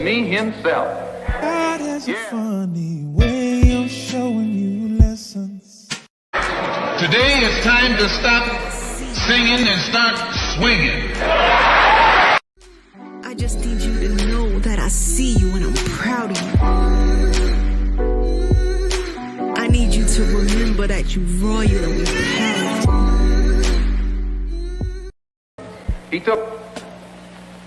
me himself. God has a funny way of showing you lessons. Today it's time to stop singing and start swinging. I just need you to know that I see you and I'm proud of you. I need you to remember that you royal and we proud. He took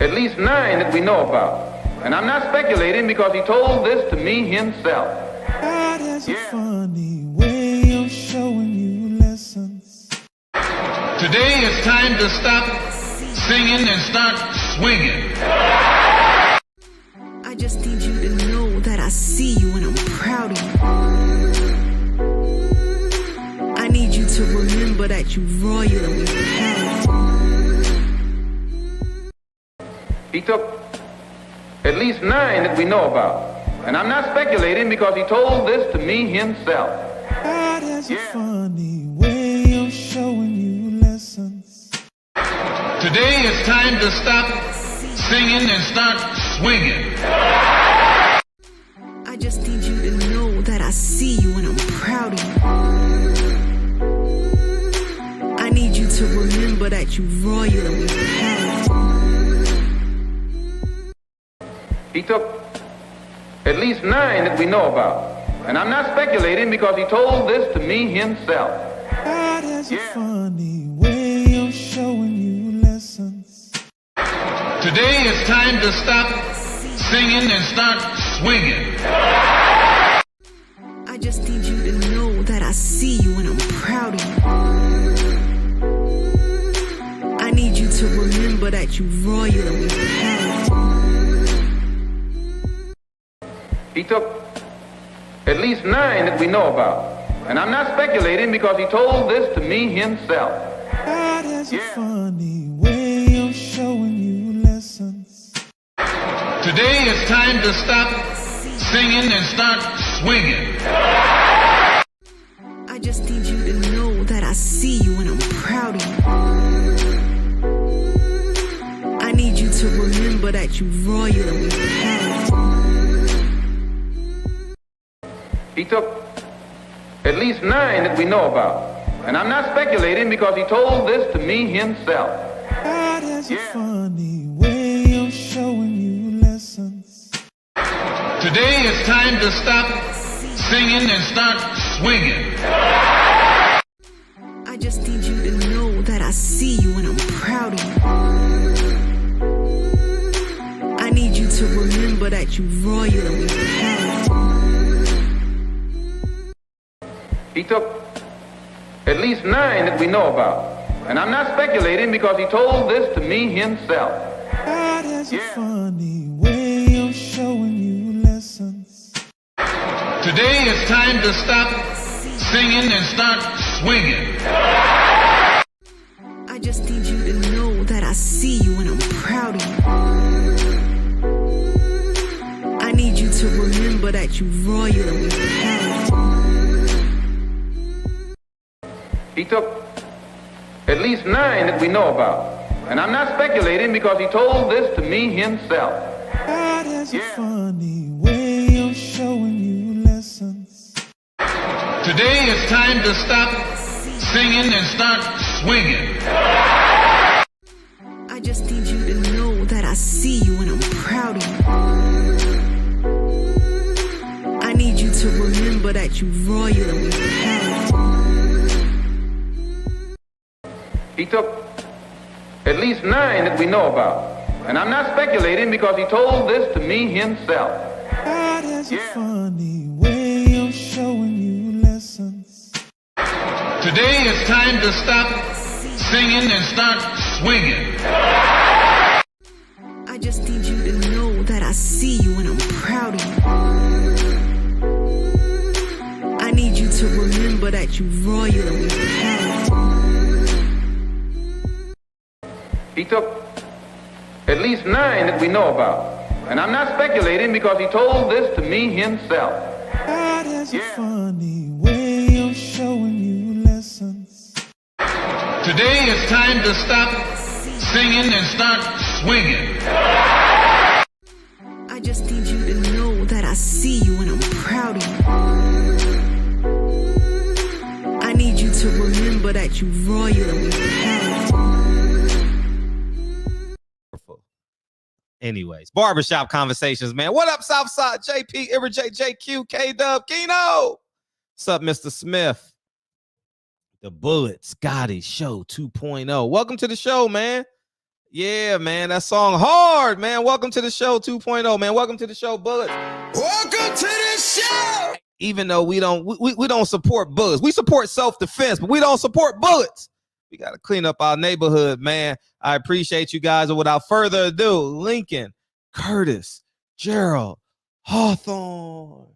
at least 9 that we know about. And I'm not speculating because he told this to me himself. God has a funny way of showing you lessons. Today it's time to stop singing and start swinging. I just need you to know that I see you and I'm proud of you. I need you to remember that you royal and we proud. He took at least 9 that we know about. And I'm not speculating because he told this to me himself. God has a funny way of showing you lessons. Today it's time to stop singing and start swinging. I just need you to know that I see you and I'm proud of you. I need you to remember that you royal and we proud. He took at least 9 that we know about. And I'm not speculating because he told this to me himself. God has a funny way of showing you lessons. Today it's time to stop singing and start swinging. I just need you to know that I see you and I'm proud of you. I need you to remember that you royal and we proud. He took at least 9 that we know about. And I'm not speculating because he told this to me himself. God has a funny way of showing you lessons. Today it's time to stop singing and start swinging. I just need you to know that I see you and I'm proud of you. I need you to remember that you royal and we proud. He took at least 9 that we know about. And I'm not speculating because he told this to me himself. God has a funny way of showing you lessons. Today it's time to stop singing and start swinging. I just need you to know that I see you and I'm proud of you. I need you to remember that you royal and we proud. He took at least 9 that we know about. And I'm not speculating because he told this to me himself. God has a funny way of showing you lessons. Today it's time to stop singing and start swinging. I just need you to know that I see you and I'm proud of you. I need you to remember that you royal and we proud. He took at least 9 that we know about. And I'm not speculating because he told this to me himself. God has a funny way of showing you lessons. Today it's time to stop singing and start swinging. I just need you to know that I see you and I'm proud of you. I need you to remember that you royal and we proud. He took at least 9 that we know about. And I'm not speculating because he told this to me himself. God has a funny way of showing you lessons. Today it's time to stop singing and start swinging. I just need you to know that I see you and I'm proud of you. I need you to remember that you royal and we proud. He took at least 9 that we know about. And I'm not speculating because he told this to me himself. God has a funny way of showing you lessons. Today it's time to stop singing and start swinging. I just just need you to know that I see you and I'm proud of you. I need you to remember that you royal and we proud of you. Anyways, barbershop conversations, man. What up, Southside? JP, Iber J, JQ, K-Dub, Keno. What's up, Mr. Smith? The Bullet, Scotty, Show 2.0. Welcome to the show, man. Yeah, man, that song hard, man. Welcome to the show 2.0, man. Welcome to the show, Bullets. Welcome to the show. Even though we don't support bullets, we support self-defense, but we don't support bullets. We got to clean up our neighborhood, man. I appreciate you guys. And without further ado, Lincoln, Curtis, Gerald, Hawthorne.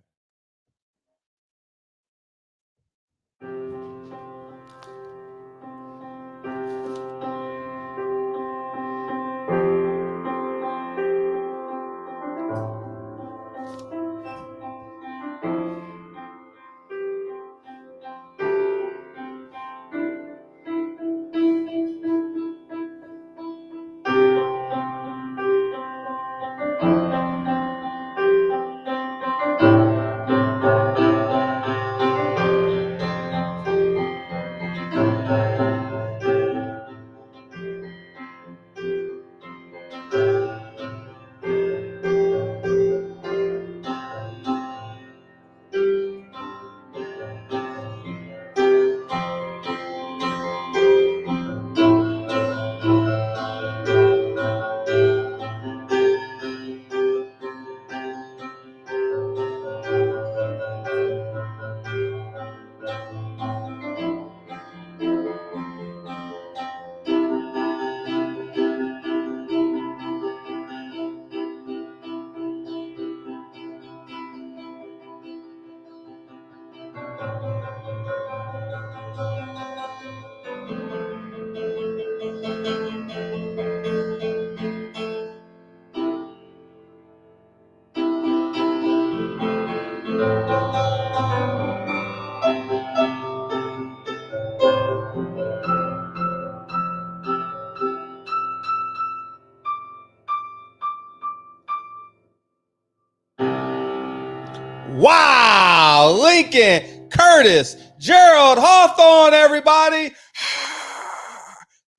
Wow, Lincoln, Curtis, Gerald, Hawthorne, everybody.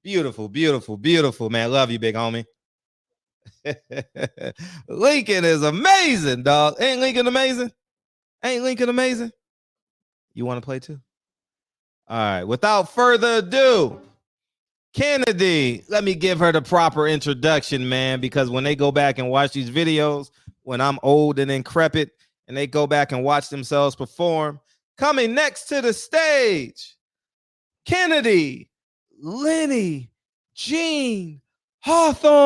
Beautiful, beautiful, beautiful, man. Love you, big homie. Lincoln is amazing, dog. Ain't Lincoln amazing? Ain't Lincoln amazing? You want to play too? All right, without further ado, Kennedy, let me give her the proper introduction, man, because when they go back and watch these videos, when I'm old and decrepit, and they go back and watch themselves perform, coming next to the stage, Kennedy, Lenny, Jean, Hawthorne.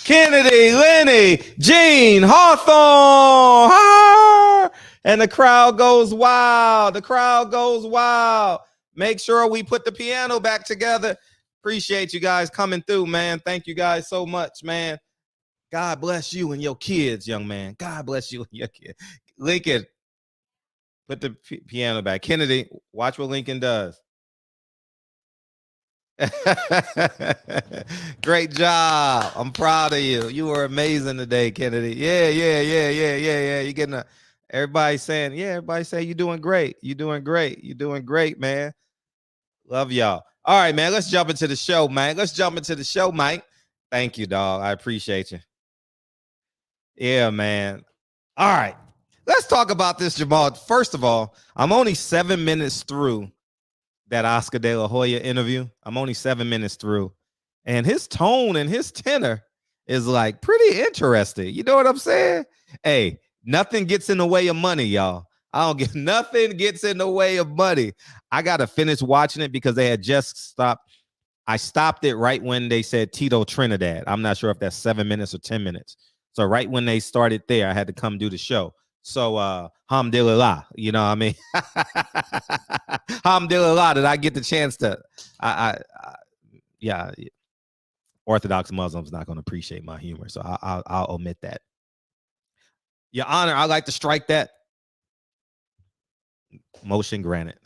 Kennedy, Lenny, Jean, Hawthorne. And the crowd goes wild. The crowd goes wild. Make sure we put the piano back together. Appreciate you guys coming through, man. Thank you guys so much, man. God bless you and your kids, young man. God bless you and your kids. Lincoln, put the piano back. Kennedy, watch what Lincoln does. Great job. I'm proud of you. You were amazing today, Kennedy. Yeah. You're getting Everybody's saying, yeah, everybody say you're doing great. You're doing great. You're doing great, man. Love y'all. All right, man. Let's jump into the show, man. Let's jump into the show, Mike. Thank you, dog. I appreciate you. Yeah, man. All right. Let's talk about this, Jermall. First of all, I'm only 7 minutes through that Oscar De La Hoya interview. I'm only 7 minutes through. And his tone and his tenor is like pretty interesting. You know what I'm saying? Hey, nothing gets in the way of money, y'all. I don't get nothing gets in the way of money. I got to finish watching it because they had just stopped. I stopped it right when they said Tito Trinidad. I'm not sure if that's 7 minutes or 10 minutes. So right when they started there, I had to come do the show. So alhamdulillah, you know what I mean? Alhamdulillah that I get the chance to yeah. Orthodox Muslims not going to appreciate my humor, so I'll omit that. Your Honor, I'd like to strike that. Motion granted.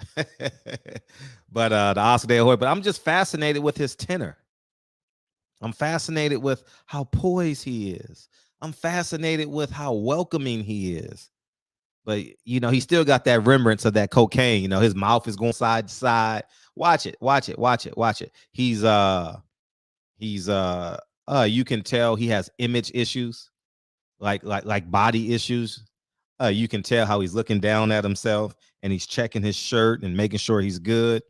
But the Oscar De La Hoya, but I'm just fascinated with his tenor. I'm fascinated with how poised he is. I'm fascinated with how welcoming he is. But, you know, he still got that remembrance of that cocaine. You know, his mouth is going side to side. Watch it, watch it, watch it, watch it. He's you can tell he has image issues, like body issues. You can tell how he's looking down at himself and he's checking his shirt and making sure he's good.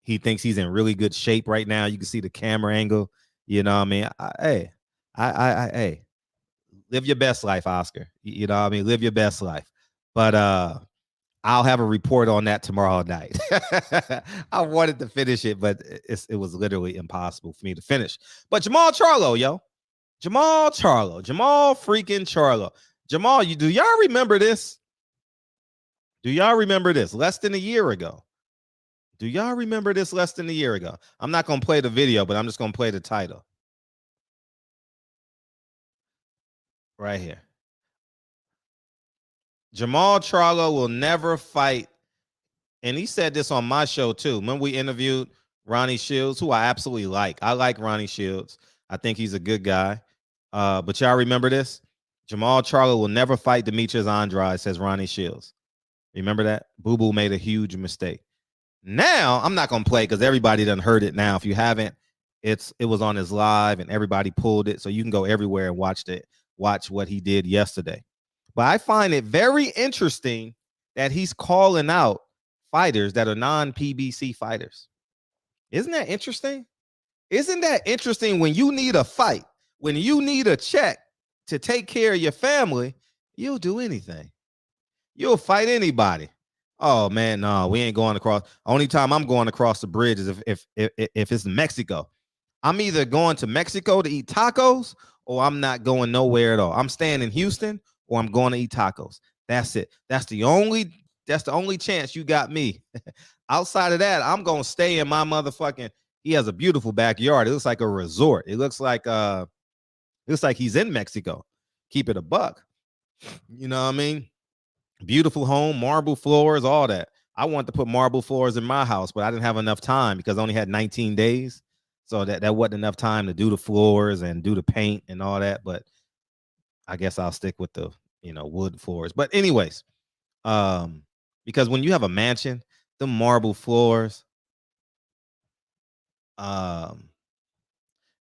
He thinks he's in really good shape right now. You can see the camera angle. You know what I mean? Hey, live your best life, Oscar. You know what I mean? Live your best life. But I'll have a report on that tomorrow night. I wanted to finish it, but it was literally impossible for me to finish. But Jermall Charlo, yo. Jermall Charlo. Jermall freaking Charlo. Jermall, do y'all remember this? Do y'all remember this? Less than a year ago. Do y'all remember this less than a year ago? I'm not going to play the video, but I'm just going to play the title. Right here. Jermall Charlo will never fight. And he said this on my show too. When we interviewed Ronnie Shields, who I absolutely like. I like Ronnie Shields. I think he's a good guy. But y'all remember this? Jermall Charlo will never fight Demetrius Andrade, says Ronnie Shields. Remember that? Boo Boo made a huge mistake. Now, I'm not going to play because everybody done heard it now. If you haven't, it was on his live and everybody pulled it. So you can go everywhere and watch what he did yesterday. But I find it very interesting that he's calling out fighters that are non-PBC fighters. Isn't that interesting? Isn't that interesting when you need a fight, when you need a check to take care of your family, you'll do anything. You'll fight anybody. Oh man, no, we ain't going across. Only time I'm going across the bridge is if it's Mexico. I'm either going to Mexico to eat tacos or I'm not going nowhere at all. I'm staying in Houston or I'm going to eat tacos. That's it. That's the only chance you got me. Outside of that, I'm gonna stay in my motherfucking. He has a beautiful backyard. It looks like a resort. It looks like he's in Mexico. Keep it a buck. You know what I mean? Beautiful home, marble floors, all that. I wanted to put marble floors in my house, but I didn't have enough time because I only had 19 days. So that wasn't enough time to do the floors and do the paint and all that. But I guess I'll stick with the, wood floors. But anyways, because when you have a mansion, the marble floors, you know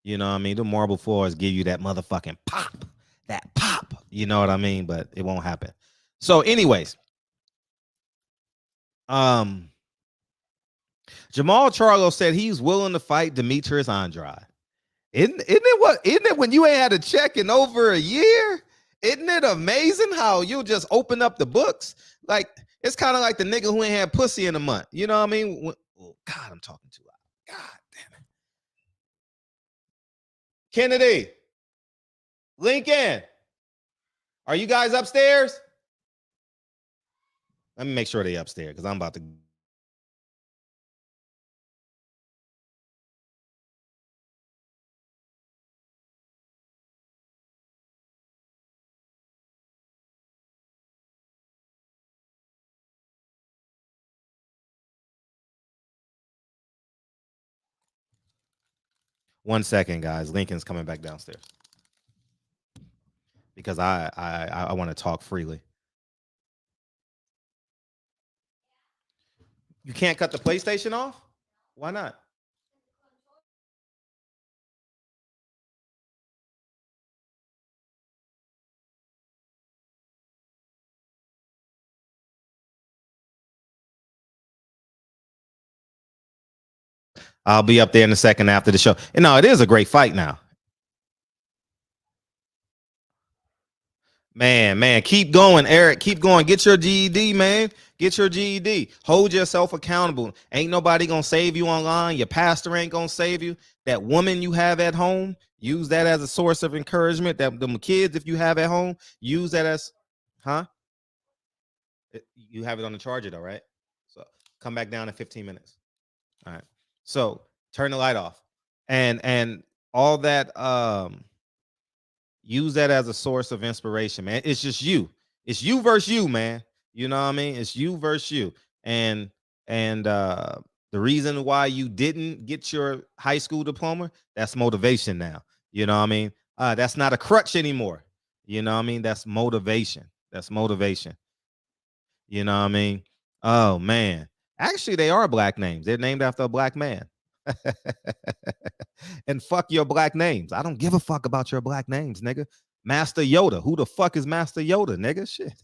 what I mean? The marble floors give you that motherfucking pop, you know what I mean? But it won't happen. So anyways, Jermall Charlo said he's willing to fight Demetrius Andrade. Isn't it when you ain't had a check in over a year? Isn't it amazing how you'll just open up the books? Like, it's kind of like the nigga who ain't had pussy in a month. You know what I mean? God, I'm talking too loud. God damn it. Kennedy, Lincoln, are you guys upstairs? Let me make sure they upstairs because I'm about to. One second, guys. Lincoln's coming back downstairs because I want to talk freely. You can't cut the PlayStation off? Why not? I'll be up there in a second after the show. And no, it is a great fight now. Man, keep going, Eric. Keep going. Get your GED, man. Get your GED. Hold yourself accountable. Ain't nobody gonna save you online. Your pastor ain't gonna save you. That woman you have at home, use that as a source of encouragement. That them kids, if you have at home, use that as, you have it on the charger though, right? So come back down in 15 minutes. All right. So turn the light off, and all that. Use that as a source of inspiration, man. It's just you. It's you versus you, man. You know what I mean? It's you versus you. And the reason why you didn't get your high school diploma, that's motivation now. You know what I mean? That's not a crutch anymore. You know what I mean? That's motivation. That's motivation. You know what I mean? Oh man. Actually, they are black names. They're named after a black man. And fuck your black names. I don't give a fuck about your black names, nigga. Master Yoda. Who the fuck is Master Yoda, nigga? Shit.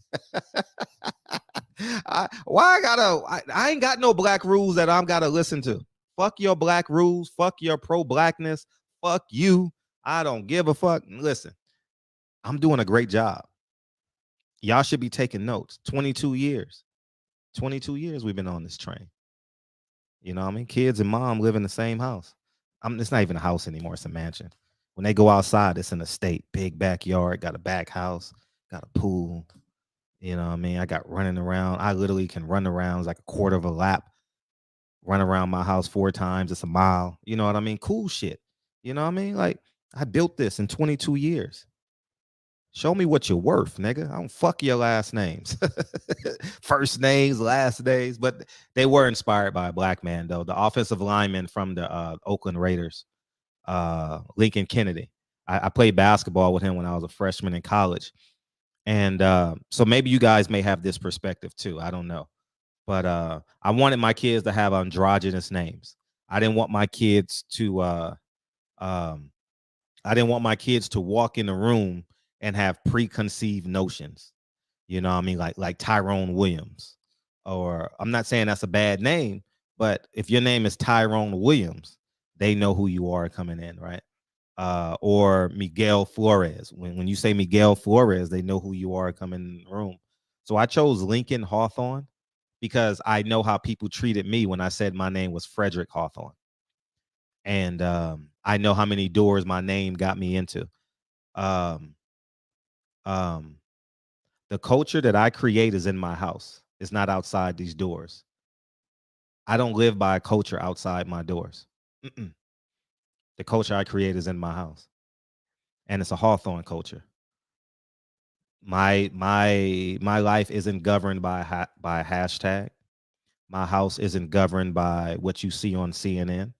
I ain't got no black rules that I'm gotta listen to. Fuck your black rules. Fuck your pro-blackness. Fuck you. I don't give a fuck. Listen, I'm doing a great job. Y'all should be taking notes. 22 years. 22 years we've been on this train. You know what I mean? Kids and mom live in the same house. It's not even a house anymore. It's a mansion. When they go outside, it's an estate. Big backyard, got a back house, got a pool. You know what I mean? I got running around. I literally can run around. It's like a quarter of a lap. Run around my house 4 times. It's a mile. You know what I mean? Cool shit. You know what I mean? Like, I built this in 22 years. Show me what you're worth, nigga. I don't fuck your last names. First names, last names. But they were inspired by a black man, though. The offensive lineman from the Oakland Raiders, Lincoln Kennedy. I played basketball with him when I was a freshman in college. And so maybe you guys may have this perspective too. I don't know. But I wanted my kids to have androgynous names. I didn't want my kids to walk in the room and have preconceived notions. You know what I mean? Like Tyrone Williams. Or I'm not saying that's a bad name, but if your name is Tyrone Williams, they know who you are coming in, right? Or Miguel Flores. When you say Miguel Flores, they know who you are coming in the room. So I chose Lincoln Hawthorne because I know how people treated me when I said my name was Frederick Hawthorne. And I know how many doors my name got me into. The culture that I create is in my house. It's not outside these doors. I don't live by a culture outside my doors. The culture I create is in my house. And it's a Hawthorne culture. My life isn't governed by a hashtag. My house isn't governed by what you see on CNN.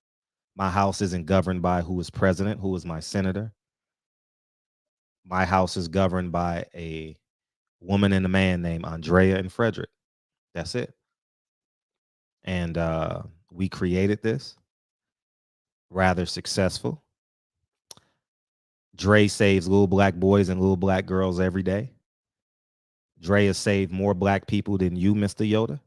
My house isn't governed by who is president, who is my senator. My house is governed by a woman and a man named Andrea and Frederick. That's it. And we created this. Rather successful. Dre saves little black boys and little black girls every day. Dre has saved more black people than you, Mr. Yoda.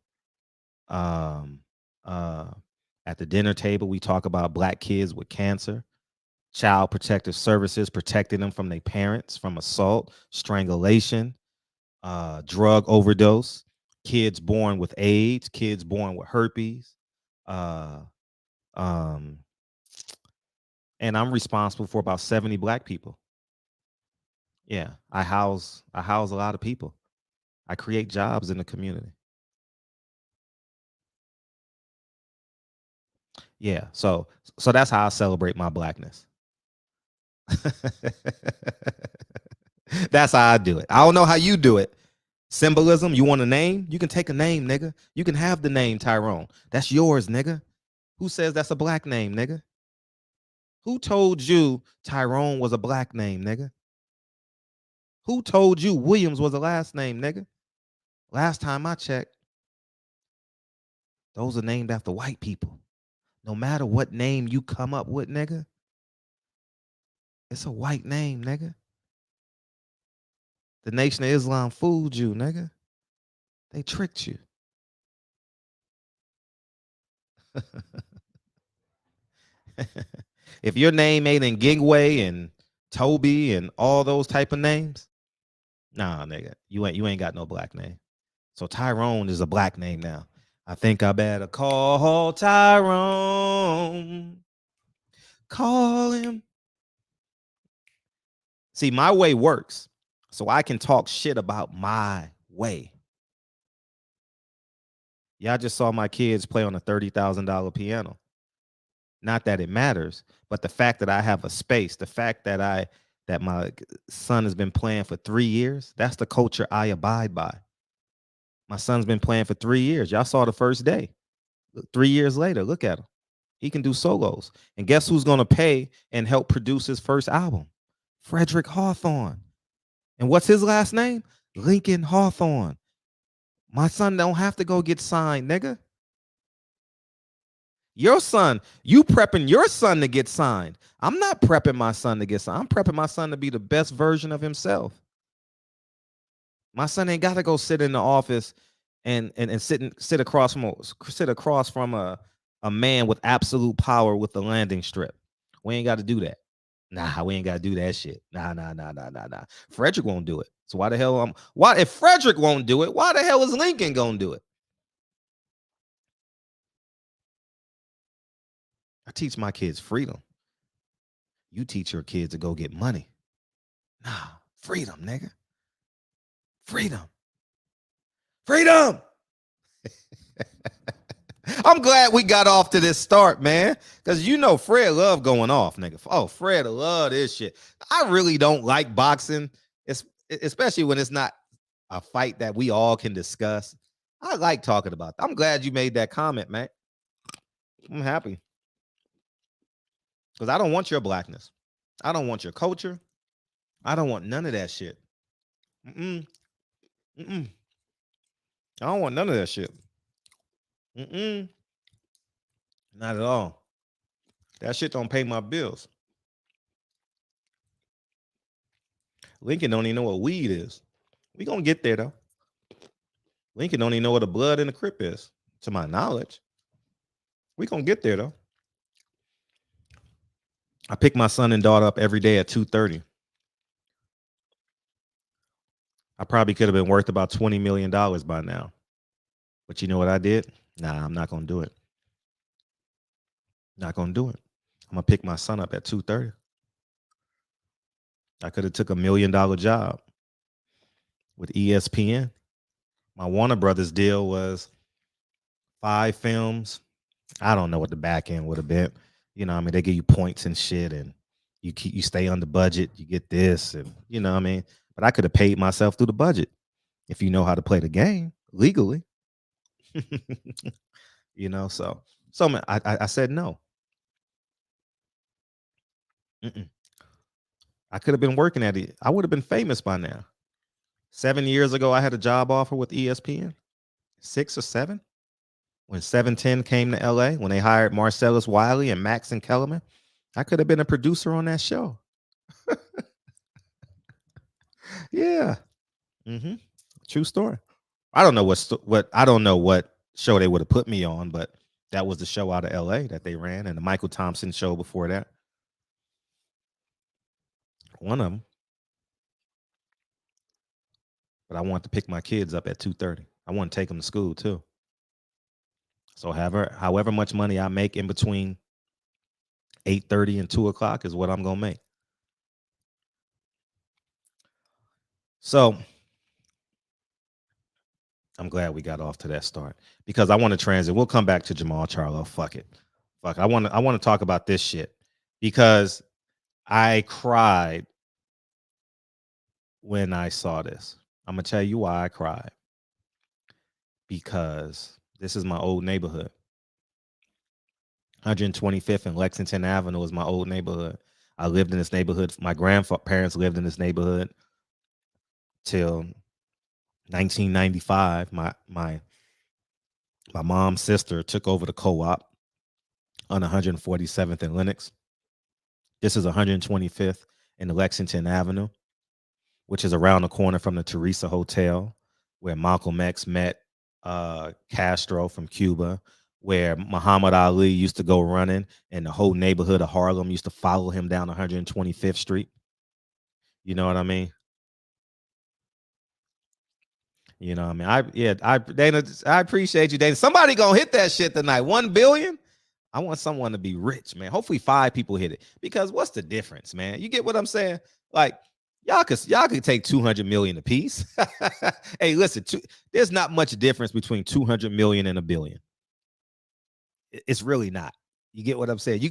At the dinner table, we talk about black kids with cancer, child protective services protecting them from their parents, from assault, strangulation, drug overdose, kids born with AIDS, kids born with herpes. And I'm responsible for about 70 black people. Yeah, I house a lot of people. I create jobs in the community. Yeah, so that's how I celebrate my blackness. That's how I do it. I don't know how you do it. Symbolism, you want a name? You can take a name, nigga. You can have the name Tyrone. That's yours, nigga. Who says that's a black name, nigga? Who told you Tyrone was a black name, nigga? Who told you Williams was a last name, nigga? Last time I checked, Those are named after white people. No matter what name you come up with, nigga, it's a white name, nigga. The Nation of Islam fooled you, nigga. They tricked you. If your name ain't in Gingway and Toby and all those type of names, nah, nigga, you ain't got no black name. So Tyrone is a black name now. I think I better call Tyrone. Call him. See, my way works, so I can talk shit about my way. Y'all just saw my kids play on a $30,000 piano. Not that it matters, but the fact that I have a space, the fact that my son has been playing for 3 years, that's the culture I abide by. My son's been playing for 3 years. Y'all saw the first day. 3 years later, look at him. He can do solos. And guess who's going to pay and help produce his first album? Frederick Hawthorne. And what's his last name? Lincoln Hawthorne. My son don't have to go get signed, nigga. Your son, you prepping your son to get signed. I'm not prepping my son to get signed. I'm prepping my son to be the best version of himself. My son ain't got to go sit in the office and sit across from a man with absolute power with the landing strip. We ain't got to do that. Nah, we ain't got to do that shit. Nah. Frederick won't do it. So why the hell if Frederick won't do it, why the hell is Lincoln gonna do it? I teach my kids freedom. You teach your kids to go get money. Nah, freedom, nigga. Freedom. I'm glad we got off to this start, man. Because you know Fred love going off, nigga. Oh, Fred love this shit. I really don't like boxing, especially when it's not a fight that we all can discuss. I like talking about that. I'm glad you made that comment, man. I'm happy. Because I don't want your blackness. I don't want your culture. I don't want none of that shit. I don't want none of that shit. Not at all. That shit don't pay my bills. Lincoln don't even know what weed is. We gonna get there though. Lincoln don't even know what a blood in the Crip is, to my knowledge. We gonna get there though. I pick my son and daughter up every day at 2:30. I probably could have been worth about $20 million by now. But you know what I did? Nah, I'm not going to do it. Not going to do it. I'm going to pick my son up at 2:30. I could have took $1 million job with ESPN. My Warner Brothers deal was 5 films. I don't know what the back end would have been. You know, I mean, they give you points and shit, and you stay under budget. You get this, and you know, what I mean, but I could have paid myself through the budget if you know how to play the game legally. You know, so man, I said no. I could have been working at it. I would have been famous by now. 7 years ago, I had a job offer with ESPN. 6 or 7. When 710 came to LA, when they hired Marcellus Wiley and Max and Kellerman, I could have been a producer on that show. Yeah. True story. I don't know what show they would have put me on, but that was the show out of LA that they ran, and the Michael Thompson show before that. One of them. But I want to pick my kids up at 2:30. I want to take them to school too. So however much money I make in between 8:30 and 2 o'clock is what I'm gonna make. So I'm glad we got off to that start, because I want to transit. We'll come back to Jermall Charlo. Fuck it. I want to talk about this shit because I cried when I saw this. I'm gonna tell you why I cried. Because this is my old neighborhood. 125th and Lexington Avenue is my old neighborhood. I lived in this neighborhood. My grandparents lived in this neighborhood till 1995. My My mom's sister took over the co-op on 147th and Lenox. This is 125th and Lexington Avenue, which is around the corner from the Teresa Hotel, where Malcolm X met Castro from Cuba, where Muhammad Ali used to go running, and the whole neighborhood of Harlem used to follow him down 125th Street. You know what I mean? You know what I mean? Dana, I appreciate you, Dana. Somebody gonna hit that shit tonight. 1 billion. I want someone to be rich, man. Hopefully 5 people hit it. Because what's the difference, man? You get what I'm saying? Like, y'all could take 200 million a piece. Hey, listen, there's not much difference between 200 million and a billion. It's really not. You get what I'm saying?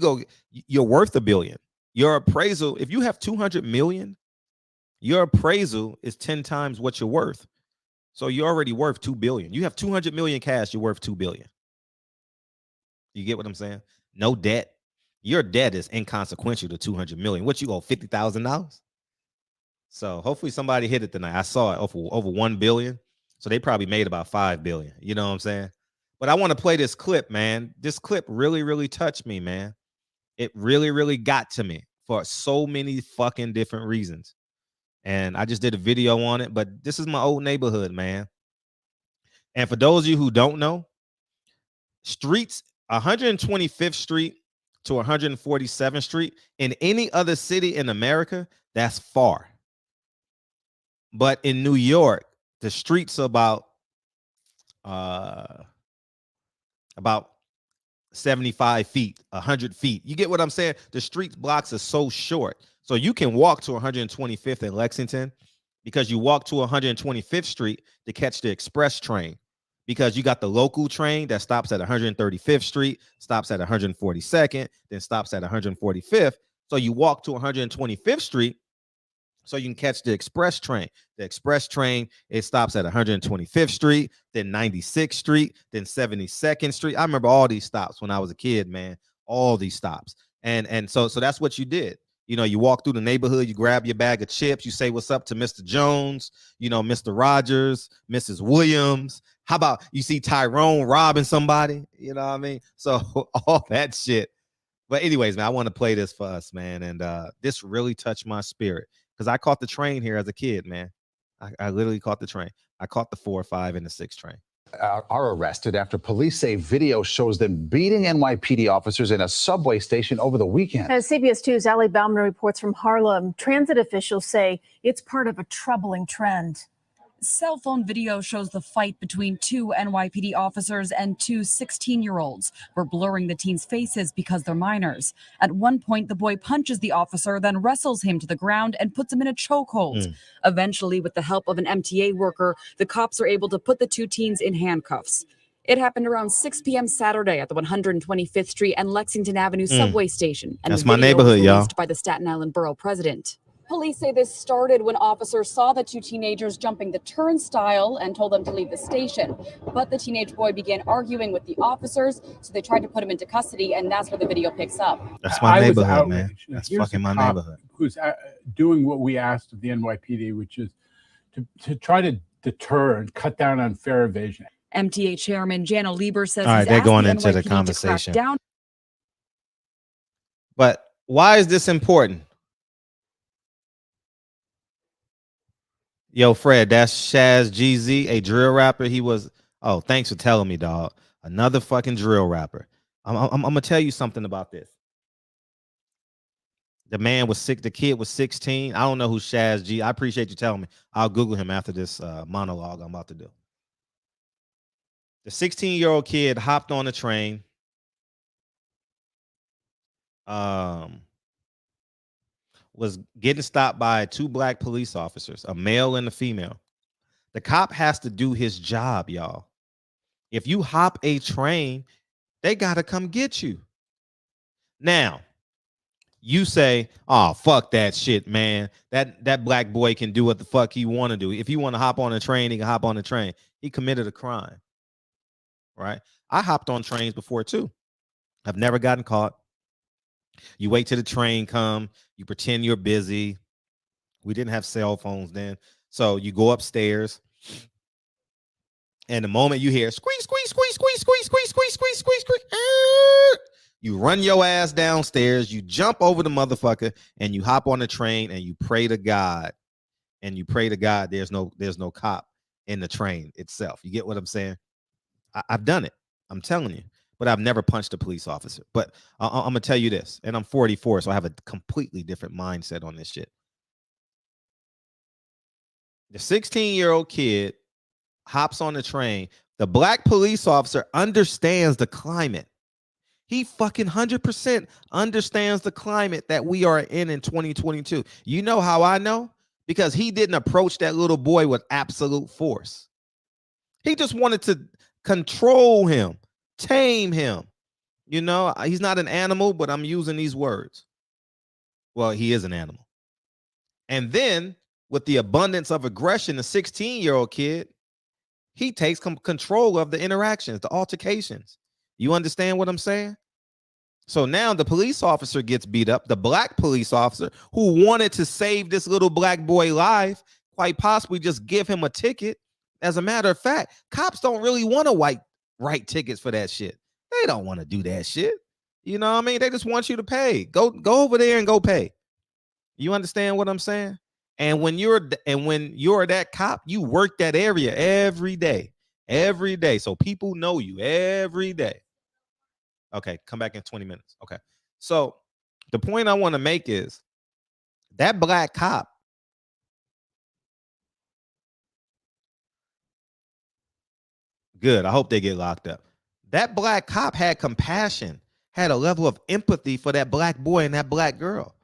You're worth a billion. Your appraisal, if you have 200 million, your appraisal is 10 times what you're worth. So you're already worth 2 billion. You have 200 million cash, you're worth 2 billion. You get what I'm saying? No debt. Your debt is inconsequential to 200 million. What you owe, $50,000? So hopefully somebody hit it tonight. I saw it over 1 billion. So they probably made about 5 billion. You know what I'm saying? But I want to play this clip, man. This clip really, really touched me, man. It really, really got to me for so many fucking different reasons. And I just did a video on it, but this is my old neighborhood, man. And for those of you who don't know, streets 125th Street to 147th Street in any other city in America, that's far. But in New York, the streets are about 75 feet, 100 feet. You get what I'm saying? The street blocks are so short. So you can walk to 125th in Lexington because you walk to 125th Street to catch the express train, because you got the local train that stops at 135th Street, stops at 142nd, then stops at 145th. So you walk to 125th Street so you can catch the express train. The express train, it stops at 125th Street, then 96th Street, then 72nd Street. I remember all these stops when I was a kid, man. All these stops. And so that's what you did. You know, you walk through the neighborhood, you grab your bag of chips, you say what's up to Mr. Jones, you know, Mr. Rogers, Mrs. Williams. How about you see Tyrone robbing somebody? You know what I mean? So all that shit. But anyways, man, I want to play this for us, man. And this really touched my spirit because I caught the train here as a kid, man. I literally caught the train. I caught the 4, 5, and the 6 train. Are arrested after police say video shows them beating NYPD officers in a subway station over the weekend. As CBS 2's Ali Bauman reports from Harlem, transit officials say it's part of a troubling trend. Cell phone video shows the fight between 2 NYPD officers and 2 16-year-olds. We're blurring the teens' faces because they're minors. At one point, the boy punches the officer, then wrestles him to the ground and puts him in a chokehold. Eventually, with the help of an MTA worker, the cops are able to put the 2 teens in handcuffs. It happened around 6 p.m. Saturday at the 125th Street and Lexington Avenue subway station. And that's the my video neighborhood, was y'all. released by the Staten Island Borough president. Police say this started when officers saw the 2 teenagers jumping the turnstile and told them to leave the station. But the teenage boy began arguing with the officers, so they tried to put him into custody, and that's where the video picks up. That's my neighborhood, man. That's fucking my neighborhood. Who's doing what we asked of the NYPD, which is to try to deter and cut down on fare evasion. MTA Chairman Jana Lieber says All right, he's they're asked going the into the NYPD to conversation. crack down. But why is this important? Yo, Fred, that's Shaz GZ, a drill rapper. He was, oh, thanks for telling me, dog. Another fucking drill rapper. I'm gonna tell you something about this. The man was sick, the kid was 16. I don't know who Shaz G. I appreciate you telling me. I'll Google him after this monologue I'm about to do. The 16-year-old kid hopped on the train. Was getting stopped by 2 black police officers, a male and a female. The cop has to do his job, y'all. If you hop a train, they got to come get you. Now, you say, oh, fuck that shit, man. That black boy can do what the fuck he want to do. If he want to hop on a train, he can hop on a train. He committed a crime, right? I hopped on trains before, too. I've never gotten caught. You wait till the train come. You pretend you're busy. We didn't have cell phones then. So you go upstairs. And the moment you hear squeak, squeak, squeak, squeak, squeak, squeak, squeak, squeak, squeak, squeak, you run your ass downstairs, you jump over the motherfucker, and you hop on the train and you pray to God. And you pray to God there's no cop in the train itself. You get what I'm saying? I've done it. I'm telling you. But I've never punched a police officer. But I'm going to tell you this, and I'm 44, so I have a completely different mindset on this shit. The 16-year-old kid hops on the train. The black police officer understands the climate. He fucking 100% understands the climate that we are in 2022. You know how I know? Because he didn't approach that little boy with absolute force. He just wanted to control him, tame him. You know, he's not an animal, but I'm using these words. Well, he is an animal. And then with the abundance of aggression, the 16-year-old kid, he takes control of the interactions, the altercations. You understand what I'm saying? So now the police officer gets beat up, the black police officer who wanted to save this little black boy life, quite possibly just give him a ticket. As a matter of fact, cops don't really want to write tickets for that shit. They don't want to do that shit. You know what I mean? They just want you to pay. Go over there and go pay. You understand what I'm saying? And when you're that cop, you work that area every day. So people know you every day. Okay, come back in 20 minutes. Okay. So the point I want to make is that black cop good. I hope they get locked up. That black cop had compassion, had a level of empathy for that black boy and that black girl.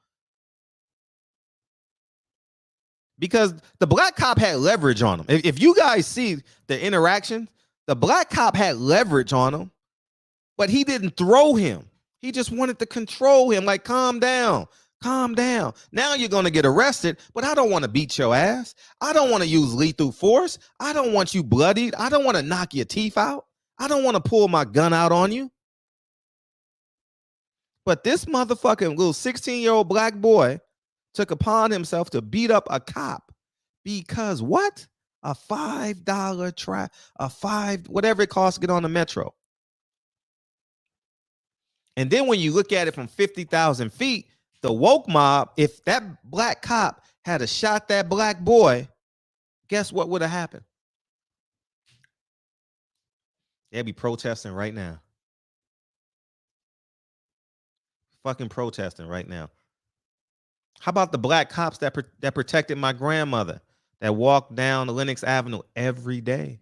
Because the black cop had leverage on him. If you guys see the interaction, the black cop had leverage on him, but he didn't throw him. He just wanted to control him, like, calm down. Calm down. Now you're going to get arrested, but I don't want to beat your ass. I don't want to use lethal force. I don't want you bloodied. I don't want to knock your teeth out. I don't want to pull my gun out on you. But this motherfucking little 16-year-old black boy took upon himself to beat up a cop because what? A $5 whatever it costs to get on the metro. And then when you look at it from 50,000 feet, the woke mob, if that black cop had shot that black boy, guess what would have happened? They'd be protesting right now. Fucking protesting right now. How about the black cops that protected my grandmother that walked down Lenox Avenue every day?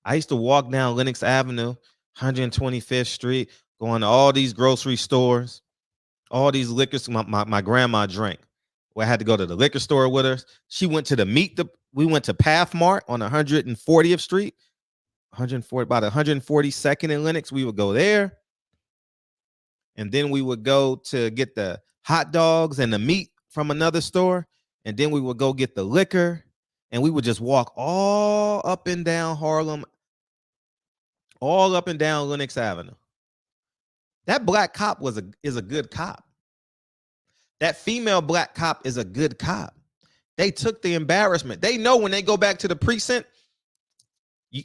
I used to walk down Lenox Avenue, 125th Street, going to all these grocery stores, all these liquors. My grandma drank. Well, I had to go to the liquor store with her. She went to we went to Pathmart on 140th Street, about 142nd in Lenox. We would go there. And then we would go to get the hot dogs and the meat from another store. And then we would go get the liquor. And we would just walk all up and down Harlem, all up and down Lenox Avenue. That black cop is a good cop. That female black cop is a good cop. They took the embarrassment. They know when they go back to the precinct,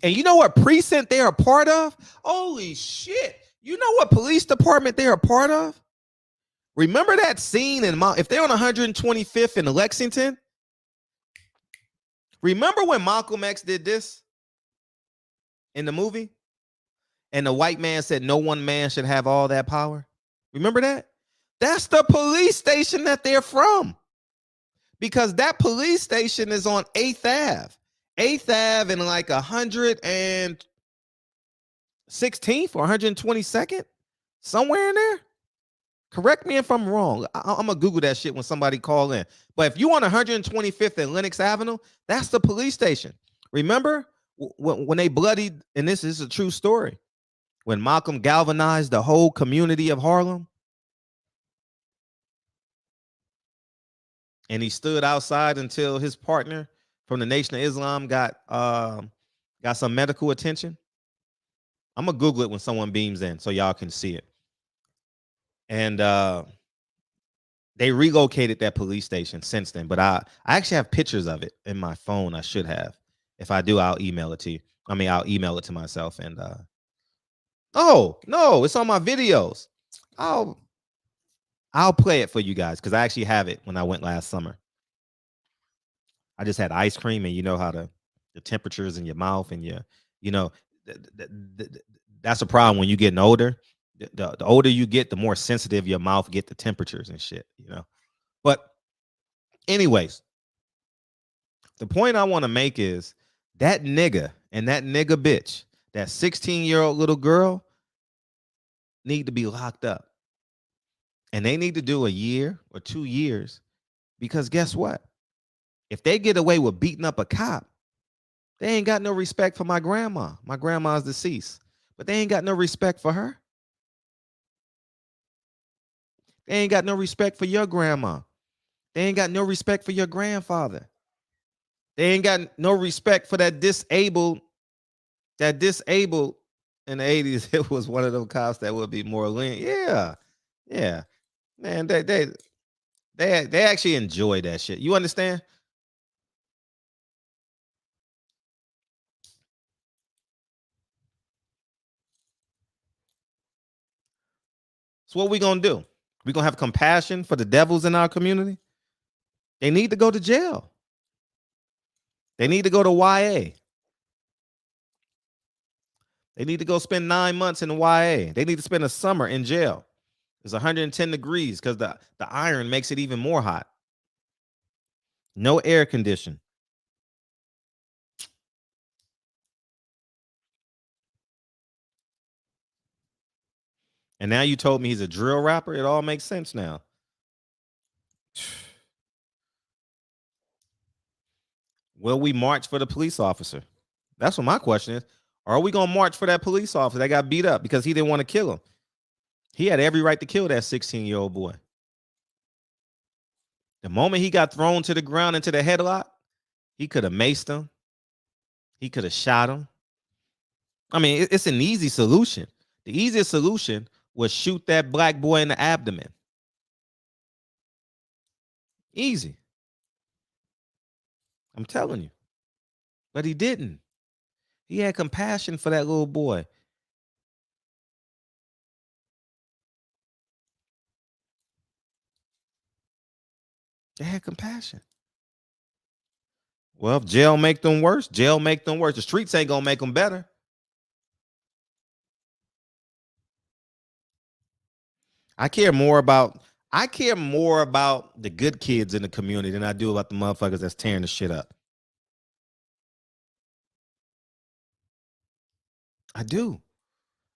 and you know what precinct they're a part of? Holy shit. You know what police department they're a part of? Remember that scene if they're on 125th in Lexington? Remember when Malcolm X did this in the movie? And the white man said no one man should have all that power. Remember that? That's the police station that they're from. Because that police station is on 8th Ave. 8th Ave and like 116th or 122nd. Somewhere in there. Correct me if I'm wrong. I'm going to Google that shit when somebody call in. But if you on 125th and Lenox Avenue, that's the police station. Remember when they bloodied, and this is a true story, when Malcolm galvanized the whole community of Harlem, and he stood outside until his partner from the Nation of Islam got some medical attention. I'm going to Google it when someone beams in so y'all can see it. And they relocated that police station since then. But I actually have pictures of it in my phone. I should have. If I do, I'll email it to you. I mean, I'll email it to myself and oh no, it's on my videos. I'll play it for you guys because I actually have it when I went last summer. I just had ice cream, and you know how the temperatures in your mouth and that's a problem when you're getting older. The older you get, the more sensitive your mouth get to temperatures and shit, But anyways, the point I want to make is that nigga and that nigga bitch, that 16-year-old little girl need to be locked up. And they need to do a year or 2 years because guess what? If they get away with beating up a cop, they ain't got no respect for my grandma. My grandma's deceased, but they ain't got no respect for her. They ain't got no respect for your grandma. They ain't got no respect for your grandfather. They ain't got no respect for that disabled in the 80s. It was one of those cops that would be more lenient. Yeah. Man, they actually enjoy that shit. You understand? So what we gonna do? We gonna have compassion for the devils in our community? They need to go to jail. They need to go to YA. They need to go spend 9 months in YA. They need to spend a summer in jail. It's 110 degrees because the iron makes it even more hot. No air condition. And now you told me he's a drill rapper. It all makes sense now. Will we march for the police officer? That's what my question is. Are we going to march for that police officer that got beat up because he didn't want to kill him? He had every right to kill that 16-year-old boy. The moment he got thrown to the ground into the headlock, he could have maced him. He could have shot him. I mean, it's an easy solution. The easiest solution was shoot that black boy in the abdomen. Easy. I'm telling you. But he didn't. He had compassion for that little boy. They had compassion. Well, if jail make them worse, jail make them worse. The streets ain't gonna make them better. I care more about the good kids in the community than I do about the motherfuckers that's tearing the shit up. I do.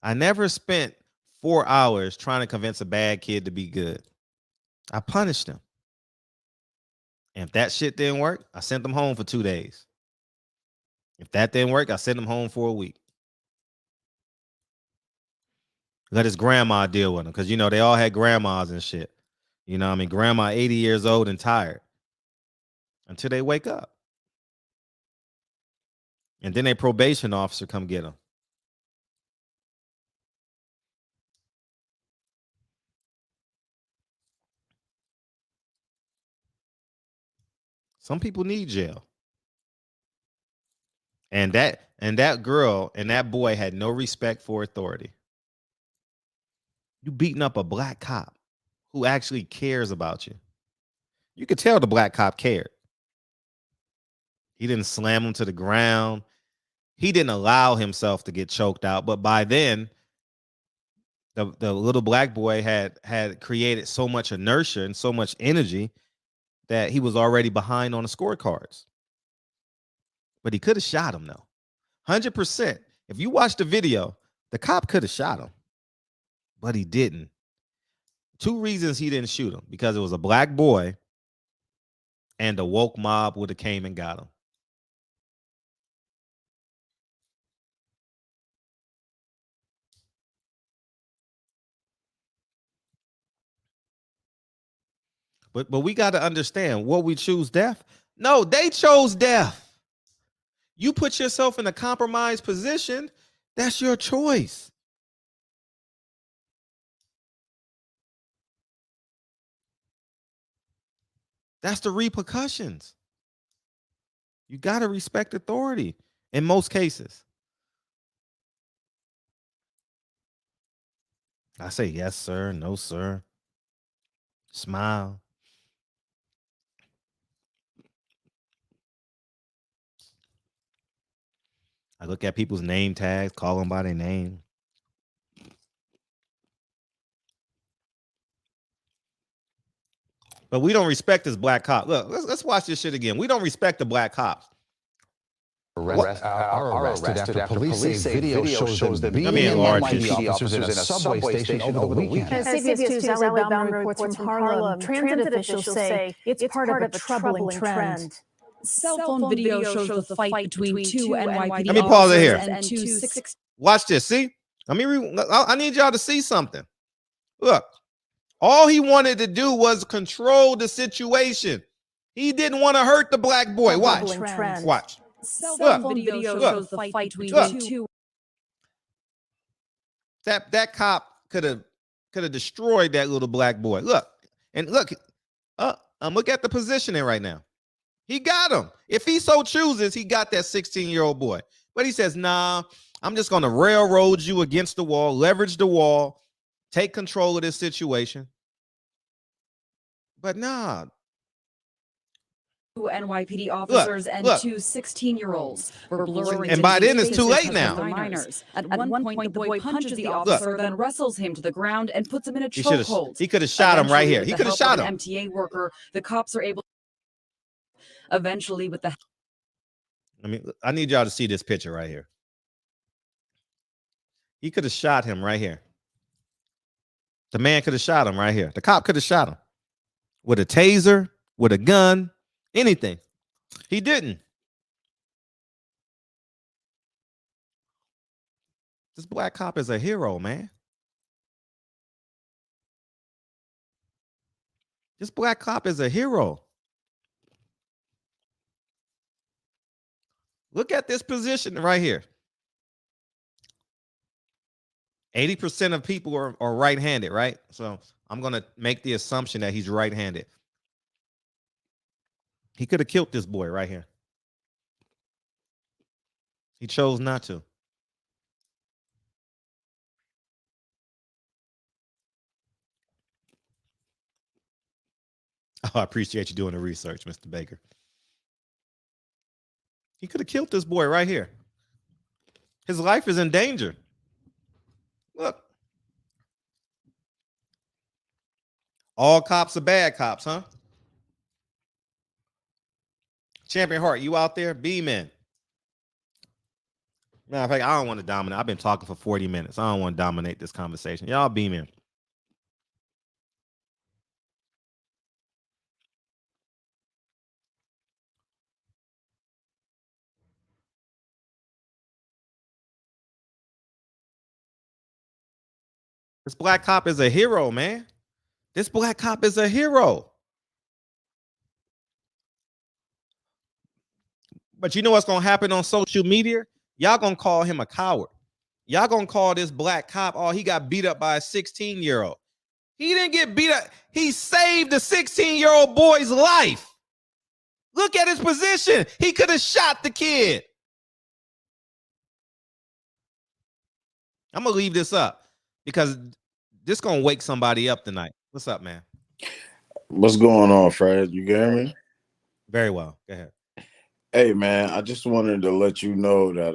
I never spent 4 hours trying to convince a bad kid to be good. I punished them. And if that shit didn't work, I sent them home for 2 days. If that didn't work, I sent them home for a week. Let his grandma deal with him. Because, they all had grandmas and shit. Grandma 80 years old and tired. Until they wake up. And then a probation officer come get them. Some people need jail. And that girl and that boy had no respect for authority. You beating up a black cop who actually cares about you. You could tell the black cop cared. He didn't slam him to the ground. He didn't allow himself to get choked out. But by then, the little black boy had created so much inertia and so much energy that he was already behind on the scorecards. But he could have shot him, though. 100%. If you watch the video, the cop could have shot him. But he didn't. 2 reasons he didn't shoot him. Because it was a black boy and the woke mob would have came and got him. But we got to understand, what we choose death? No, they chose death. You put yourself in a compromised position, that's your choice. That's the repercussions. You got to respect authority in most cases. I say yes, sir. No, sir. Smile. I look at people's name tags, call them by their name. But we don't respect this black cop. Look, let's watch this shit again. We don't respect the black cops. Are arrested after police say video shows them beating NYPD officers in a subway station over the weekend. CBS 2's Sally Bauman reports from Harlem. Transit officials say it's part of a troubling trend. Cell phone video shows the fight between two NYPD Let me pause it here. and two 16. Watch this. See? I need y'all to see something. Look, all he wanted to do was control the situation. He didn't want to hurt the black boy. Watch. Watch. Cell phone video shows the fight between two. That cop could have destroyed that little black boy. Look, and look at the positioning right now. He got him. If he so chooses, he got that 16-year-old boy. But he says, nah, I'm just going to railroad you against the wall, leverage the wall, take control of this situation. But nah. Two NYPD officers and two 16-year-olds were blurring. And by then it's too late now. Minors. At one point, the boy punches the officer, then wrestles him to the ground and puts him in a chokehold. He could have shot him right here. He could have shot him. MTA worker. The cops are able. Eventually, with the. I need y'all to see this picture right here. He could have shot him right here. The man could have shot him right here. The cop could have shot him with a taser, with a gun, anything. He didn't. This black cop is a hero, man. This black cop is a hero. Look at this position right here. 80% of people are right-handed, right? So I'm going to make the assumption that he's right-handed. He could have killed this boy right here. He chose not to. Oh, I appreciate you doing the research, Mr. Baker. He could have killed this boy right here. His life is in danger. Look. All cops are bad cops, huh? Champion Heart, you out there? B-man. Matter of fact, I don't want to dominate. I've been talking for 40 minutes. I don't want to dominate this conversation. Y'all B-man. This black cop is a hero, man. This black cop is a hero. But you know what's going to happen on social media? Y'all going to call him a coward. Y'all going to call this black cop, oh, he got beat up by a 16-year-old. He didn't get beat up. He saved the 16-year-old boy's life. Look at his position. He could have shot the kid. I'm going to leave this up because this is going to wake somebody up tonight. What's up, man? What's going on, Fred? You hear me? Very well. Go ahead. Hey, man, I just wanted to let you know that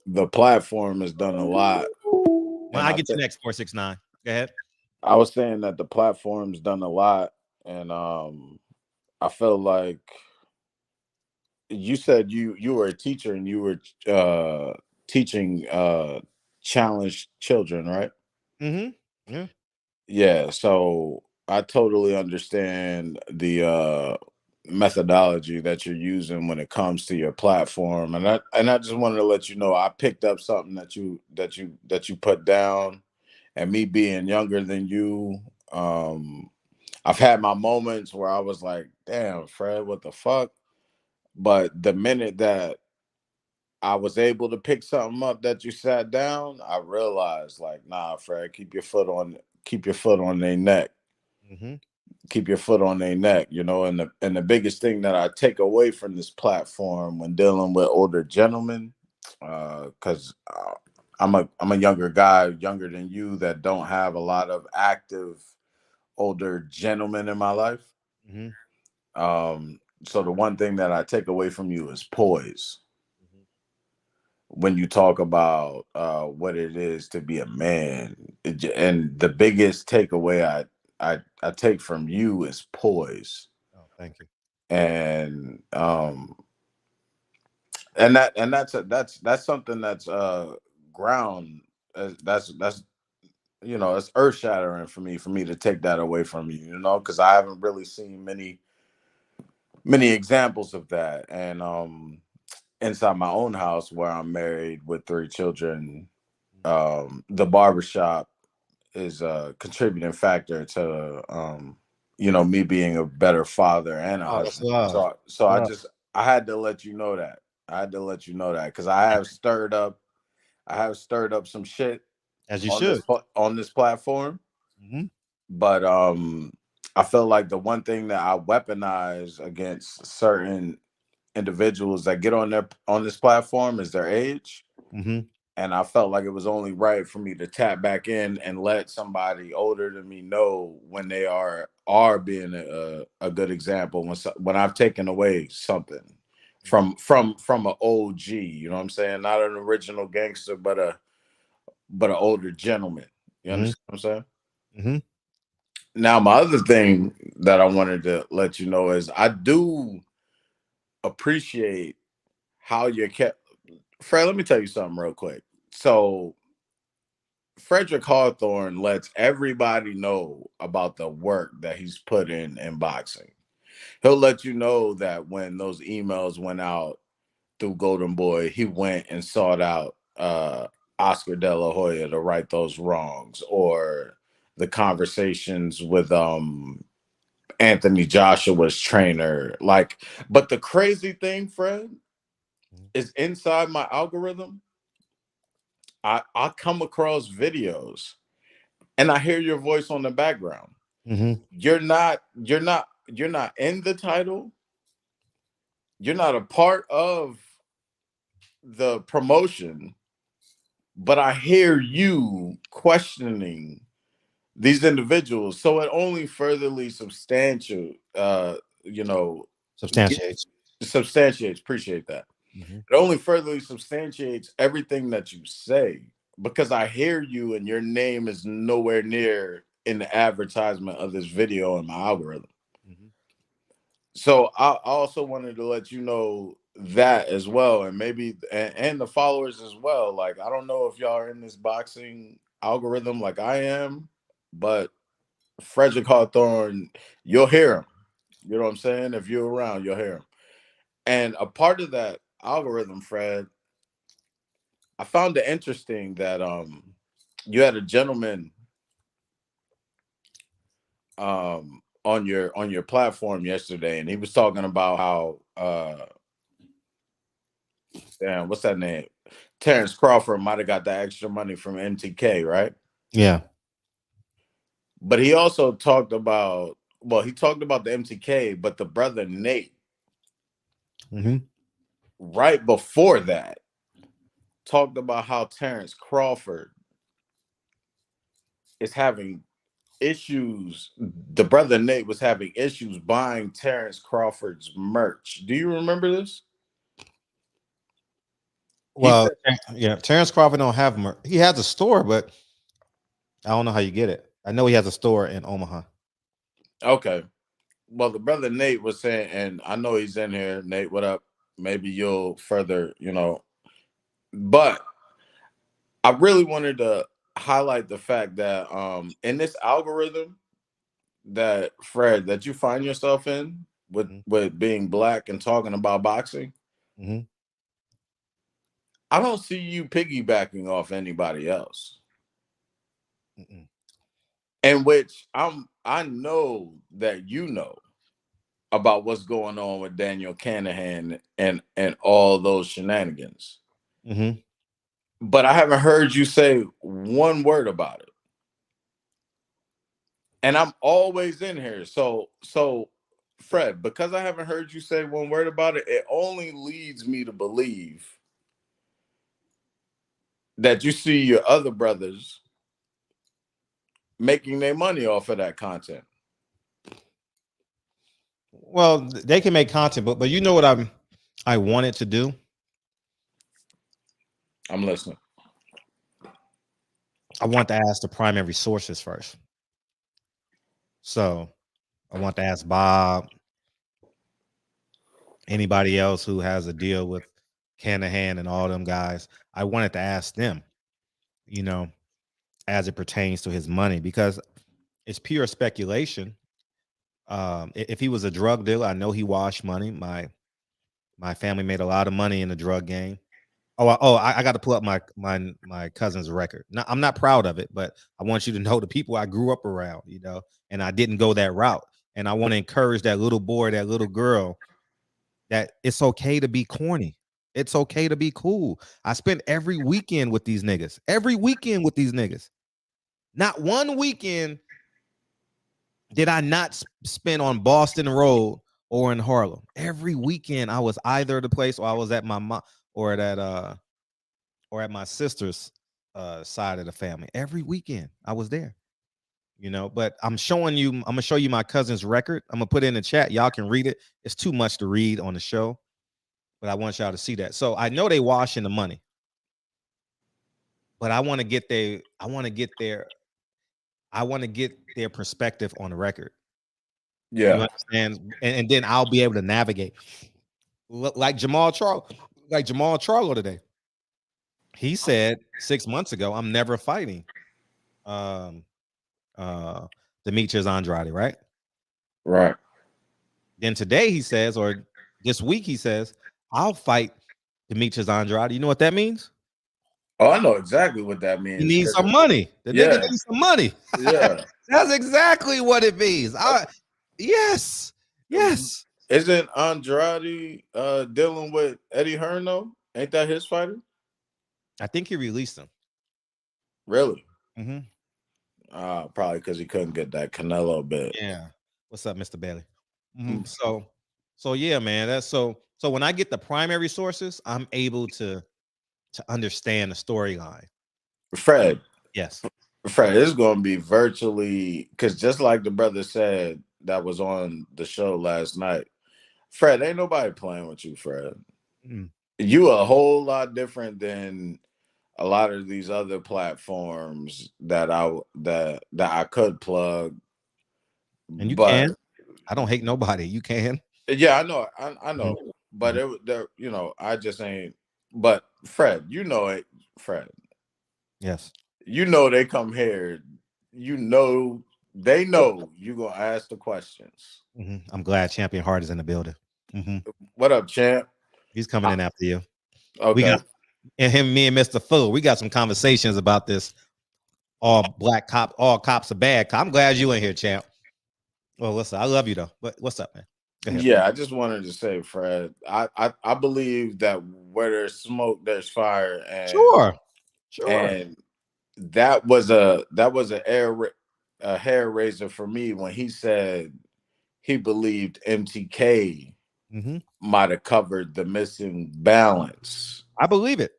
the platform has done a lot. Well, I get you next, 469. Go ahead. I was saying that the platform's done a lot, and I felt like you said you were a teacher and you were teaching challenged children, right? Mm-hmm. Yeah. Yeah. So I totally understand the methodology that you're using when it comes to your platform, and I just wanted to let you know I picked up something that you put down, and me being younger than you, I've had my moments where I was like, damn, Fred, what the fuck? But the minute that I was able to pick something up that you sat down, I realized, like, nah, Fred, keep your foot on their neck. Mm-hmm. Keep your foot on their neck, you know. And the biggest thing that I take away from this platform when dealing with older gentlemen, because I'm a younger guy, younger than you, that don't have a lot of active older gentlemen in my life. So the one thing that I take away from you is poise. When you talk about what it is to be a man, and the biggest takeaway I take from you is poise. Oh, thank you. And that's something that's ground that's it's earth shattering for me to take that away from you, because I haven't really seen many examples of that. And inside my own house, where I'm married with 3 children, the barbershop is a contributing factor to me being a better father and a Oh, that's husband. love. So Love. I had to let you know that. I had to let you know that, because I have stirred up some shit As you on should. this platform. Mhm. But I feel like the one thing that I weaponize against certain individuals that get on this platform is their age. Mhm. And I felt like it was only right for me to tap back in and let somebody older than me know when they are being a good example, when I've taken away something from an OG, you know what I'm saying? Not an original gangster, but an older gentleman. You Mhm. understand what I'm saying? Mhm. Now, my other thing that I wanted to let you know is I do appreciate how you kept. Fred, let me tell you something real quick. So, Frederick Hawthorne lets everybody know about the work that he's put in boxing. He'll let you know that when those emails went out through Golden Boy, he went and sought out Oscar De La Hoya to right those wrongs, or the conversations with Anthony Joshua's trainer. But the crazy thing, Fred, is inside my algorithm, I come across videos and I hear your voice on the background. Mhm. You're not in the title. You're not a part of the promotion, but I hear you questioning these individuals. So it only furtherly Substantiates. substantiates. Appreciate that. Mhm. It only further substantiates everything that you say, because I hear you and your name is nowhere near in the advertisement of this video in my algorithm. Mhm. So I also wanted to let you know that as well, and maybe and the followers as well. Like, I don't know if y'all are in this boxing algorithm like I am, but Frederick Hawthorne, you'll hear him. You know what I'm saying? If you're around, you'll hear him. And a part of that algorithm, Fred, I found it interesting that you had a gentleman on your platform yesterday, and he was talking about how damn, what's that name? Terrence Crawford might have got that extra money from MTK, right? Yeah. But he also talked about, he talked about the MTK, but the brother Nate, Mhm. right before that, talked about how Terrence Crawford is having issues. The brother Nate was having issues buying Terrence Crawford's merch. Do you remember this? He Well, said, yeah, Terrence Crawford don't have he has a store, but I don't know how you get it. I know he has a store in Omaha. okay. Well, the brother Nate was saying, and I know he's in here. Nate, what up? Maybe you'll further, but I really wanted to highlight the fact that in this algorithm that Fred, that you find yourself in with being black and talking about boxing, Mhm. I don't see you piggybacking off anybody else. Mm-mm. In which I know that you know about what's going on with Daniel Canahan and all those shenanigans. Mhm. But I haven't heard you say one word about it. And I'm always in here. So Fred, because I haven't heard you say one word about it, it only leads me to believe that you see your other brothers making their money off of that content. Well, they can make content, but you know what I wanted to do? I'm listening. I want to ask the primary sources first. So I want to ask Bob, anybody else who has a deal with Canahan and all them guys. I wanted to ask them, you know, as it pertains to his money, because it's pure speculation. If he was a drug dealer, I know he washed money. My family made a lot of money in the drug game. I got to pull up my cousin's record. Now, I'm not proud of it, but I want you to know the people I grew up around, you know, and I didn't go that route. And I want to encourage that little boy, that little girl, that it's okay to be corny. It's okay to be cool. I spent every weekend with these niggas. Every weekend with these niggas. Not one weekend did I not spend on Boston Road or in Harlem. Every weekend I was either the place or I was at my mom or at my sister's side of the family. Every weekend I was there. You know, but I'm gonna show you my cousin's record. I'm gonna put it in the chat. Y'all can read it. It's too much to read on the show, but I want y'all to see that. So I know they washing the money, but I want to get their perspective on the record. Yeah. You understand? And then I'll be able to navigate. Like Jermall Charlo today. He said 6 months ago, I'm never fighting Demetrius Andrade, right? Right. Then today he says, or this week he says, I'll fight Demetrius Andrade. You know what that means? Oh, I know exactly what that means. He needs some money. The nigga needs some money. Yeah. That's exactly what it means. Yes. Isn't Andrade dealing with Eddie Hearn though? Ain't that his fighter? I think he released him. Really? Mm-hmm. Probably because he couldn't get that Canelo bit. Yeah. What's up, Mr. Bailey? Mm-hmm. So yeah, man. That's so when I get the primary sources, I'm able to understand the storyline. Fred. Yes. Fred, it's gonna be virtually, because just like the brother said that was on the show last night, Fred, ain't nobody playing with you, Fred. Mm. You a whole lot different than a lot of these other platforms that I could plug. And you can. I don't hate nobody. You can. Yeah, I know. I know. But I just ain't. But Fred, you know it, Fred. Yes. You know they come here. You know they know you gonna ask the questions. Mm-hmm. I'm glad Champion Hart is in the building. Mm-hmm. What up, champ? He's coming in after you. Okay. We got me and Mr. Fu. We got some conversations about this. All cops are bad. I'm glad you in here, champ. Well, what's up? I love you though. But what's up, man? Yeah, I just wanted to say, Fred, I believe that where there's smoke, there's fire, and sure. And that was a hair raiser for me when he said he believed MTK might have covered the missing balance. I believe it.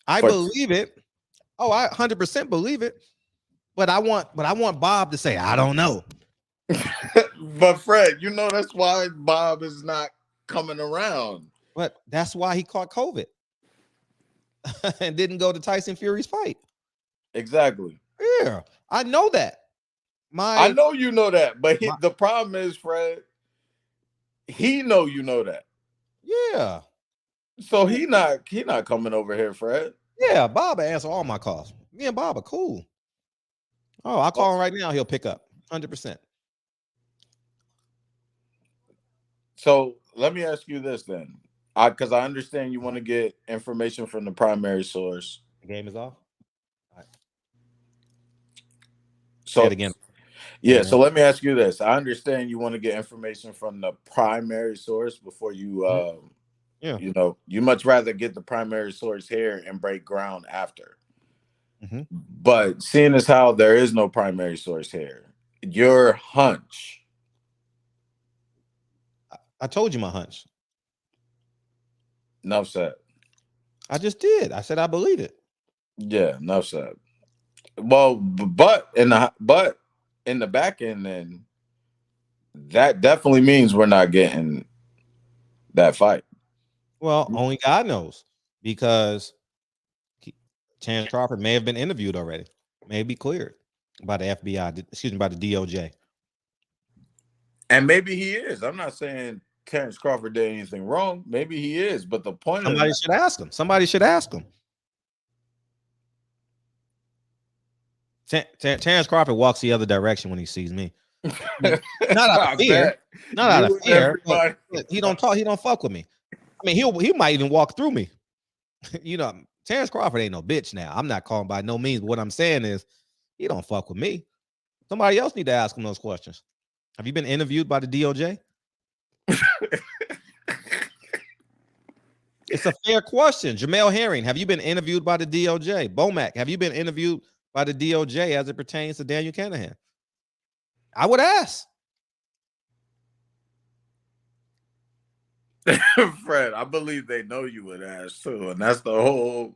I believe it. Oh, I 100% believe it. But I want Bob to say, I don't know. But Fred, you know that's why Bob is not coming around. But that's why he caught COVID and didn't go to Tyson Fury's fight. Exactly. Yeah, I know that. I know you know that, but the problem is, Fred, he know you know that. Yeah. So he not coming over here, Fred. Yeah, Bob answer all my calls. Me and Bob are cool. Oh, I'll call him right now. He'll pick up 100%. So let me ask you this then, because I understand you want to get information from the primary source. The game is off. All right. So say it again. Yeah. So let me ask you this. I understand you want to get information from the primary source before you, you much rather get the primary source here and break ground after. But seeing as how there is no primary source here, your hunch. I told you my hunch. Enough said. I just did. I said I believe it. Yeah, enough said. Well, but in the back end, then that definitely means we're not getting that fight. Well, only God knows, because Terrence Crawford may have been interviewed already, may be cleared by the FBI, excuse me, by the DOJ. And maybe he is. I'm not saying Terrence Crawford did anything wrong. Maybe he is. But the point Somebody should ask him. Somebody should ask him. Terrence Crawford walks the other direction when he sees me. Not out of fear. Not out of fear. But he don't talk. He don't fuck with me. I mean, he might even walk through me. You know, Terrence Crawford ain't no bitch now. I'm not calling by no means. But what I'm saying is, he don't fuck with me. Somebody else need to ask him those questions. Have you been interviewed by the DOJ? It's a fair question. Jamel Herring, have you been interviewed by the DOJ? Bomac, have you been interviewed by the DOJ as it pertains to Daniel Canahan? I would ask. Fred, I believe they know you would ask too, and that's the whole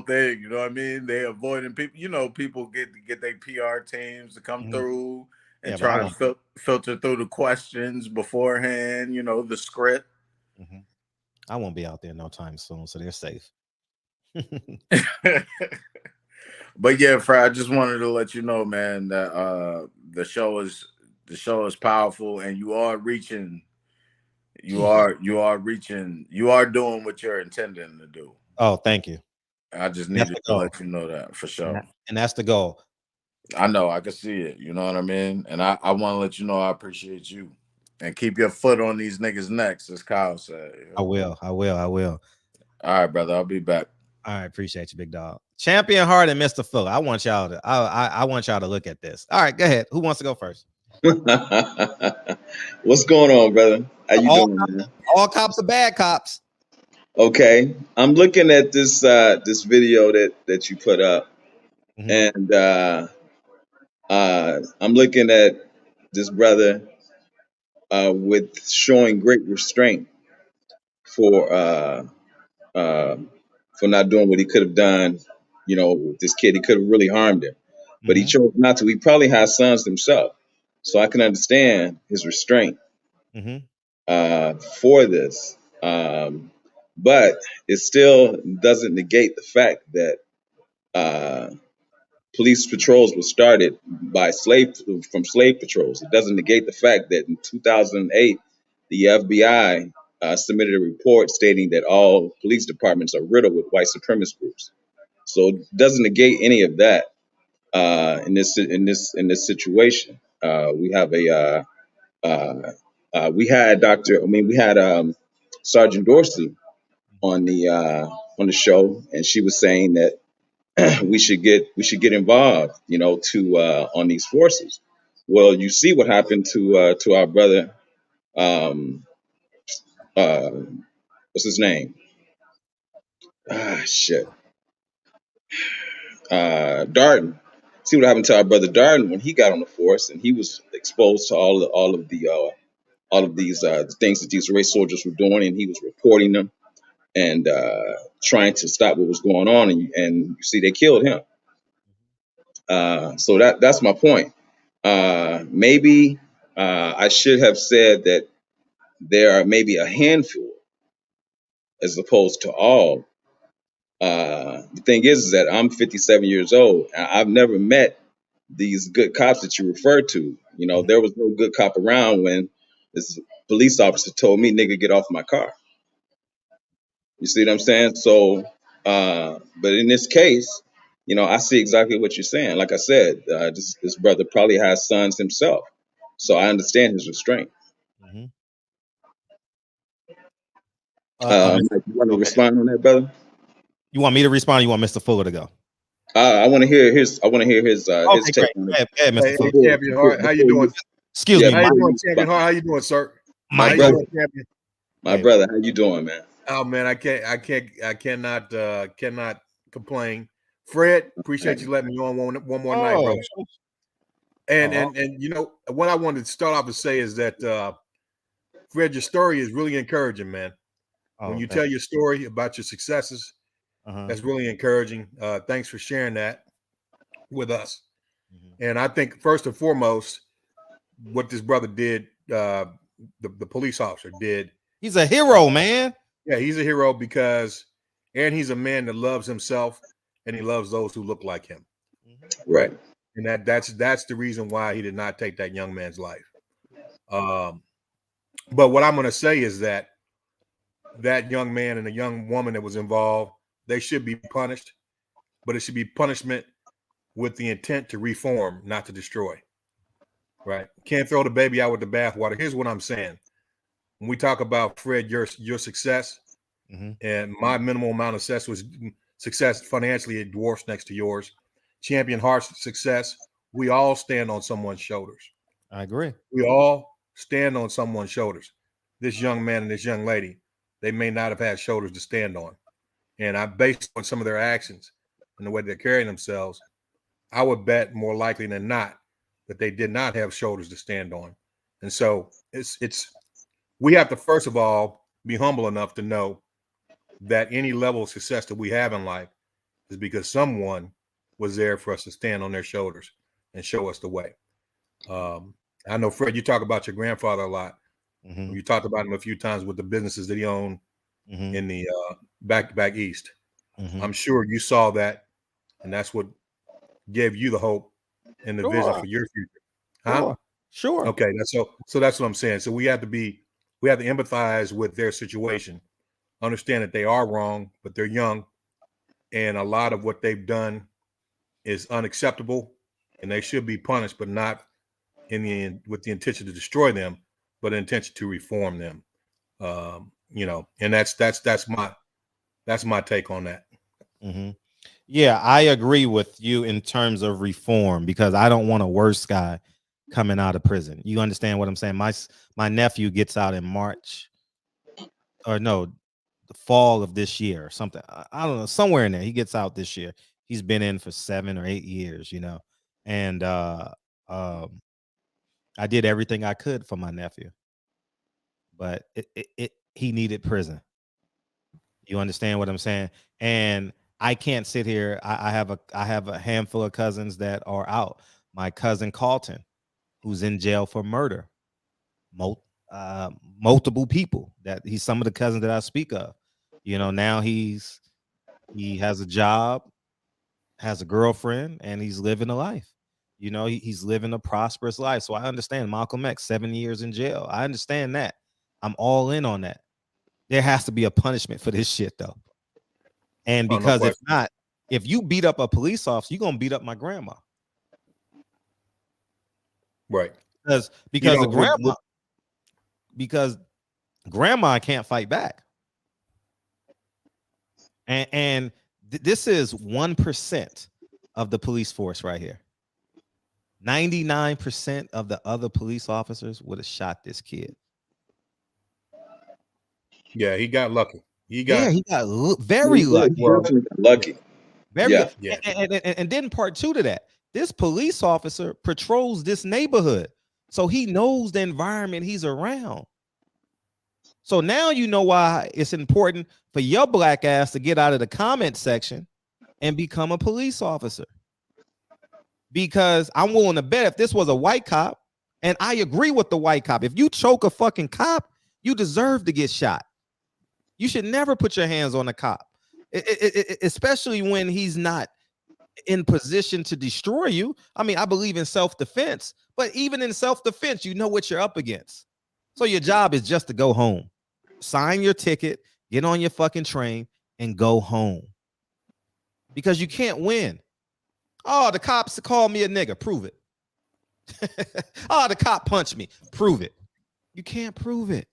thing. You know what I mean? They avoiding people. You know, people get their PR teams to come through and try to filter through the questions beforehand. You know, the script. I won't be out there no time soon, so they're safe. But yeah, Fred, I just wanted to let you know, man, that the show is powerful, and you are reaching. You are doing what you're intending to do. Oh, thank you. I just needed to let you know that for sure. And that's the goal. I know, I can see it. You know what I mean? And I want to let you know I appreciate you. And keep your foot on these niggas' necks, as Kyle said. I will. All right, brother. I'll be back. All right, appreciate you, big dog. Champion Heart and Mr. Fuller. I want y'all to look at this. All right, go ahead. Who wants to go first? What's going on, brother? How you doing, man? All cops are bad cops. Okay, I'm looking at this this video that you put up, and I'm looking at this brother with showing great restraint for not doing what he could have done. You know, with this kid, he could have really harmed him, but he chose not to. He probably has sons himself, so I can understand his restraint for this. But it still doesn't negate the fact that police patrols were started by slave patrols. It doesn't negate the fact that in 2008, the FBI submitted a report stating that all police departments are riddled with white supremacist groups. So it doesn't negate any of that in this situation. We have we had Sergeant Dorsey on the show, and she was saying that we should get involved, you know, to on these forces. Well, you see what happened to our brother. What's his name? Darden. See what happened to our brother Darden when he got on the force, and he was exposed to all of these things that these race soldiers were doing, and he was reporting them and trying to stop what was going on, and you see they killed him. So that's my point. Maybe I should have said that there are maybe a handful as opposed to all. The thing is that I'm 57 years old. I've never met these good cops that you referred to. You know, there was no good cop around when this police officer told me, "Nigga, get off my car." You see what I'm saying? So, but in this case, you know, I see exactly what you're saying. Like I said, this brother probably has sons himself, so I understand his restraint. You want to respond on that, brother? You want me to respond? Or you want Mr. Fuller to go? I want to hear his. I want to hear his take. Hey, Champion Hart, how you doing? Excuse me. How you doing, Champion Hart? How you doing, sir? My brother, how you doing, man? Oh man, I cannot complain. Fred, appreciate you letting me on one more night, bro. And you know what I wanted to start off to say is that Fred, your story is really encouraging, man. When you tell your story about your successes, That's really encouraging. Thanks for sharing that with us. And I think first and foremost, what this brother did, the police officer did. He's a hero, man. Yeah, he's a hero because, and he's a man that loves himself and he loves those who look like him. Right. And that's the reason why he did not take that young man's life. But what I'm going to say is that young man and the young woman that was involved, they should be punished, but it should be punishment with the intent to reform, not to destroy. Right? Can't throw the baby out with the bathwater. Here's what I'm saying. When we talk about, Fred, your success and my minimal amount of success financially, it dwarfs next to yours. Champion Hart's success, we all stand on someone's shoulders. I agree. We all stand on someone's shoulders. This young man and this young lady, they may not have had shoulders to stand on. And based on some of their actions and the way they're carrying themselves, I would bet more likely than not that they did not have shoulders to stand on. And so we have to, first of all, be humble enough to know that any level of success that we have in life is because someone was there for us to stand on their shoulders and show us the way. I know, Fred, you talk about your grandfather a lot. You talked about him a few times with the businesses that he owned in the back east. I'm sure you saw that, and that's what gave you the hope and the vision for your future. Huh? Sure. Okay, so that's what I'm saying. So we have to empathize with their situation, understand that they are wrong, but they're young, and a lot of what they've done is unacceptable, and they should be punished, but not with the intention to destroy them, but the intention to reform them. And that's my take on that. Yeah, I agree with you in terms of reform, because I don't want a worse guy coming out of prison. You understand what I'm saying? My nephew gets out in March, or no, the fall of this year or something. I don't know, somewhere in there. He gets out this year. He's been in for 7 or 8 years, and I did everything I could for my nephew, but he needed prison. You understand what I'm saying? And I can't sit here. I have a handful of cousins that are out. My cousin Carlton, who's in jail for murder, multiple people. He's some of the cousins that I speak of. Now he has a job, has a girlfriend, and he's living a life. He's living a prosperous life. So I understand Malcolm X, 7 years in jail. I understand that. I'm all in on that. There has to be a punishment for this shit, though. And because if not, if you beat up a police officer, you're gonna beat up my grandma. Right. Because grandma can't fight back. And this is 1% of the police force right here. 99% of the other police officers would have shot this kid. Yeah, he got lucky. He got very lucky. Lucky. Yeah. And then part 2 to that, this police officer patrols this neighborhood, so he knows the environment he's around. So now you know why it's important for your black ass to get out of the comment section and become a police officer. Because I'm willing to bet if this was a white cop, and I agree with the white cop, if you choke a fucking cop, you deserve to get shot. You should never put your hands on a cop, especially when he's not in position to destroy you. I mean, I believe in self-defense, but even in self-defense, you know what you're up against. So your job is just to go home, sign your ticket, get on your fucking train, and go home. Because you can't win. Oh, the cops called me a nigga. Prove it. Oh, the cop punched me. Prove it. You can't prove it.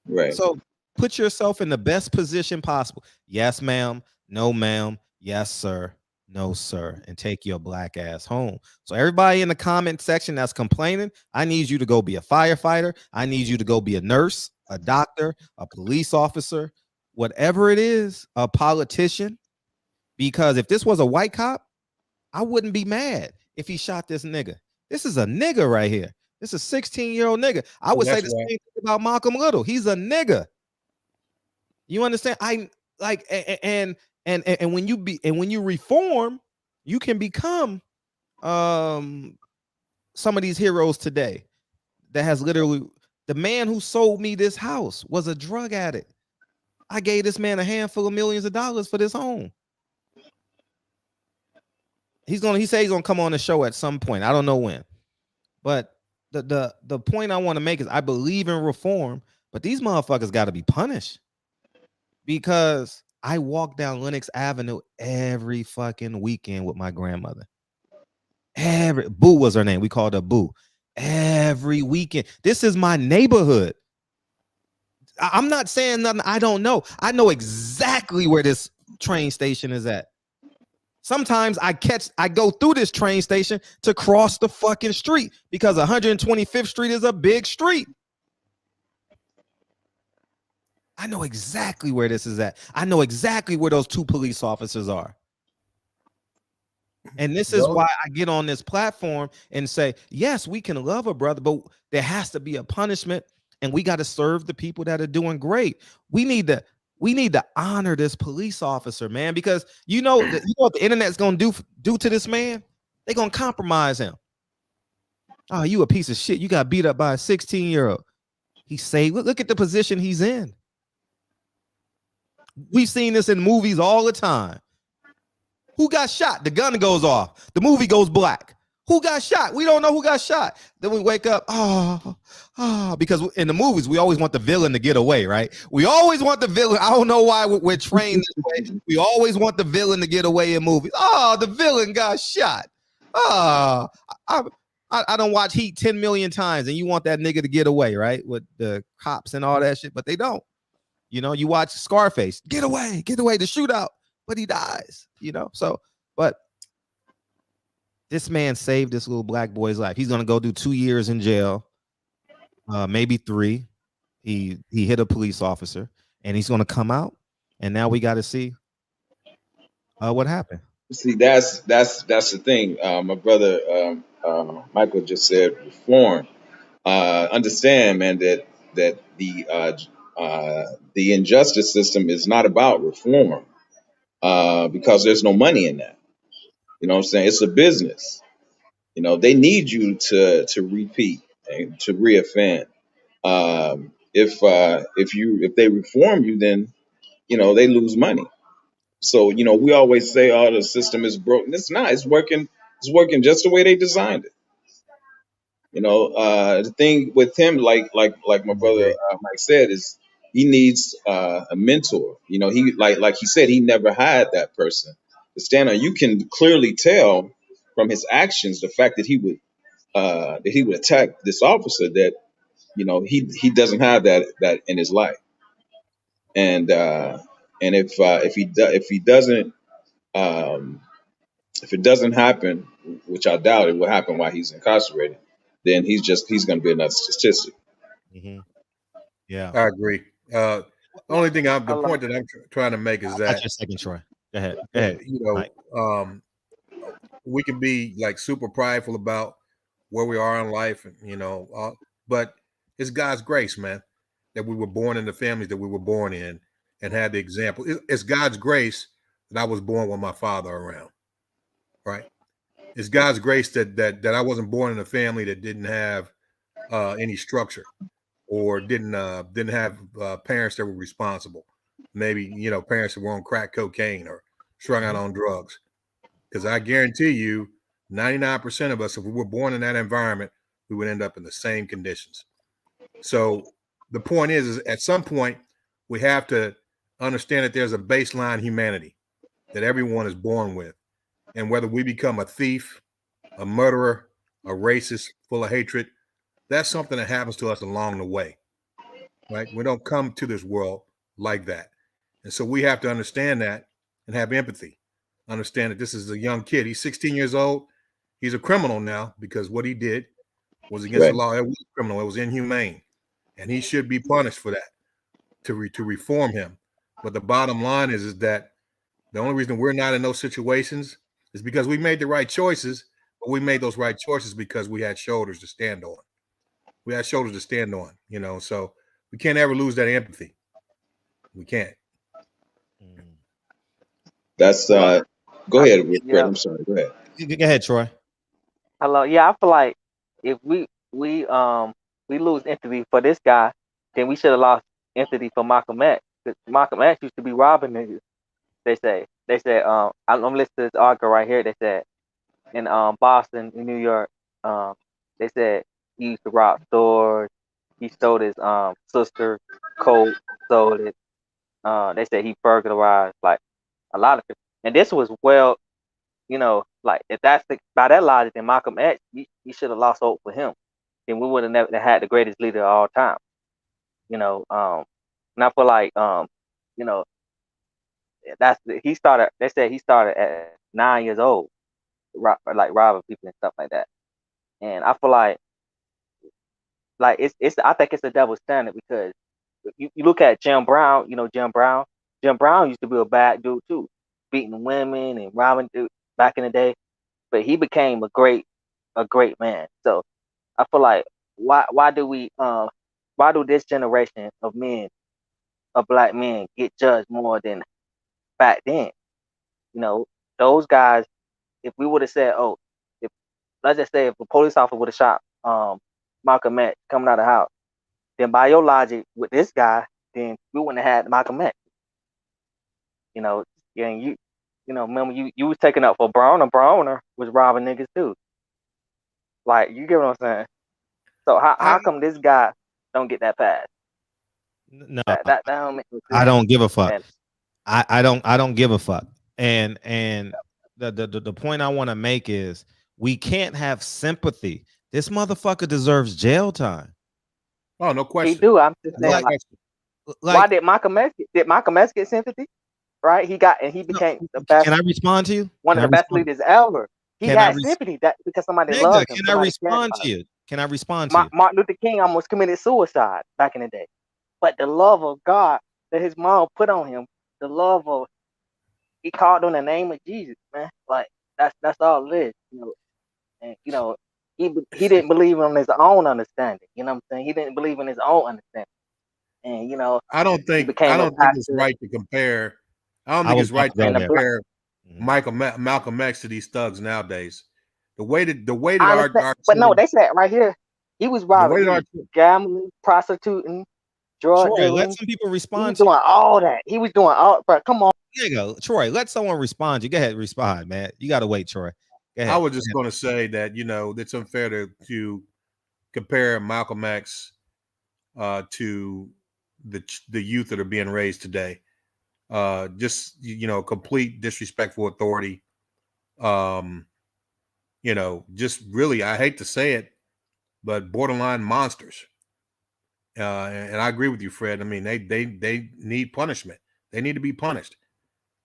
Right. So put yourself in the best position possible. Yes, ma'am. No, ma'am. Yes, sir. No, sir. And take your black ass home. So everybody in the comment section that's complaining, I need you to go be a firefighter. I need you to go be a nurse, a doctor, a police officer, whatever it is, a politician. Because if this was a white cop, I wouldn't be mad if he shot this nigga. This is a nigga right here. This is a 16-year-old nigga. I would say the same thing about Malcolm Little. He's a nigga. You understand? And And when you reform, you can become some of these heroes today that has literally, the man who sold me this house was a drug addict. I gave this man a handful of millions of dollars for this home. He said he's gonna come on the show at some point. I don't know when. But the point I want to make is I believe in reform, but these motherfuckers got to be punished. Because I walk down Lenox Avenue every fucking weekend with my grandmother. Boo was her name. We called her Boo. Every weekend. This is my neighborhood. I'm not saying nothing I don't know. I know exactly where this train station is at. Sometimes I go through this train station to cross the fucking street because 125th Street is a big street. I know exactly where this is at. I know exactly where those 2 police officers are. And this is why I get on this platform and say, yes, we can love a brother, but there has to be a punishment, and we got to serve the people that are doing great. We need to honor this police officer, man, because you know what the internet's gonna do to this man? They're gonna compromise him. Oh, you a piece of shit. You got beat up by a 16-year-old. He saved. Look at the position he's in. We've seen this in movies all the time. Who got shot? The gun goes off. The movie goes black. Who got shot? We don't know who got shot. Then we wake up, because in the movies, we always want the villain to get away, right? We always want the villain. I don't know why we're trained this way. We always want the villain to get away in movies. Oh, the villain got shot. Oh, I don't watch Heat 10 million times, and you want that nigga to get away, right? With the cops and all that shit, but they don't. You know, you watch Scarface, get away, the shootout, but he dies, you know? So, but this man saved this little black boy's life. He's going to go do 2 years in jail, maybe 3. He hit a police officer, and he's going to come out, and now we got to see what happened. See, that's the thing. My brother Michael just said reform. Understand, man, that the injustice system is not about reform because there's no money in that. You know what I'm saying? It's a business. You know, they need you to repeat and to reoffend. If they reform you, then you know they lose money. So you know we always say, "Oh, the system is broken." It's not. It's working. It's working just the way they designed it. You know, the thing with him, like my brother Mike said, is he needs a mentor. You know, he like he said, he never had that person to stand on. You can clearly tell from his actions the fact that he would attack this officer, that you know he doesn't have that in his life. And if it doesn't happen, which I doubt it will happen while he's incarcerated, then he's going to be another statistic. Mm-hmm. Yeah, I agree. The point that I'm trying to make is that. That's your second, Troy. Go ahead. You know, we can be like super prideful about where we are in life, and you know, but it's God's grace, man, that we were born in the families that we were born in and had the example. It's God's grace that I was born with my father around, right? It's God's grace that I wasn't born in a family that didn't have any structure or didn't have parents that were responsible. Maybe, you know, parents that were on crack cocaine or strung out on drugs. Because I guarantee you, 99% of us, if we were born in that environment, we would end up in the same conditions. So the point is at some point, we have to understand that there's a baseline humanity that everyone is born with. And whether we become a thief, a murderer, a racist, full of hatred, that's something that happens to us along the way, right? We don't come to this world like that. And so we have to understand that and have empathy. Understand that this is a young kid. He's 16 years old. He's a criminal now because what he did was against the law. It was criminal. It was inhumane. And he should be punished for that, to reform him. But the bottom line is that the only reason we're not in those situations is because we made the right choices, but we made those right choices because we had shoulders to stand on. We had shoulders to stand on, you know, so we can't ever lose that empathy. We can't. That's go ahead, Fred. Yeah. I'm sorry. Go ahead. Go ahead, Troy. Hello. Yeah, I feel like if we lose empathy for this guy, then we should have lost empathy for Malcolm X. 'Cause Malcolm X used to be robbing niggas. They said I'm listening to this article right here. They said in Boston, in New York, they said he used to rob stores. He stole his sister's coat, sold it. They said he burglarized like a lot of people. And this was well, like if that's by that logic, then Malcolm X, you should have lost hope for him. Then we would have never had the greatest leader of all time. And I feel like he started. They said he started at 9 years old, like robbing people and stuff like that. And I feel like it's I think it's a double standard because you look at Jim Brown. Jim Brown. Jim Brown used to be a bad dude too, beating women and robbing dudes back in the day. But he became a great man. So I feel like why do this generation of black men get judged more than back then? Those guys, if we would have said, if let's just say if a police officer would have shot Malcolm X coming out of the house, then by your logic with this guy, then we wouldn't have had Malcolm X. And remember you was taking up for Broner. Broner was robbing niggas too. Like, you get what I'm saying? So how come this guy don't get that pass? No, that don't make no sense. I don't give a fuck. I don't give a fuck. And the point I want to make is we can't have sympathy. This motherfucker deserves jail time. Oh, no question. He do. I'm just saying. Why did Malcolm X get sympathy? Right? He became the best. Can I respond to you? One of the best leaders ever. He had sympathy because somebody loved him. Can I respond to you? Can I respond to you? Martin Luther King almost committed suicide back in the day. But the love of God that his mom put on him, he called on the name of Jesus, man. Like that's all it is, And he didn't believe in his own understanding. You know what I'm saying? He didn't believe in his own understanding. And I don't think it's right to compare. I don't think it's right to compare Malcolm X to these thugs nowadays. The way that our but no, they said right here he was robbing, gambling, prostituting, drug Troy, dealing. let some people respond. He was doing all that. He was doing all. But come on, there you go, Troy. Let someone respond. You go ahead, respond, man. You got to wait, Troy. Go ahead. I was just going to say that it's unfair to compare Malcolm X to the youth that are being raised today. Just complete disrespectful authority. Just really, I hate to say it, but borderline monsters. And I agree with you, Fred. I mean, they need punishment. They need to be punished,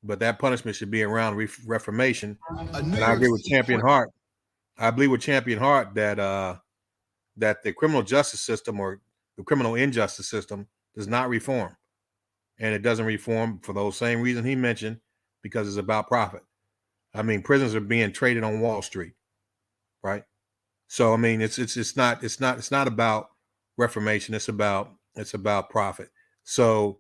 but that punishment should be around reformation. And I agree with Champion Hart. I believe with Champion Hart that the criminal justice system or the criminal injustice system does not reform. And it doesn't reform for those same reasons he mentioned, because it's about profit. I mean, prisons are being traded on Wall Street, right? So I mean, it's not about reformation. It's about profit. So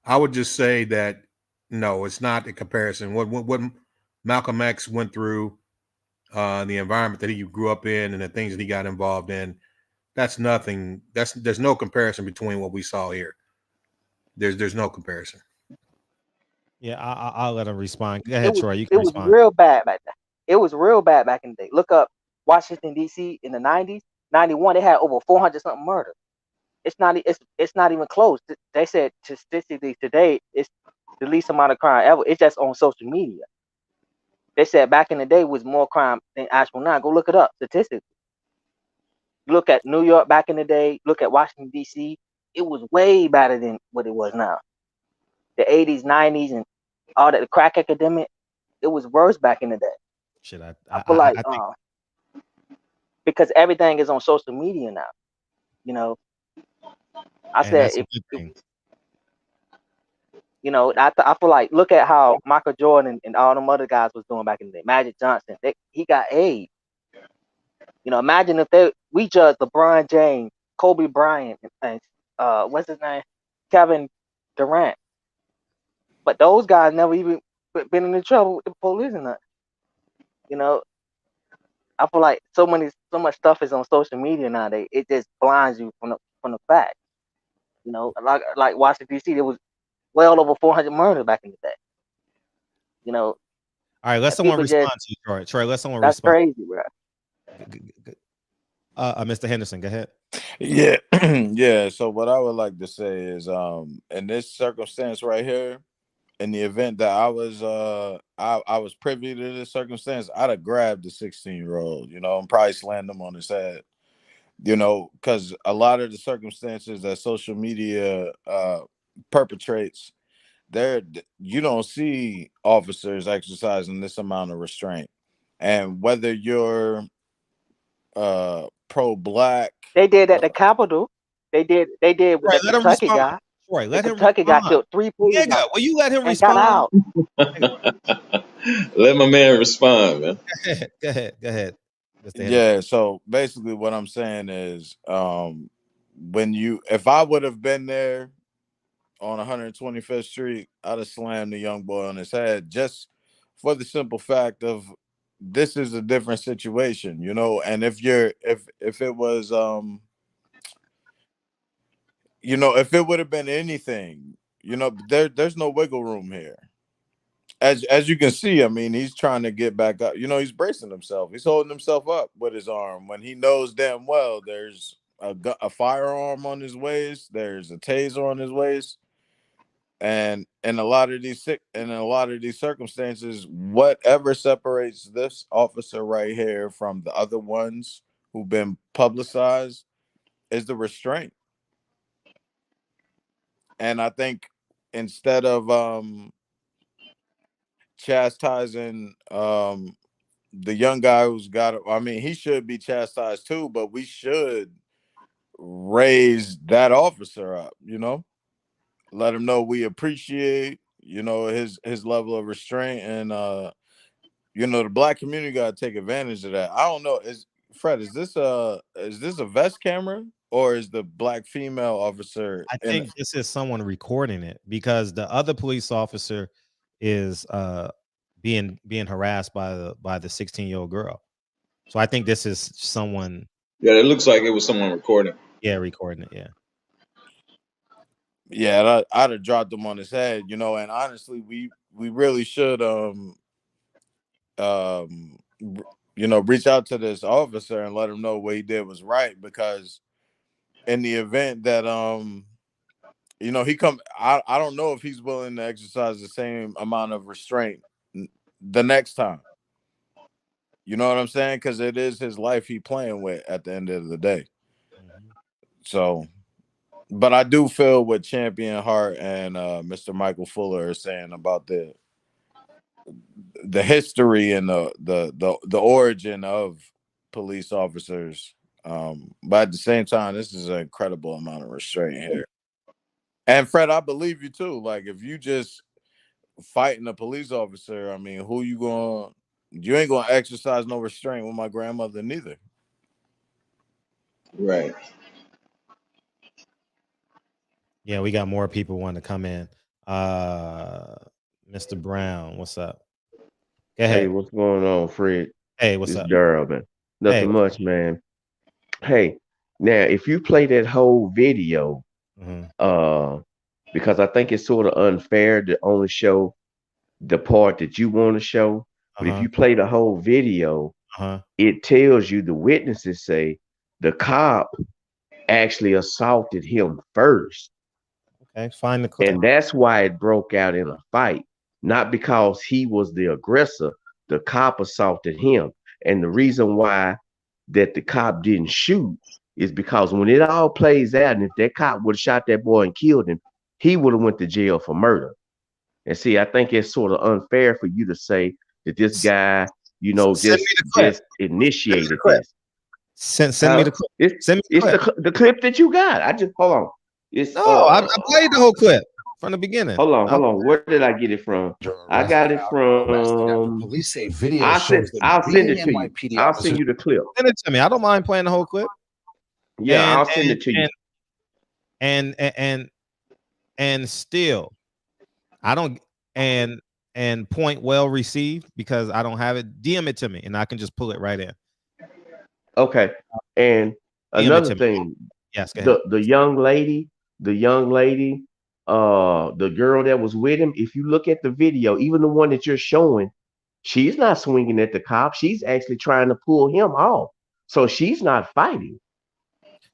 I would just say that no, it's not a comparison. What Malcolm X went through, the environment that he grew up in, and the things that he got involved in, that's nothing. There's no comparison between what we saw here. There's no comparison. Yeah, I'll let him respond. Go ahead, Troy. You can respond. It was real bad back then. It was real bad back in the day. Look up Washington, D.C. in the 90s. 91, they had over 400 something murders. It's not even close. They said statistically today it's the least amount of crime ever. It's just on social media. They said back in the day was more crime than actual now. Go look it up statistically. Look at New York back in the day. Look at Washington, D.C. It was way better than what it was now. The 80s, 90s, and all that, the crack epidemic, it was worse back in the day. Shit, I feel like because everything is on social media now. I said, I feel like look at how Michael Jordan and all them other guys was doing back in the day. Magic Johnson, he got AIDS. Imagine if we judged LeBron James, Kobe Bryant, and what's his name, Kevin Durant. But those guys never even been in trouble with the police and that. You know, I feel like so much stuff is on social media nowadays. It just blinds you from the fact. You know, like Washington D.C. There was well over 400 murders back in the day. You know. All right, let someone respond to you, Troy. Troy, let someone that's respond. Crazy, bro. Mr. Henderson, go ahead. Yeah, yeah. So what I would like to say is, in this circumstance right here, in the event that I was privy to this circumstance, I'd have grabbed the 16-year-old, you know, and probably slammed him on his head, you know, because a lot of the circumstances that social media perpetrates, you don't see officers exercising this amount of restraint, and whether you're pro-black, they did at the Capitol. They did with right, the Kentucky guy. Right, let him Kentucky guy respond. killed 3 police. Nigga, will you let him and respond? Got out. Let my man respond, man. Go ahead. Yeah, so basically what I'm saying is, if I would have been there on 125th Street, I'd have slammed the young boy on his head, just for the simple fact of this is a different situation, you know. And if it was you know, if it would have been anything, you know, there's no wiggle room here. As you can see, I mean, he's trying to get back up. You know, he's bracing himself. He's holding himself up with his arm when he knows damn well there's a firearm on his waist. There's a taser on his waist, and in a lot of these circumstances, whatever separates this officer right here from the other ones who've been publicized is the restraint. And I think instead of chastising the young guy who's got it, I mean, he should be chastised too, but we should raise that officer up, you know, let him know we appreciate, you know, his level of restraint. And you know, the black community got to take advantage of that. I don't know, is this a vest camera, or is the black female officer? I think this is someone recording it, because the other police officer is being harassed by the 16-year-old girl. So I think this is someone. Yeah, it looks like it was someone recording. Yeah, recording it. Yeah, I'd have dropped him on his head, you know. And honestly, we really should you know, reach out to this officer and let him know what he did was right, because in the event that you know, I don't know if he's willing to exercise the same amount of restraint the next time. You know what I'm saying? Because it is his life he playing with at the end of the day. So, but I do feel what Champion Hart and Mr. Michael Fuller are saying about the history and the origin of police officers. But at the same time, this is an incredible amount of restraint here. And Fred, I believe you too. Like, if you just fighting a police officer, I mean, you ain't gonna exercise no restraint with my grandmother neither. Right. Yeah, we got more people wanting to come in. Mr. Brown, what's up? Go ahead. Hey, what's going on, Fred? Hey, what's It's up? Jerome. Nothing much, man. Hey, now if you play that whole video, because I think it's sort of unfair to only show the part that you want to show. But if you play the whole video, it tells you, the witnesses say the cop actually assaulted him first. Okay, find the clip. And that's why it broke out in a fight, not because he was the aggressor. The cop assaulted him. And the reason why that the cop didn't shoot is because when it all plays out, and if that cop would have shot that boy and killed him, he would have went to jail for murder. And see, I think it's sort of unfair for you to say that this guy, you know, just initiated this. Send me the clip. It's the clip that you got. I just hold on. It's I played the whole clip from the beginning. Hold on. Where did I get it from? I got it from police say video. I'll send it to you. I'll send you the clip. Send it to me. I don't mind playing the whole clip. Yeah, I'll send it to you. And still, I don't. And and point well received because I don't have it. DM it to me and I can just pull it right in. Okay. And another thing, yes, go ahead. the young lady, the girl that was with him, if you look at the video, even the one that you're showing, she's not swinging at the cop. She's actually trying to pull him off. So she's not fighting.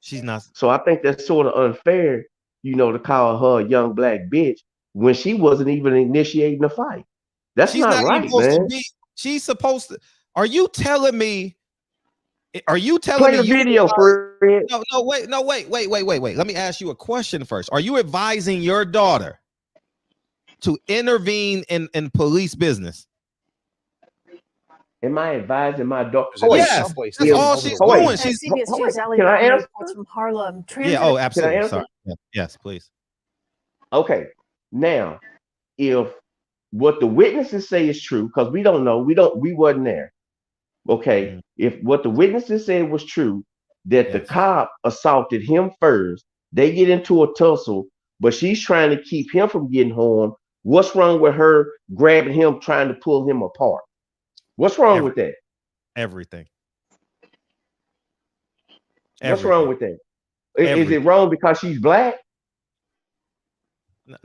She's not. So I think that's sort of unfair, to call her a young black bitch when she wasn't even initiating the fight. That's not right, man. She's supposed to. Are you telling me? Are you telling Play me the video, Fred? No, wait. Let me ask you a question first. Are you advising your daughter to intervene in police business? Am I advising my daughter? Yes, that's all she's doing. She's. Can I answer? Reports from Harlem. Yeah. Oh, absolutely. Sorry. Yes, please. Okay. Now, if what the witnesses say is true, because we don't know, we wasn't there. Okay. If what the witnesses said was true, that the cop assaulted him first, they get into a tussle, but she's trying to keep him from getting harmed. What's wrong with her grabbing him, trying to pull him apart? What's wrong with that? Everything. What's wrong with that? Is it wrong because she's black?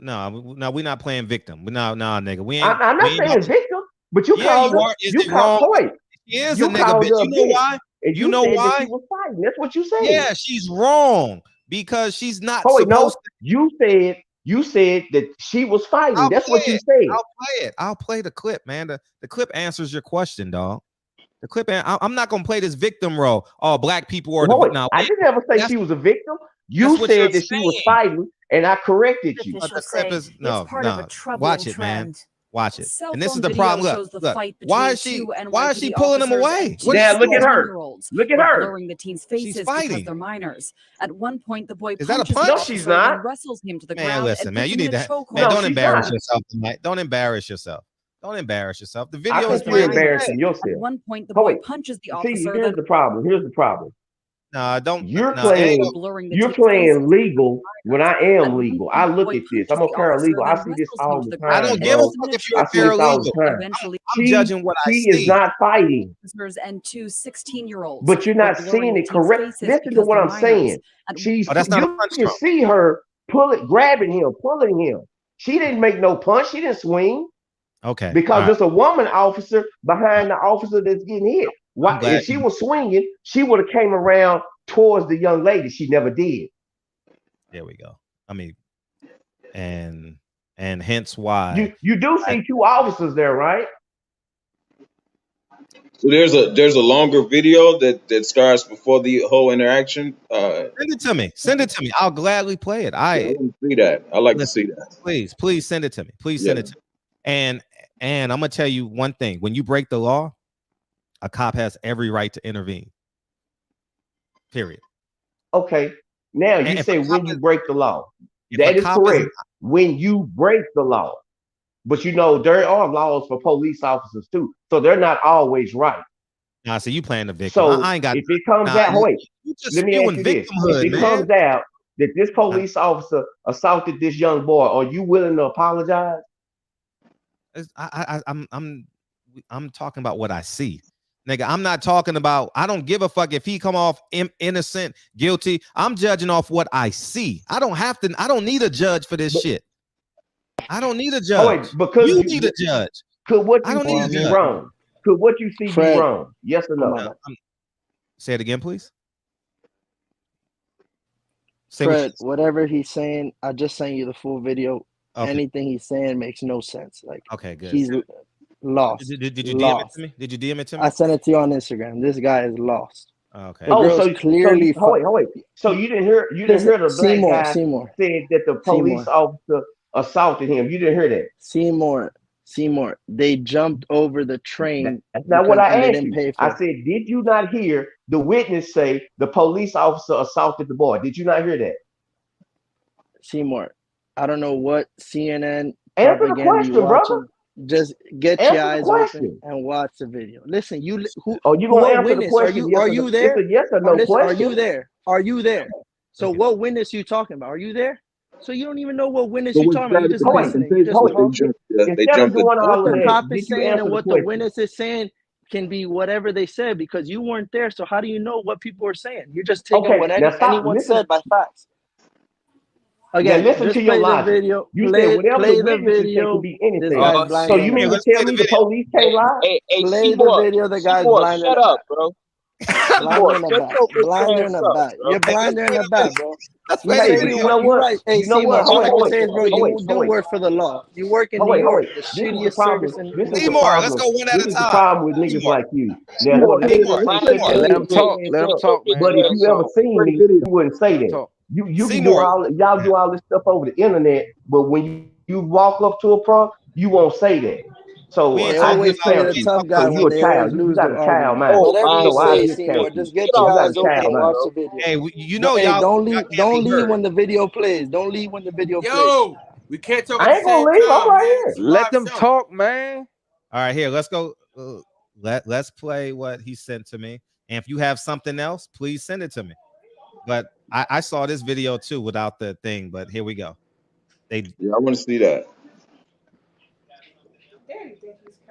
No, we're not playing victim. No, nigga. We ain't. I'm not saying victim, but you called her. You called her. She is a nigga, bitch. You know why? You know why? She was fighting. That's what you said. Yeah, she's wrong because she's not supposed to. You said that she was fighting. That's what you said. I'll play it. I'll play the clip, man. The clip answers your question, dog. The clip. I'm not gonna play this victim role. Oh, black people are the. I didn't ever say she was a victim. You said that she was fighting, and I corrected you. But the clip is no. Watch it, man. Watch it. And this is the problem. Look, why is she pulling them away? Yeah, look at her. Look at her. Blurring the teens' faces because they're minors. At one point, the boy is that a punches punch? the No, she's not. and wrestles him to the man, ground. Listen, man, you need to. Man, No, don't embarrass not. yourself tonight. Don't embarrass yourself. Don't embarrass yourself. The video I is think you're embarrassing yourself. At one point, the boy punches the officer. See, here's the problem. Here's the problem. No, don't. You're playing legal when I am legal. I look at this. I'm a paralegal. I see this all the time. I don't give a fuck if you're a paralegal. I'm judging what I see. She is not fighting. And two 16-year-olds. But you're not seeing it correct. Listen to what I'm saying. She's. That's not you can see her grabbing him, pulling him. She didn't make no punch. She didn't swing. Okay. Because there's a woman officer behind the officer that's getting hit. Why, if she was swinging, she would have came around towards the young lady. She never did. There we go. I mean, and hence why you do see two officers there, right? So there's a longer video that starts before the whole interaction. Send it to me. Send it to me. I'll gladly play it. I want to see that. I like to see that. Please send it to me. Please send it to me. And I'm gonna tell you one thing: when you break the law, a cop has every right to intervene. Period. Okay. Now you say when you break the law. That is correct. When you break the law. But there are laws for police officers too. So they're not always right. Nah, so you playing the victim. So I ain't got if it comes out, wait, let me ask you this. If it comes out that this police officer assaulted this young boy, are you willing to apologize? I'm talking about what I see. Nigga, I'm not talking about, I don't give a fuck if he come off innocent, guilty. I'm judging off what I see. I don't need a judge for this shit. I don't need a judge. Because you need a judge. Could what you see be wrong? Could what you see be wrong? Yes or no? Say it again, please. Fred, whatever he's saying, I just sent you the full video. Okay. Anything he's saying makes no sense. Like, okay, good. He's lost. Did you DM it to me? Did you DM it to me? I sent it to you on Instagram. This guy is lost. Okay. So clearly, wait. So you didn't hear the black guy said that the police officer assaulted him. You didn't hear that. Seymour, they jumped over the train. That's not what I asked you. I said, did you not hear the witness say the police officer assaulted the boy? Did you not hear that? Seymour, I don't know what CNN answer the question, brother. Just get your eyes open and watch the video. Listen, you gonna answer the question? Are you there? It's a yes or no question. Are you there? So what witness are you talking about? Are you there? So you don't even know what witness But you're what talking about. You're just listening. You're just talking. They jumped the What the gun. cop is saying and what the witness is saying can be whatever they said because you weren't there. So how do you know what people are saying? You're just taking what anyone said by facts. Again, listen just to your play the logic. video. You Play, said whatever play the the witnesses say video. could be This anything. guy's blind. So you mean to tell me the police can't lie? Play the video. The guy's blind. Shut up, bro. Blinder in the back. Blinder in the back. You're blinder in the back, bro. You Hey, say you know you're what? right. Hey, You know Seymour, what? all I Hold can say is, bro, you do wait. work for the law. You work in New York, the shittiest service in This is the Seymour, let's problem. go one at This a is the time. problem with niggas like you. Now, Seymour, Let him talk. Let him talk, man. But if you ever seen me, you wouldn't say that. Talk. You can do Seymour. y'all do all this stuff over the internet, but when you walk up to a punk, you won't say that. So They I always play discount the you. tough guy So when you a they always child. You lose got the a child argument. mind. Whatever you So I say, discount Seymour, you. just get You your got eyes a open child and mind. watch the video. Hey, you know Hey, y'all don't can't be leave heard. when the video plays. Don't leave when the video plays. Yo, we can't talk at I the ain't gonna same leave. I'm time, right man. here. It's a Let live them show. talk, man. All right, here, let's go. Let's play what he sent to me. And if you have something else, please send it to me. But I saw this video too without the thing, but here we go. Yeah, I want to see that.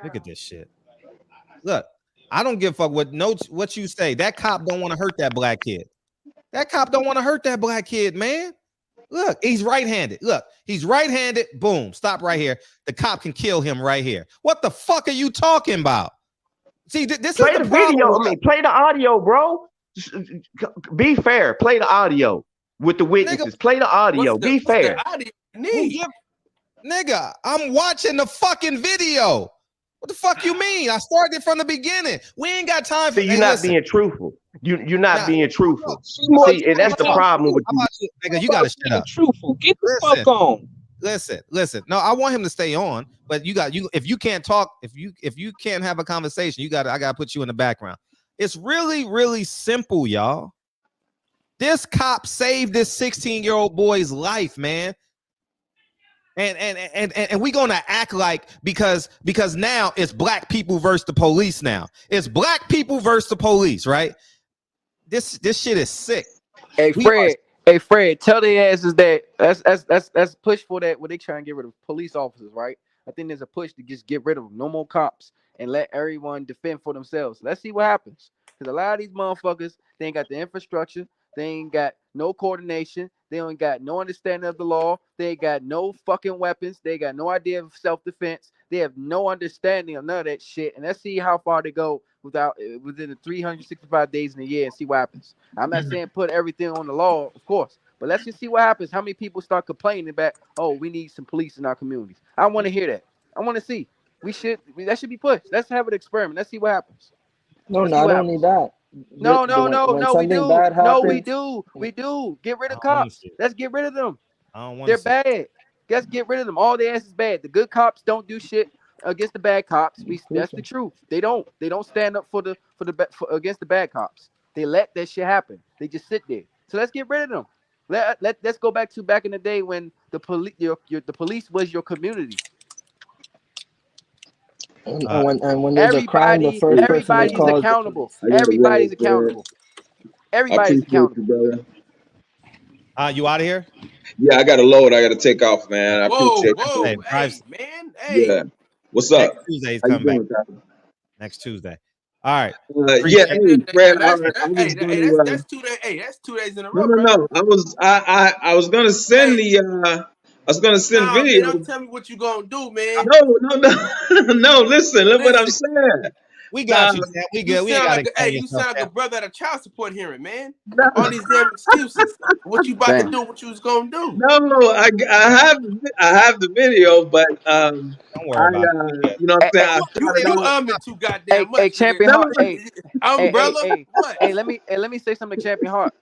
Look at this shit. Look, I don't give a fuck what you say. That cop don't want to hurt that black kid. That cop don't want to hurt that black kid, man. Look, he's right-handed. Look, he's right-handed. Boom. Stop right here. The cop can kill him right here. What the fuck are you talking about? See, this Play is the the problem. video. I mean, play the audio, bro. Be fair. Play the audio with the witnesses. Play the audio. Be fair. Nigga, I'm watching the fucking video. What the fuck you mean? I started from the beginning. We ain't got time for. See, you're not being truthful. You're not being truthful. See, and that's the problem with you. Nigga, you gotta shut up. Truthful. Get the fuck on. Listen. No, I want him to stay on, but you if you can't talk, if you can't have a conversation, I gotta put you in the background. It's really, really simple, y'all. This cop saved this 16-year-old boy's life, man. And we gonna act like because now it's black people versus the police. Now it's black people versus the police, right? This shit is sick. Hey Fred, tell the asses that that's push for that. Where they trying to get rid of police officers, right? I think there's a push to just get rid of them. No more cops and let everyone defend for themselves. Let's see what happens. Because a lot of these motherfuckers, they ain't got the infrastructure. They ain't got no coordination. They ain't got no understanding of the law. They ain't got no fucking weapons. They got no idea of self-defense. They have no understanding of none of that shit. And let's see how far they go within the 365 days in a year and see what happens. I'm not saying put everything on the law, of course, but let's just see what happens. How many people start complaining about, oh, we need some police in our communities? I want to hear that. I want to see. That should be pushed. Let's have an experiment. Let's see what happens. No, not only that. No, we do. Get rid of cops. Let's get rid of them. They're bad. Let's get rid of them. All their ass is bad. The good cops don't do shit against the bad cops. That's the truth. They don't stand up for against the bad cops. They let that shit happen. They just sit there. So let's get rid of them. Let's go back in the day when the police was your community. And when there's a crime, the first person to call accountable. Everybody's accountable. Everybody's accountable. You, brother. You out of here? Yeah, I got to load. I got to take off, man. I appreciate you. Hey. Yeah. What's up? Next Tuesday's coming back. Next Tuesday. All right. Yeah, hey, Fred. That's 2 days. Hey, that's 2 days in a row. No. I was gonna send video. Man, don't tell me what you gonna do, man. No. Listen, look what I'm saying. We got you, man. We good. You sound like a brother at a child support hearing, man. All these damn excuses. What you about to do? What you was gonna do? No, I have the video, but don't worry about it. You know what I'm saying? You too goddamn much. Hey, Champion Heart. Umbrella. Hey, let me say something to Champion Heart.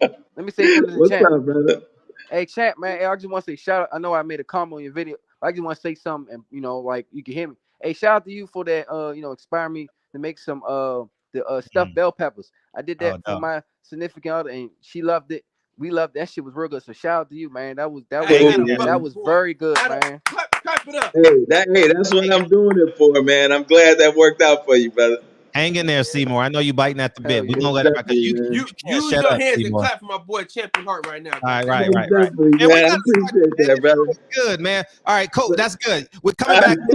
Let me say something to What's Champ. up, brother? Hey, Champ, man. I just want to say shout out. I know I made a comment on your video. I just want to say something, and like you can hear me. Hey, shout out to you for that. Inspire me to make some the stuffed bell peppers. I did that for my significant other, and she loved it. We loved that shit. Was real good. So shout out to you, man. That was very good, man. Clap it up. Hey, that's what I'm doing it for, man. I'm glad that worked out for you, brother. Hang in there, Seymour. I know you biting at the bit. We're gonna let him because you Use shut your up, hands Seymour. and clap for my boy Champion Heart right now. All right. Definitely, Man, we man. I gotta start, appreciate man. that, brother. Good, man. All right, cool. That's good. We're coming back. No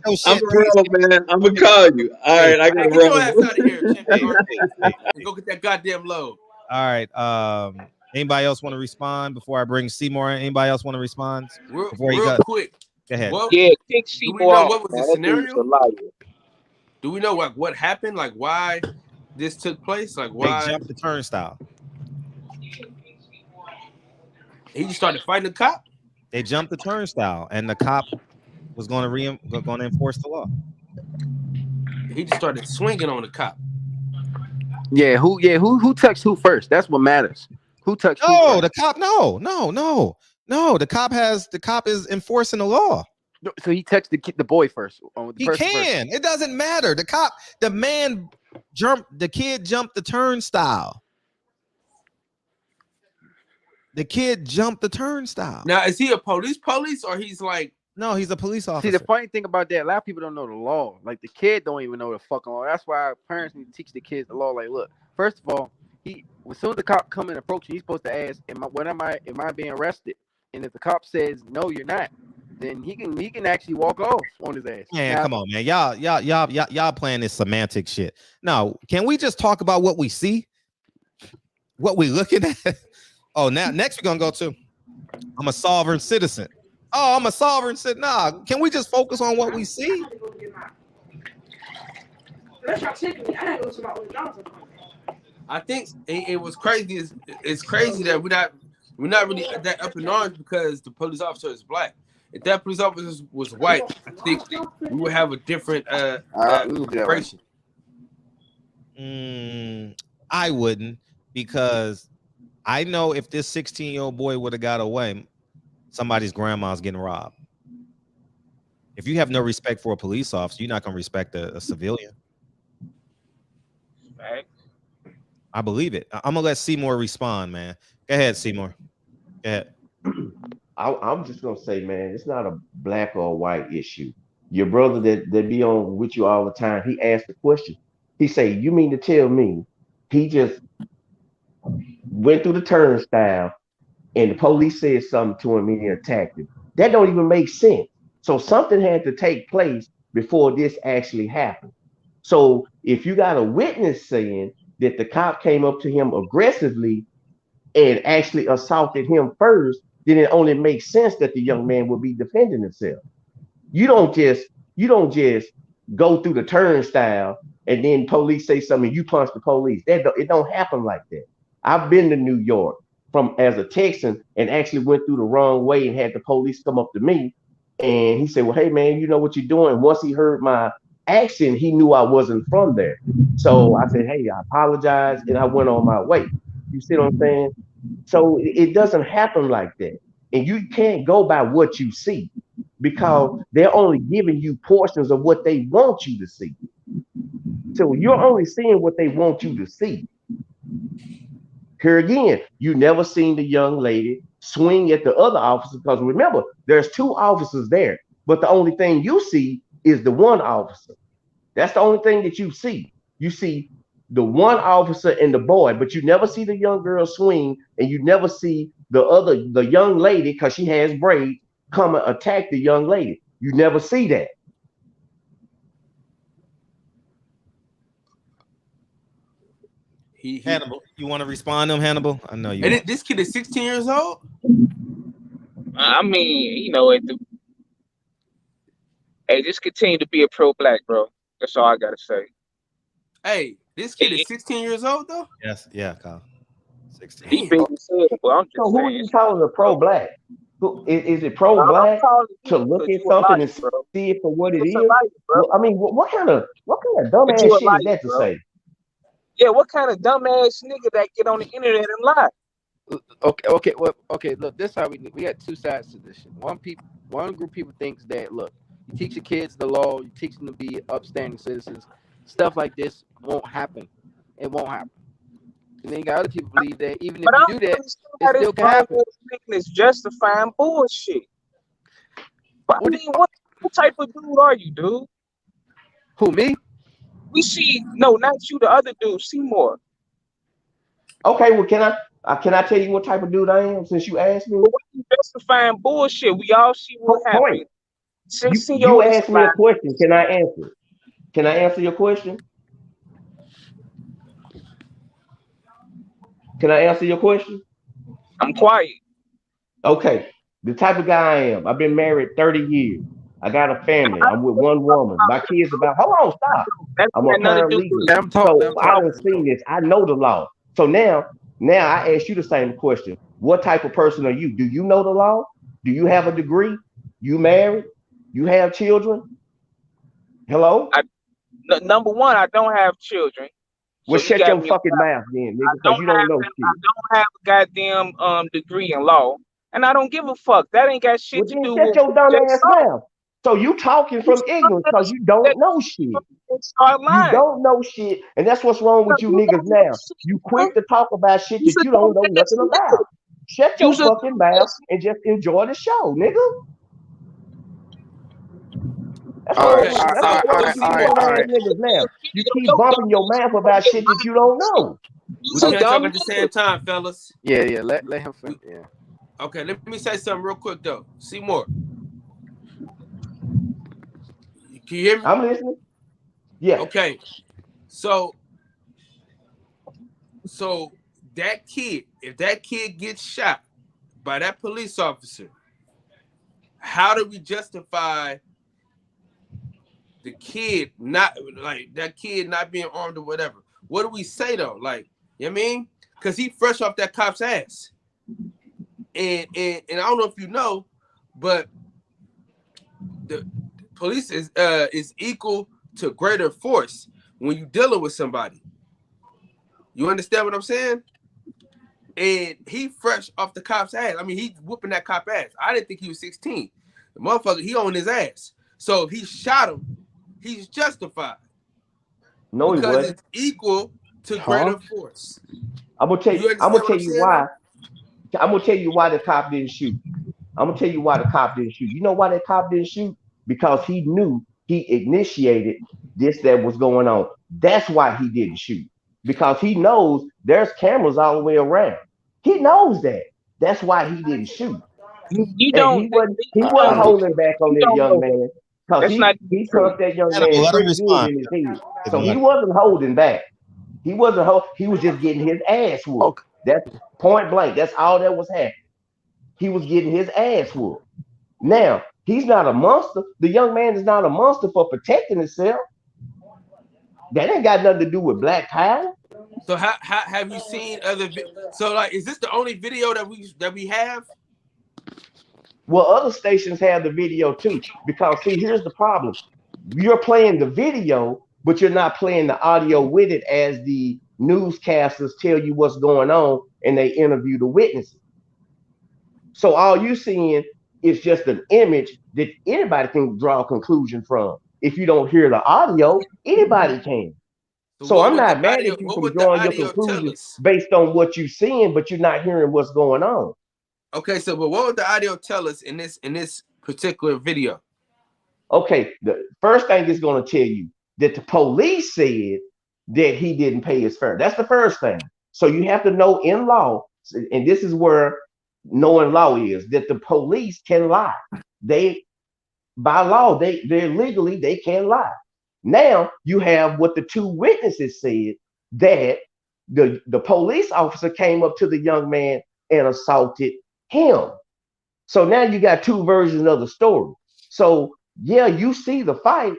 I'm shit, a roll, man. I'm gonna call you. All right, I gotta Hey, get your roll. ass out of here, Champion Heart. And go get that goddamn load. All right. Anybody else want to respond before I bring Seymour in? Anybody else want to respond before Real you go? quick. Go ahead. Well, Yeah, kick do we Seymour know off, what was man. the That dude's scenario? a liar. Do we know like what happened? Like why this took place? Like They why jumped the turnstile. he just started fighting the cop? They jumped the turnstile, and the cop was going to enforce the law. He just started swinging on the cop. Yeah, who touched who first? That's what matters. Who touched who No, first? the cop. No. The cop is enforcing the law. So he touched the boy first. He can. It doesn't matter. The kid jumped the turnstile. The kid jumped the turnstile. Now, is he a police or he's like? No, he's a police officer. See, the funny thing about that, a lot of people don't know the law. Like the kid don't even know the fucking law. That's why parents need to teach the kids the law. Like, look, first of all, as soon as the cop come and approach you, he's supposed to ask, am I being arrested? And if the cop says no, you're not, then he can actually walk off on his ass. Man, Now, come on, man. Y'all playing this semantic shit. No, can we just talk about what we see? What we looking at? Oh, now next we're gonna go to I'm a sovereign citizen. Oh, I'm a sovereign citizen. Nah, can we just focus on what we see? I think it was crazy. It's crazy that we're not really that up in arms because the police officer is black. If that police officer was white, I think we would have a different operation. I wouldn't, because I know if this 16-year-old boy would have got away, somebody's grandma's getting robbed. If you have no respect for a police officer, you're not going to respect a civilian. Right. I believe it. I'm going to let Seymour respond, man. Go ahead, Seymour. Go ahead. I'm just going to say, man, it's not a black or white issue. Your brother that be on with you all the time, he asked the question. He say, you mean to tell me he just went through the turnstile and the police said something to him and he attacked him? That don't even make sense. So something had to take place before this actually happened. So if you got a witness saying that the cop came up to him aggressively and actually assaulted him first, then it only makes sense that the young man would be defending himself. You don't just go through the turnstile and then police say something and you punch the police. It don't happen like that. I've been to New York as a Texan and actually went through the wrong way and had the police come up to me and he said, well, hey man, you know what you're doing? Once he heard my accent, he knew I wasn't from there. So I said, hey, I apologize, and I went on my way. You see what I'm saying? So it doesn't happen like that. And you can't go by what you see, because they're only giving you portions of what they want you to see. So you're only seeing what they want you to see. Here again, you never seen the young lady swing at the other officer, because remember, there's two officers there, but the only thing you see is the one officer. That's the only thing that you see. You see the one officer and the boy, but you never see the young girl swing, and you never see the young lady, because she has braids, come and attack the young lady. You never see that. Hannibal, you want to respond to him, Hannibal? I know you. And this kid is 16 years old. I mean, hey, just continue to be a pro-black, bro. That's all I gotta say. Hey, this kid is 16 years old though. Yes, yeah, Kyle. 16. He being said, well, I'm just So who are saying. you calling a pro-black? Is it pro-black to look at something and see it for what it is? Well, I mean, what kind of dumbass shit is that to say? Yeah, what kind of dumbass nigga that get on the internet and lie? Okay. Look, this is how we got two sides to this shit. One group of people thinks that, look, you teach your kids the law, you teach them to be upstanding citizens. Stuff like this won't happen. It won't happen. And then you got other people believe that even if you do that, it still can happen. It's justifying bullshit. But I mean, what type of dude are you, dude? Who, me? We see no, not you, the other dude, Seymour. Okay, well, can I tell you what type of dude I am since you asked me? But what you justifying bullshit? We all see what Point. happened. 16 year You old is asked me a alive. question. Can I answer? Can I answer your question? Can I answer your question? I'm quiet. Okay. The type of guy I am. I've been married 30 years. I got a family. I'm with one woman. My kids about, hold on, stop. I'm a paralegal. So I done seen this. I know the law. So now I ask you the same question. What type of person are you? Do you know the law? Do you have a degree? You married? You have children? Hello? Number one, I don't have children. Well, So you shut got your me fucking mouth then, nigga, because you don't know shit. I don't have a goddamn degree in law, and I don't give a fuck. That ain't got shit to do Shut with your dumb ass Jason. mouth. So you talking from ignorance because you don't know shit. You don't know shit, and that's what's wrong with you niggas now. You quick to talk about shit that you don't know nothing about. Shut your fucking mouth and just enjoy the show, nigga. That's what's wrong with you dumbass niggas now. You keep bumping your mouth about shit that you don't know. We can't talk at the same time, fellas. Yeah, let him finish. Yeah. Okay, let me say something real quick though. Seymour. Can you hear me? I'm listening. Yeah. Okay. So that kid, if that kid gets shot by that police officer, how do we justify the kid not being armed or whatever? What do we say though? Like, you know what I mean? Because he fresh off that cop's ass. And I don't know if you know, but the police is equal to greater force when you're dealing with somebody. You understand what I'm saying? And he fresh off the cop's ass. I mean, he's whooping that cop ass. I didn't think he was 16. The motherfucker, he on his ass. So if he shot him, he's justified. No, because he wasn't. It's equal to greater force. I'm gonna tell you why. I'm gonna tell you why the cop didn't shoot. I'm gonna tell you why the cop didn't shoot. You know why that cop didn't shoot? Because he knew he initiated this that was going on. That's why he didn't shoot. Because he knows there's cameras all the way around. He knows that. That's why he didn't shoot. He wasn't holding back on that young man. Because he took that young man pretty good in his head. So he wasn't holding back. He wasn't he was just getting his ass whooped. That's point blank. That's all that was happening. He was getting his ass whooped. Now, he's not a monster. The young man is not a monster for protecting himself. That ain't got nothing to do with black power. So how have you seen other so like is this the only video that we have? Well, other stations have the video too. Because see, here's the problem. You're playing the video, but you're not playing the audio with it as the newscasters tell you what's going on and they interview the witnesses. So all you're seeing is just an image that anybody can draw a conclusion from. If you don't hear the audio, anybody can. So I'm not mad at you for drawing your conclusions based on what you're seeing, but you're not hearing what's going on. Okay, so but what would the audio tell us in this particular video? Okay, the first thing it's going to tell you that the police said that he didn't pay his fare. That's the first thing. So you have to know in law, and this is where knowing law is, that the police can lie. By law, they're legally, they can lie. Now you have what the two witnesses said, that the police officer came up to the young man and assaulted him. So now you got two versions of the story. So yeah, you see the fight.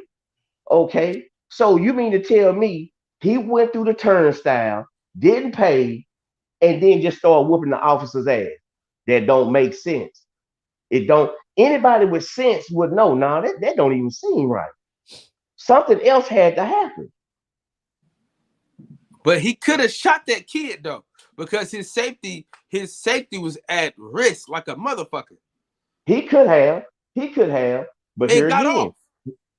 Okay. So you mean to tell me he went through the turnstile, didn't pay, and then just started whooping the officer's ass? That don't make sense. Anybody with sense would know, that don't even seem right. Something else had to happen. But he could have shot that kid though, because his safety was at risk like a motherfucker. He could have, but here again,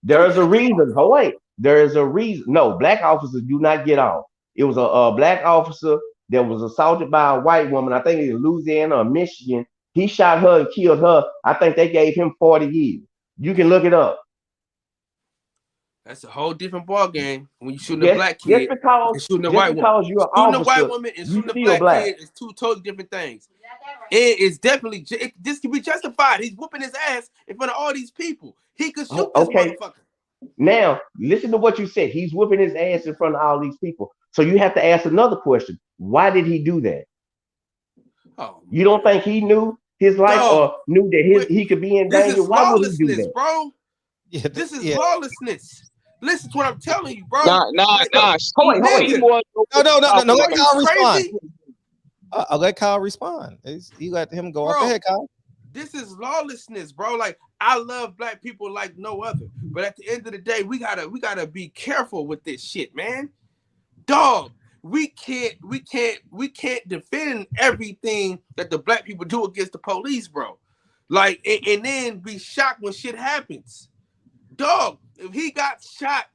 there's a reason. Oh wait, there is a reason. No, black officers do not get off. It was a black officer that was assaulted by a white woman. I think in Louisiana or Michigan. He shot her and killed her. I think they gave him 40 years. You can look it up. That's a whole different ball game. When you shooting a black kid and shooting a white woman. You're an Shooting officer, a white woman and shooting a black kid is two totally different things. It is definitely this can be justified. He's whooping his ass in front of all these people. He could shoot this motherfucker. Now, listen to what you said. He's whooping his ass in front of all these people. So you have to ask another question. Why did he do that? Oh, you don't think he knew his life or knew that he could be in danger? Why would he do that? Bro. Yeah, this is lawlessness. Listen to what I'm telling you, bro. Nah. No. Let Kyle respond. I'll let Kyle respond. You let him go off. Go ahead, Kyle. This is lawlessness, bro. Like, I love black people like no other, but at the end of the day, we gotta be careful with this shit, man. Dog, we can't defend everything that the black people do against the police, bro. Like, and then be shocked when shit happens. Dog, if he got shot,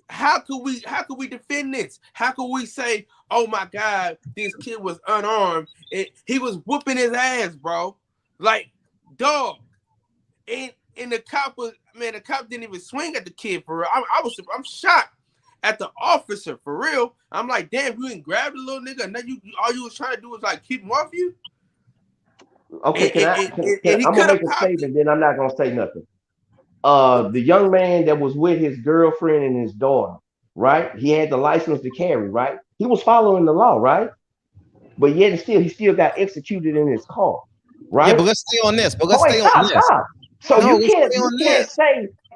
how could we defend this? How could we say, oh my God, this kid was unarmed and he was whooping his ass, bro? Like, dog, and the cop didn't even swing at the kid for real. I'm shocked at the officer for real. I'm like, damn, you didn't grab the little nigga, and then all you was trying to do was like keep him off you. Okay, I'm gonna make a statement, then I'm not gonna say nothing. The young man that was with his girlfriend and his daughter, right? He had the license to carry, right? He was following the law, right? But yet he still got executed in his car, right? Yeah, but let's stay on this. Stop. So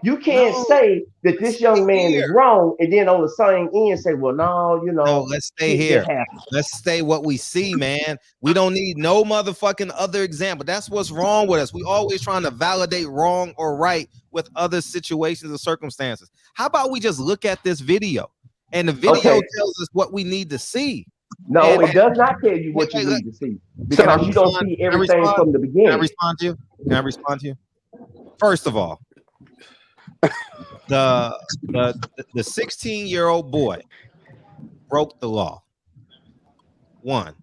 you can't say that this young man is wrong, and then on the same end say, well, no, let's stay here. Let's stay what we see, man. We don't need no motherfucking other example. That's what's wrong with us. We always trying to validate wrong or right with other situations or circumstances. How about we just look at this video, and the video tells us what we need to see. No, it does not tell you what you need to see, because you don't see everything from the beginning. Can I respond to you? First of all, the 16-year-old boy broke the law. One,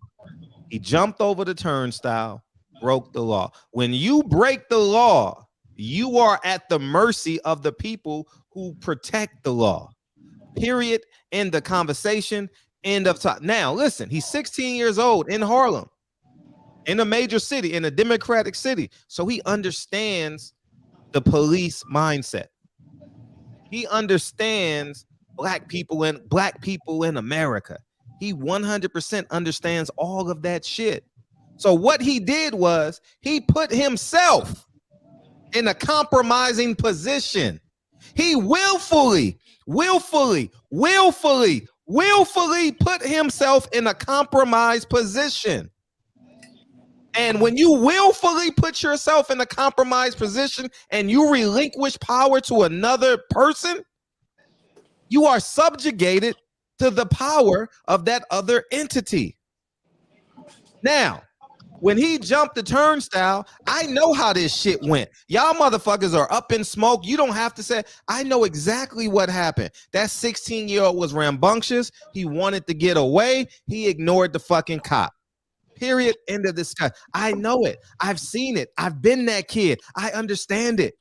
he jumped over the turnstile, broke the law. When you break the law, you are at the mercy of the people who protect the law. Period. End the conversation. End of time. Now, listen, he's 16 years old in Harlem, in a major city, in a democratic city. So he understands the police mindset. He understands black people in America. He 100% understands all of that shit. So what he did was he put himself in a compromising position. He willfully put himself in a compromised position. And when you willfully put yourself in a compromised position and you relinquish power to another person, you are subjugated to the power of that other entity. Now, when he jumped the turnstile, I know how this shit went. Y'all motherfuckers are up in smoke. You don't have to say, I know exactly what happened. That 16-year-old was rambunctious. He wanted to get away. He ignored the fucking cop. Period. End of discussion. I know it. I've seen it. I've been that kid. I understand it.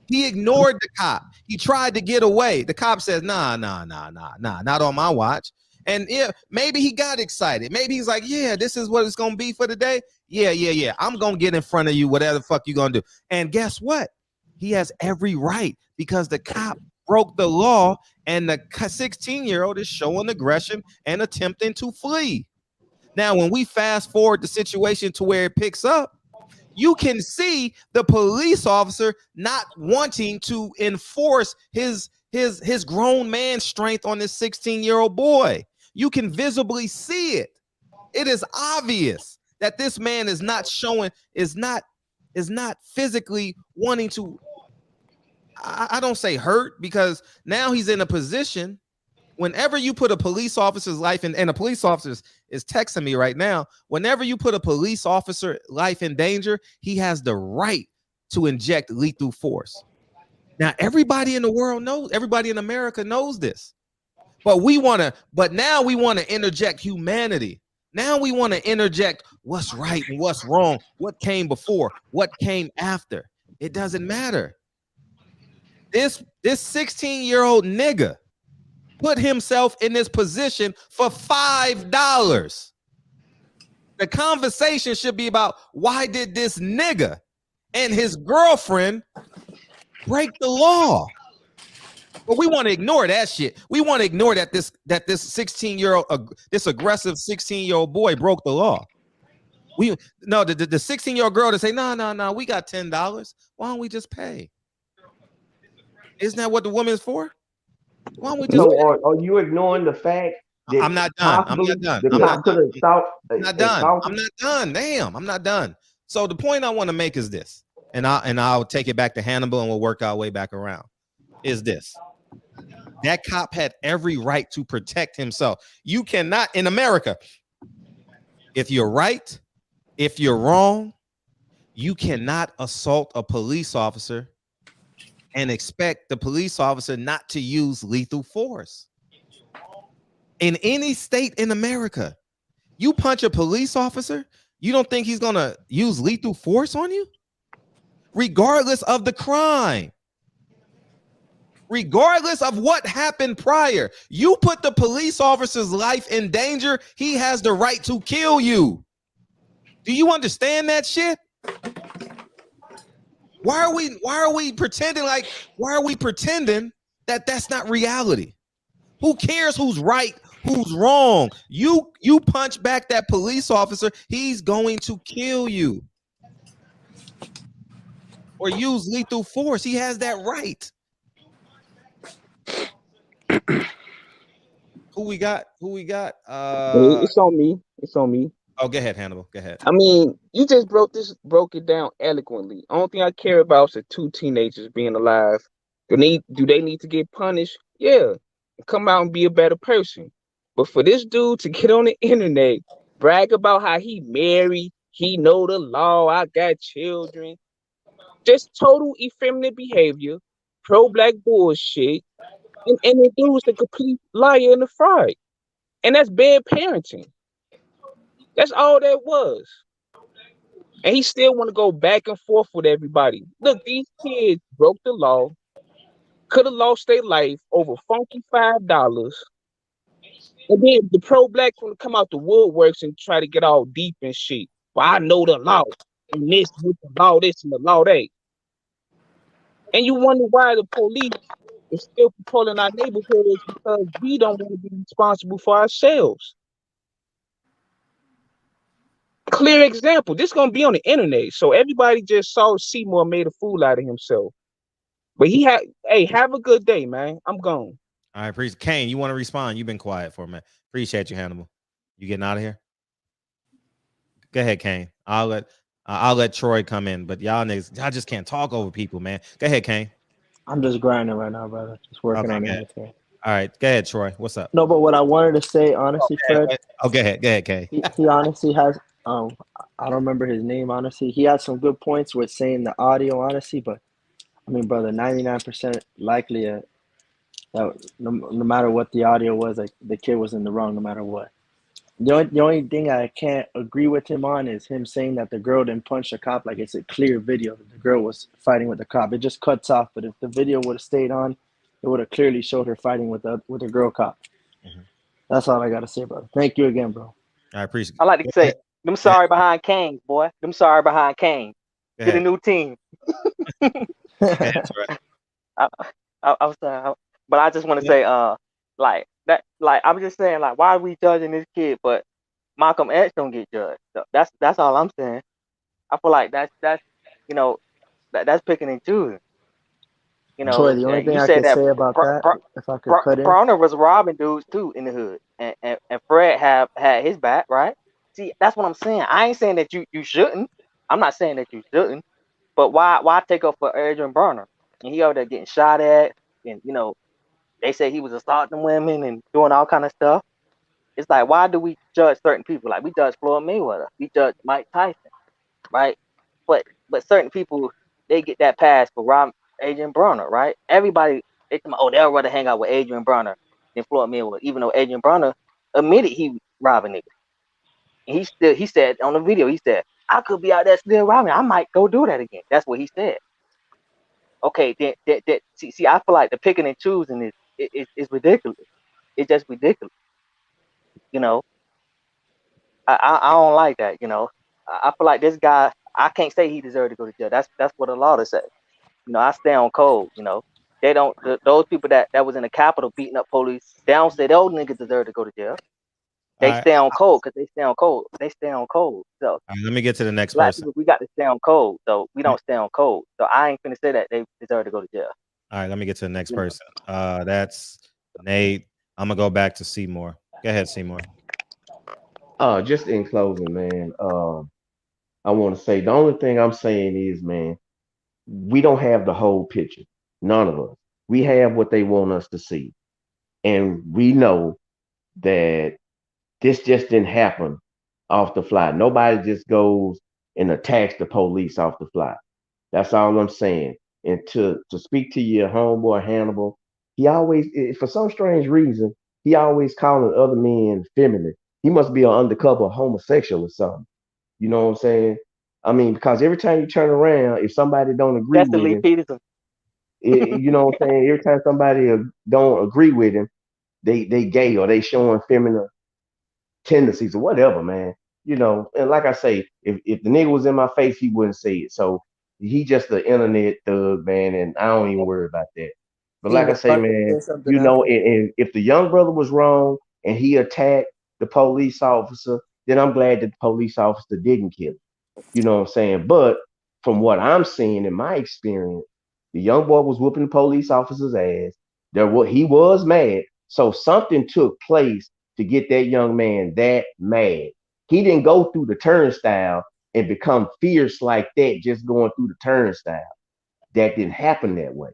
He ignored the cop. He tried to get away. The cop says, nah, not on my watch. And yeah, maybe he got excited. Maybe he's like, yeah, this is what it's going to be for the day. Yeah. I'm going to get in front of you, whatever the fuck you going to do. And guess what? He has every right, because the cop broke the law and the 16-year-old is showing aggression and attempting to flee. Now, when we fast forward the situation to where it picks up, you can see the police officer not wanting to enforce his grown man strength on this 16-year-old boy. You can visibly see it. It is obvious that this man is not physically wanting to, I don't say hurt, because now he's in a position. Whenever you put a police officer's life in, and a police officer is texting me right now, whenever you put a police officer life in danger, he has the right to inject lethal force. Now, everybody in the world knows, everybody in America knows this, but now we want to interject humanity. Now we want to interject what's right and what's wrong, what came before, what came after. It doesn't matter. This 16-year-old nigga put himself in this position for $5. The conversation should be about why did this nigga and his girlfriend break the law? But we want to ignore that shit. We want to ignore that this 16-year-old this aggressive 16-year-old boy broke the law. The 16-year-old girl to say, no, we got $10. Why don't we just pay? Isn't that what the woman's for? Why don't we just? So are you ignoring the fact that I'm not done. the cop could have thought? I'm not done. Damn, I'm not done. So the point I want to make is this, and I'll take it back to Hannibal, and we'll work our way back around. Is this? That cop had every right to protect himself. You cannot, in America, if you're right, if you're wrong, you cannot assault a police officer and expect the police officer not to use lethal force. In any state in America, you punch a police officer, you don't think he's gonna use lethal force on you? Regardless of the crime. Regardless of what happened prior, you put the police officer's life in danger, he has the right to kill you. Do you understand that shit? Why are we pretending that that's not reality? Who cares who's right, who's wrong? You punch back that police officer, he's going to kill you. Or use lethal force. He has that right. Who we got? It's on me. Oh, go ahead, Hannibal. Go ahead. I mean, you just broke it down eloquently. Only thing I care about is the two teenagers being alive. Do they need to get punished? Yeah. Come out and be a better person. But for this dude to get on the internet, brag about how he married, he know the law, I got children. Just total effeminate behavior, pro-black bullshit. And the dude was a complete liar and a fraud. And that's bad parenting. That's all that was. And he still want to go back and forth with everybody. Look, these kids broke the law, could have lost their life over funky $5. And then the pro-blacks want to come out the woodworks and try to get all deep and shit. Well, I know the law. And this with the law, this and the law, that. And you wonder why the police is still patrolling our neighborhoods because we don't want to be responsible for ourselves. Clear example. This is gonna be on the internet, so everybody just saw Seymour made a fool out of himself. But have a good day, man. I'm gone. All right, appreciate. Kane, you want to respond? You've been quiet for a minute. Appreciate you, Hannibal. You getting out of here? Go ahead, Kane. I'll let Troy come in, but y'all niggas, y'all just can't talk over people, man. Go ahead, Kane. I'm just grinding right now, brother. Just working on it. All right, go ahead, Troy. What's up? No, but what I wanted to say, honestly, Fred. Go ahead, Kane. He honestly has. I don't remember his name. Honestly, he had some good points with saying the audio. Honestly, but I mean, brother, 99% likely that no matter what the audio was, like the kid was in the wrong, no matter what. The only thing I can't agree with him on is him saying that the girl didn't punch the cop. Like, it's a clear video. The girl was fighting with the cop. It just cuts off. But if the video would have stayed on, it would have clearly showed her fighting with a girl cop. Mm-hmm. That's all I got to say, brother. Thank you again, bro. I appreciate it. I like to say, them sorry behind Kane, boy. Them sorry behind Kane. Get a new team. That's right. I was saying, but I just want to say, I'm just saying, like, why are we judging this kid, but Malcolm X don't get judged? So that's all I'm saying. I feel like that's that's picking and choosing. You know, Troy, the only thing I can say about that, if I could cut in, Bronner was robbing dudes too in the hood, and Fred had his back, right? See, that's what I'm saying. I ain't saying that you shouldn't. I'm not saying that you shouldn't, but why take up for Adrian Bronner? And he over there getting shot at, and they say he was assaulting women and doing all kind of stuff. It's like, why do we judge certain people? Like, we judge Floyd Mayweather, we judge Mike Tyson, right? But certain people, they get that pass for robbing Adrian Bronner, right? Everybody, they'd rather hang out with Adrian Bronner than Floyd Mayweather, even though Adrian Bronner admitted he robbing niggas. And he said on the video, he said, I could be out there still robbing. I might go do that again. That's what he said. Okay, see, I feel like the picking and choosing is ridiculous. It's just ridiculous. You know, I don't like that. You know, I feel like this guy. I can't say he deserved to go to jail. That's what the law to say. You know, I stay on code. You know, they don't. Those people that was in the Capitol beating up police, they don't say those niggas deserve to go to jail. All They right. stay on code because they stay on code. They stay on code. So All right, let me get to the next black person. people, we got to stay on code. So we don't stay on code. So I ain't finna say that they deserve to go to jail. All right, let me get to the next You know. person. That's Nate. I'm gonna go back to Seymour. Go ahead, Seymour. Just in closing, man. I want to say the only thing I'm saying is, man, we don't have the whole picture. None of us. We have what they want us to see, and we know that this just didn't happen off the fly. Nobody just goes and attacks the police off the fly. That's all I'm saying. And to speak to your homeboy Hannibal, he always, for some strange reason, he always calling other men feminine. He must be an undercover homosexual or something. You know what I'm saying? I mean, because every time you turn around, if somebody don't agree That's the with Lee him, Peterson. you know what I'm saying? Every time somebody don't agree with him, they gay or they showing feminine tendencies or whatever, man. You know, and like I say, if the nigga was in my face, he wouldn't say it. So he just the internet thug, man, and I don't even worry about that. But like I Seymour, if say, I could man, say something you know, after. and if the young brother was wrong and he attacked the police officer, then I'm glad that the police officer didn't kill him. You know what I'm saying? But from what I'm seeing in my experience, the young boy was whooping the police officer's ass. He was mad. So something took place to get that young man that mad. He didn't go through the turnstile and become fierce like that just going through the turnstile. That didn't happen that way.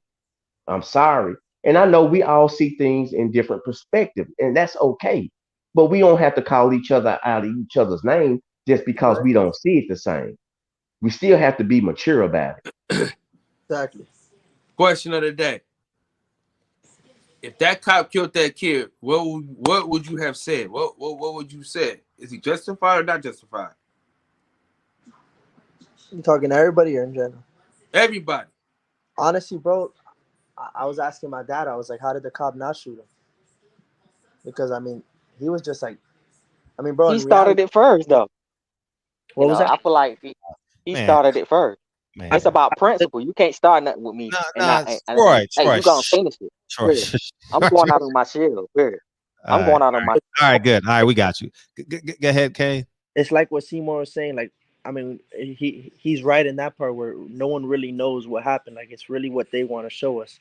I'm sorry. And I know we all see things in different perspectives, and that's okay. But we don't have to call each other out of each other's name just because we don't see it the same. We still have to be mature about it. Exactly. Question of the day. If that cop killed that kid, what would you have said? What would you say? Is he justified or not justified? You talking to everybody or in general? Everybody. Honestly, bro, I was asking my dad. I was like, how did the cop not shoot him? Because I mean, he was just like, I mean, bro, He in reality, started it first, though. what You was know, that? I feel like he Man, started it first. man. It's about principle. You can't start nothing with me and Nah, not and Troy, hey, Troy, you gonna finish it. Troy, Period. I'm going out on my shield. Period. All I'm right, going out on my. all right, good. All right, we got you. Go ahead, Kay. It's like what Seymour was saying. Like, I mean, he's right in that part where no one really knows what happened. Like, it's really what they want to show us.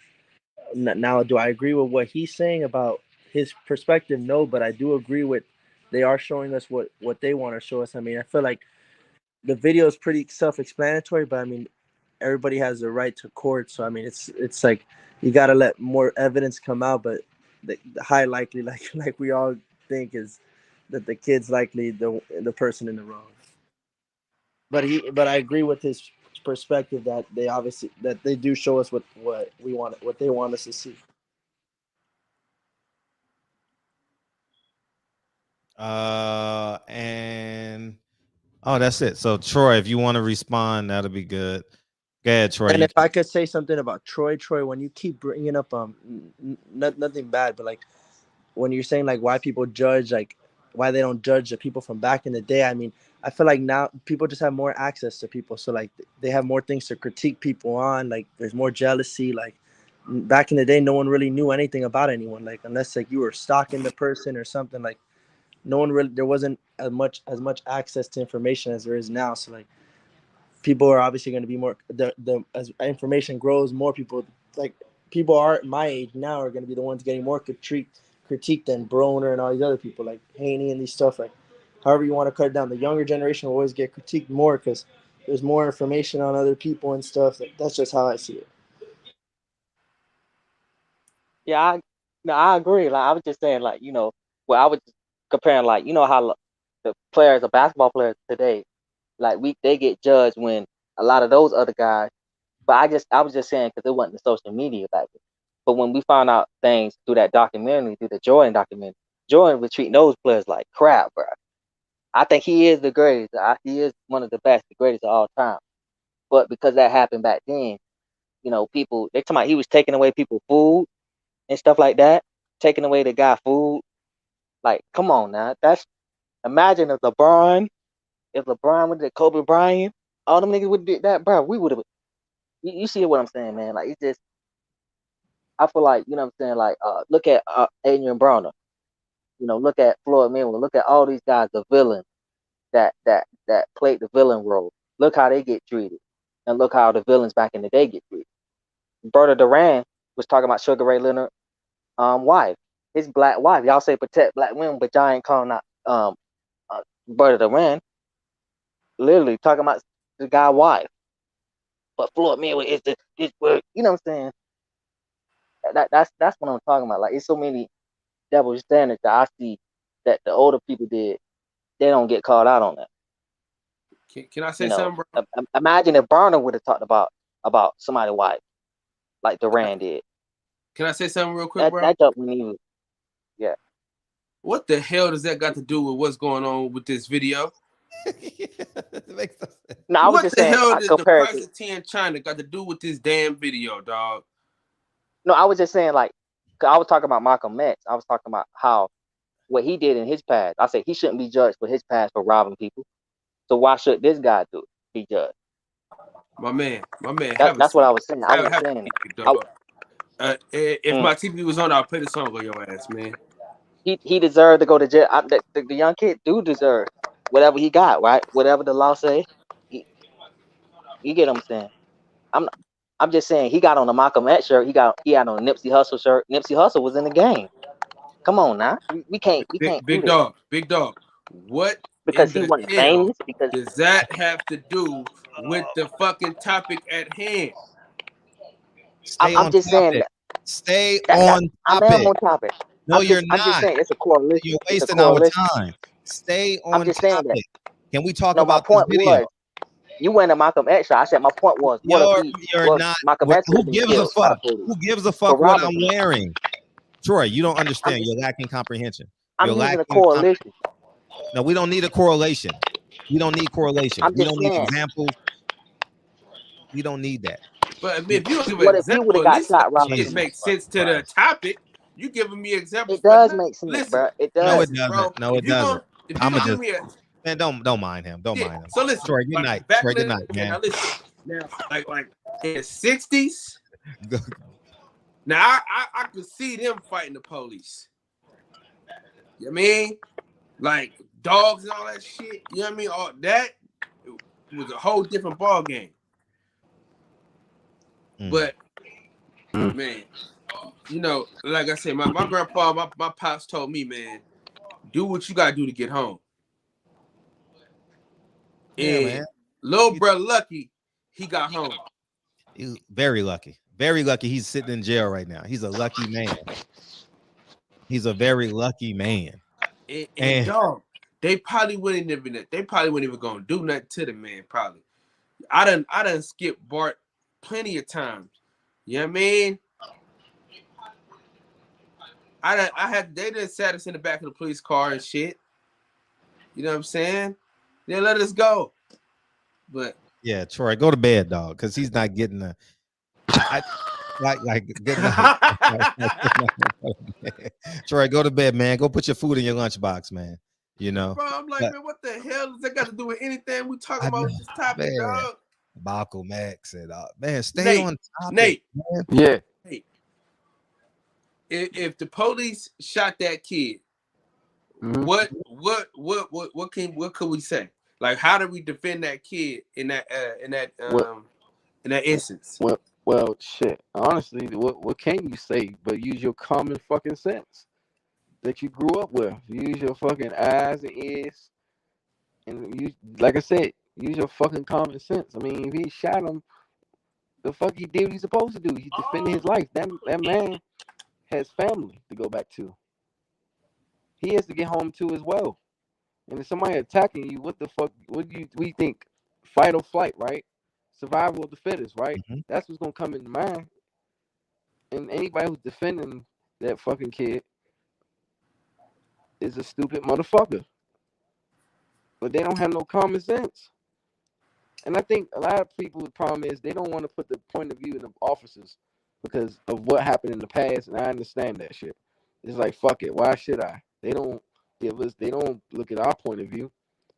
Now, do I agree with what he's saying about his perspective? No, but I do agree with they are showing us what they want to show us. I mean, I feel like the video is pretty self-explanatory, but I mean, everybody has the right to court. So I mean, it's like you got to let more evidence come out. But the high likely, like we all think, is that the kid's likely the person in the wrong. But I agree with his perspective that they obviously that they do show us what we want, what they want us to see. And oh, that's it. So Troy, if you want to respond, that'll be good. Go ahead, Troy. And if I could say something about Troy, when you keep bringing up nothing bad, but like when you're saying like why people judge, like why they don't judge the people from back in the day, I mean, I feel like now people just have more access to people, so like they have more things to critique people on. Like there's more jealousy. Like back in the day, no one really knew anything about anyone, like unless like you were stalking the person or something. Like no one really, there wasn't as much access to information as there is now. So like people are obviously going to be more the as information grows, more people like people are my age now are going to be the ones getting more critique than Broner and all these other people like Haney and these stuff. Like however you want to cut it down, the younger generation will always get critiqued more because there's more information on other people and stuff. That's just how I see it. Yeah, I agree. Like I was just saying, like well, I was comparing, like how the players, the basketball players today, like they get judged when a lot of those other guys. But I was just saying because it wasn't the social media back then. But when we found out things through that documentary, through the Jordan documentary, Jordan was treating those players like crap, bro. I think he is the greatest. He is one of the best, the greatest of all time. But because that happened back then, people, they talking about he was taking away people's food and stuff like that, taking away the guy food. Like, come on now. Imagine if LeBron would have Kobe Bryant, all them niggas would have did that, bro. We would have. You see what I'm saying, man? Like, it's just, I feel like, you know what I'm saying? Like, look at Adrian Bronner. Look at Floyd Mayweather. Look at all these guys, the villains that played the villain role. Look how they get treated, and look how the villains back in the day get treated. Berta Duran was talking about Sugar Ray Leonard's wife, his black wife. Y'all say protect black women, but y'all ain't calling out Berta Duran. Literally talking about the guy's wife. But Floyd Mayweather is this word. You know what I'm saying? That's what I'm talking about. Like, it's so many double standards that I see that the older people did. They don't get called out on that. Can I say something, bro? Imagine if Barner would have talked about somebody's wife, like Duran did. Can I say something real quick, bro? That jumped me. Yeah. What the hell does that got to do with what's going on with this video? No, I was just saying. What the hell does the price of tea in China got to do with this damn video, dog? No, I was just saying, like, cause I was talking about Malcolm X. I was talking about how what he did in his past. I said he shouldn't be judged for his past for robbing people. So why should this guy be judged? My man. That's what I was saying. I was saying. If my TV was on, I'll play the song on your ass, man. He deserved to go to jail. The young kid do deserve whatever he got, right? Whatever the law say. You get what I'm saying? I'm just saying he got on a Malcolm X shirt. He had on a Nipsey Hussle shirt. Nipsey Hussle was in the game. Come on now, we can't. Big dog. What? Because he wasn't famous. Because does that have to do with the fucking topic at hand? I'm just saying that. Stay on topic. I am on topic. No, you're not. I'm just saying it's a correlation. You're wasting our time. Stay on I'm just topic. Saying that. Can we talk No, about my point this video? was, you went to Malcolm X. I said my point was, you're not. Malcolm X Who gives a fuck? Who gives a fuck what I'm wearing? Troy, you don't understand. You're lacking comprehension. I'm using a correlation. No, we don't need a correlation. We don't need correlation. We don't need examples. We don't need that. But if you give an example, at least it makes sense to the topic. You giving me examples. It does make sense, bro. It does. No, it doesn't. Bro, no, it doesn't. I'm gonna just man. Don't mind him. Don't mind him. So listen, Troy, good night. Troy, good night, man. Now listen. Now, like in the 60s. Now I could see them fighting the police. You know what I mean? Like dogs and all that shit. You know what I mean? All that was a whole different ball game. But man, like I said, my grandpa, my pops told me, man, do what you gotta do to get home. Yeah, and man. Little bro Lucky, he got home. He's very lucky. Very lucky. He's sitting in jail right now. He's a lucky man. He's a very lucky man. And dog, they probably wouldn't even gonna do nothing to the man. Probably. I done skipped Bart plenty of times. You know what I mean? They done sat us in the back of the police car and shit. You know what I'm saying? They let us go. But yeah, Troy, go to bed, dog, because he's not getting the good night. Troy, go to bed, man. Go put your food in your lunchbox, man. You know. Bro, I'm like, man, what the hell does that got to do with anything we talking about with this topic, dog? Malcolm X and man, stay on topic. Nate, man. Yeah. Nate, if the police shot that kid, what could we say? Like, how do we defend that kid in that instance? Well, shit. Honestly, what can you say but use your common fucking sense that you grew up with? Use your fucking eyes and ears, and you, like I said, use your fucking common sense. I mean, if he shot him, the fuck he did what he's supposed to do. He defended his life. That man has family to go back to. He has to get home too as well. And if somebody attacking you, what the fuck? We think? Fight or flight, right? Survival of the fittest, right? Mm-hmm. That's what's gonna come into mind. And anybody who's defending that fucking kid is a stupid motherfucker. But they don't have no common sense. And I think a lot of people's problem is they don't want to put the point of view of the officers because of what happened in the past, and I understand that shit. It's like, fuck it, why should I? They don't they don't look at our point of view,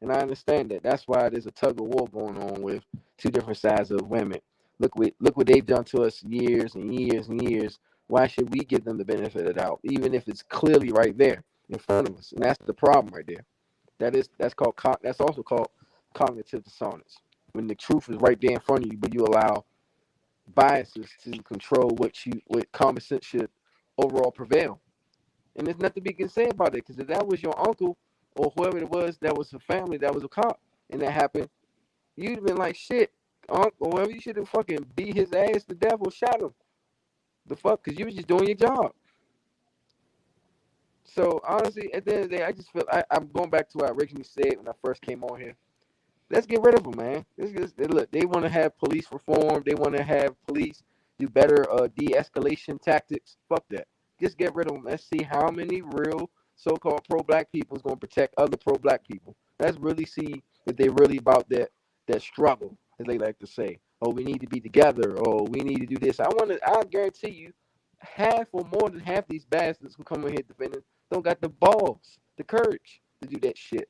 and I understand that. That's why there's a tug of war going on with two different sides of women. Look what they've done to us years and years and years. Why should we give them the benefit of the doubt, even if it's clearly right there in front of us? And that's the problem right there. That's also called cognitive dissonance. When the truth is right there in front of you, but you allow biases to control what common sense should overall prevail. And there's nothing we can say about it, because if that was your uncle or whoever it was that was a family that was a cop and that happened, you'd have been like, shit, uncle, or whoever, you should have fucking beat his ass to death or shot him. The fuck, because you was just doing your job. So honestly, at the end of the day, I just feel I'm going back to what I originally said when I first came on here. Let's get rid of them, man. Look, they want to have police reform. They want to have police do better de-escalation tactics. Fuck that. Just get rid of them. Let's see how many real so-called pro-black people is going to protect other pro-black people. Let's really see if they're really about that struggle, as they like to say. Oh, we need to be together. Oh, we need to do this. I guarantee you, half or more than half these bastards who come in here defending don't got the balls, the courage to do that shit.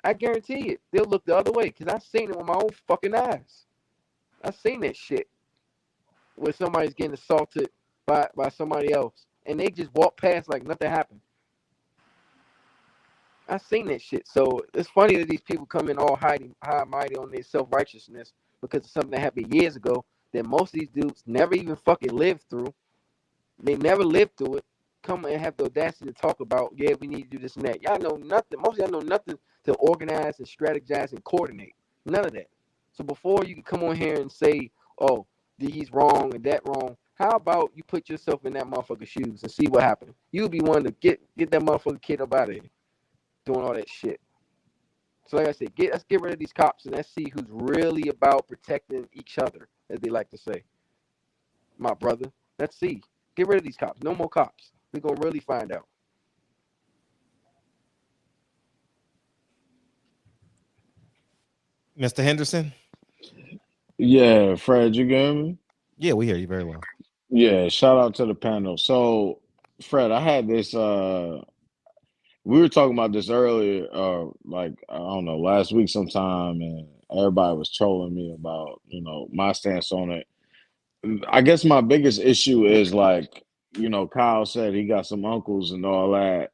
I guarantee it. They'll look the other way, because I've seen it with my own fucking eyes. I've seen that shit where somebody's getting assaulted by somebody else, and they just walk past like nothing happened. I've seen that shit. So it's funny that these people come in all high and mighty on their self-righteousness because of something that happened years ago that most of these dudes never even fucking lived through. They never lived through it. Come and have the audacity to talk about, yeah, we need to do this and that. Y'all know nothing. Most of y'all know nothing to organize and strategize and coordinate. None of that. So before you can come on here and say, oh, he's wrong and that wrong, how about you put yourself in that motherfucker's shoes and see what happened? You'll be one to get that motherfucking kid up out of here doing all that shit. So like I said, let's get rid of these cops and let's see who's really about protecting each other, as they like to say. My brother, let's see. Get rid of these cops. No more cops. We're going to really find out. Mr. Henderson? Yeah, Fred, you get me? Yeah, we hear you very well. Yeah, shout out to the panel. So, Fred, I had this we were talking about this earlier, like, I don't know, last week sometime, and everybody was trolling me about, my stance on it. I guess my biggest issue is, like, Kyle said he got some uncles and all that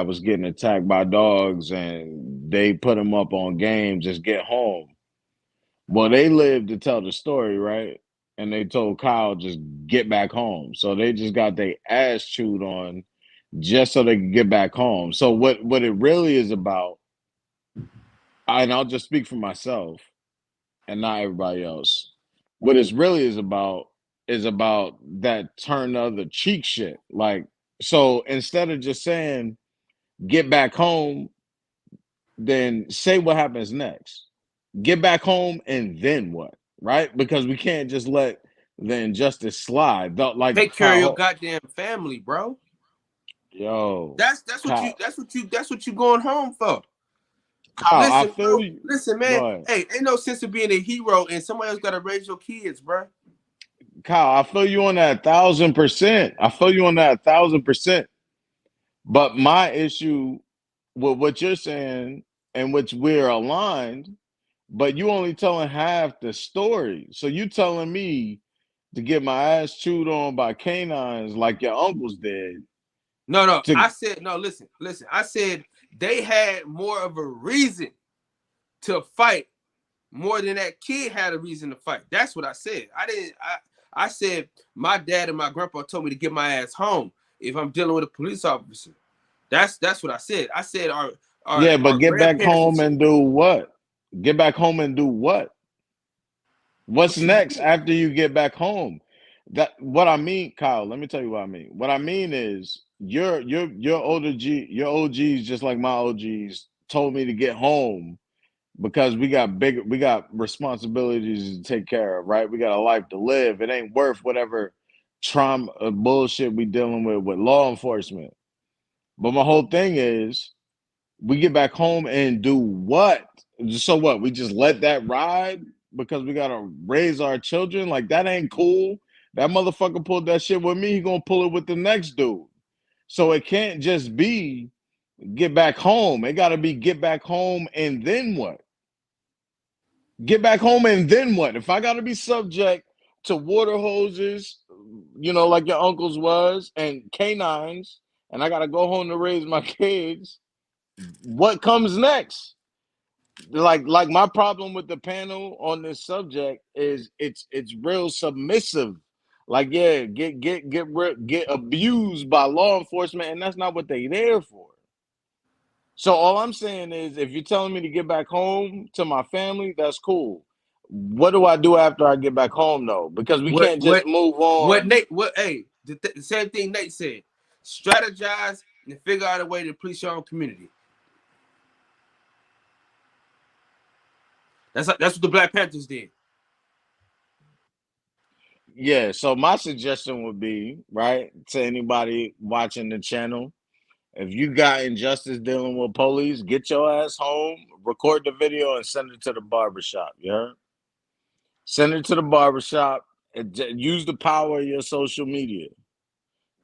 was getting attacked by dogs, and they put him up on game, just get home. Well, they lived to tell the story, right? And they told Kyle, just get back home. So they just got their ass chewed on just so they could get back home. So what it really is about, and I'll just speak for myself and not everybody else, what it really is about that turn the other cheek shit. Like, so instead of just saying, get back home, then say what happens next. Get back home and then what, right? Because we can't just let the injustice slide. Like, take care of your goddamn family, bro. Yo, that's what you going home for. Kyle, listen, man. Hey, ain't no sense of being a hero and somebody else got to raise your kids, bro. Kyle, I feel you on that 1,000%. I feel you on that 1,000%. But my issue with what you're saying, and which we're aligned, but you only telling half the story. So you telling me to get my ass chewed on by canines like your uncles did. No. I said, no, listen. I said they had more of a reason to fight more than that kid had a reason to fight. That's what I said. I said my dad and my grandpa told me to get my ass home if I'm dealing with a police officer. That's what I said. I said but get back home and do what? Get back home and do what? What's next after you get back home? What I mean, Kyle, let me tell you what I mean. What I mean is your OGs, just like my OGs, told me to get home because we got responsibilities to take care of, right? We got a life to live. It ain't worth whatever trauma bullshit we dealing with law enforcement. But my whole thing is, we get back home and do what? So what? We just let that ride because we gotta raise our children? Like that ain't cool. That motherfucker pulled that shit with me. He gonna pull it with the next dude. So it can't just be get back home. It gotta be get back home and then what? Get back home and then what? If I gotta be subject to water hoses, like your uncle's was, and canines, and I gotta go home to raise my kids, what comes next? Like my problem with the panel on this subject is it's real submissive. Like, yeah, get abused by law enforcement, and that's not what they there for. So all I'm saying is, if you're telling me to get back home to my family, that's cool. What do I do after I get back home, though? Because we can't just move on. The same thing Nate said. Strategize and figure out a way to police your own community. That's what the Black Panthers did. Yeah, so my suggestion would be, right, to anybody watching the channel, if you got injustice dealing with police, get your ass home, record the video, and send it to the barbershop. You heard? Send it to the barbershop. And use the power of your social media.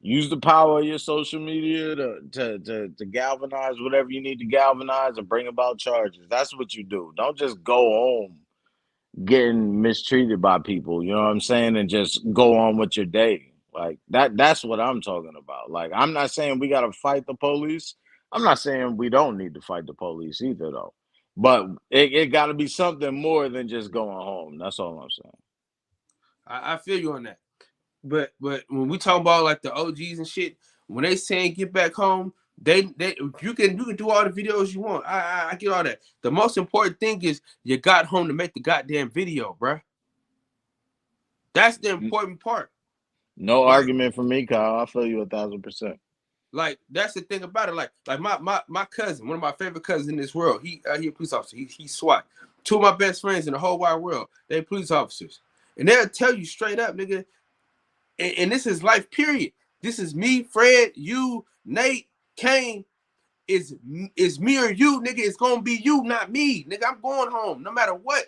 Use the power of your social media to galvanize whatever you need to galvanize and bring about charges. That's what you do. Don't just go home getting mistreated by people, you know what I'm saying, and just go on with your day. Like that's what I'm talking about. Like, I'm not saying we got to fight the police. I'm not saying we don't need to fight the police either, though. But it got to be something more than just going home. That's all I'm saying. I feel you on that. But when we talk about like the OGs and shit, when they saying get back home, they you can do all the videos you want. I get all that. The most important thing is you got home to make the goddamn video, bruh. That's the important part. No argument from me, Kyle. I feel you 1,000%. Like, that's the thing about it. Like my cousin, one of my favorite cousins in this world, he a police officer. He SWAT. Two of my best friends in the whole wide world, they police officers. And they'll tell you straight up, nigga, and this is life, period. This is me, Fred, you, Nate, Kane. Is me or you, nigga. It's gonna be you, not me. Nigga, I'm going home, no matter what.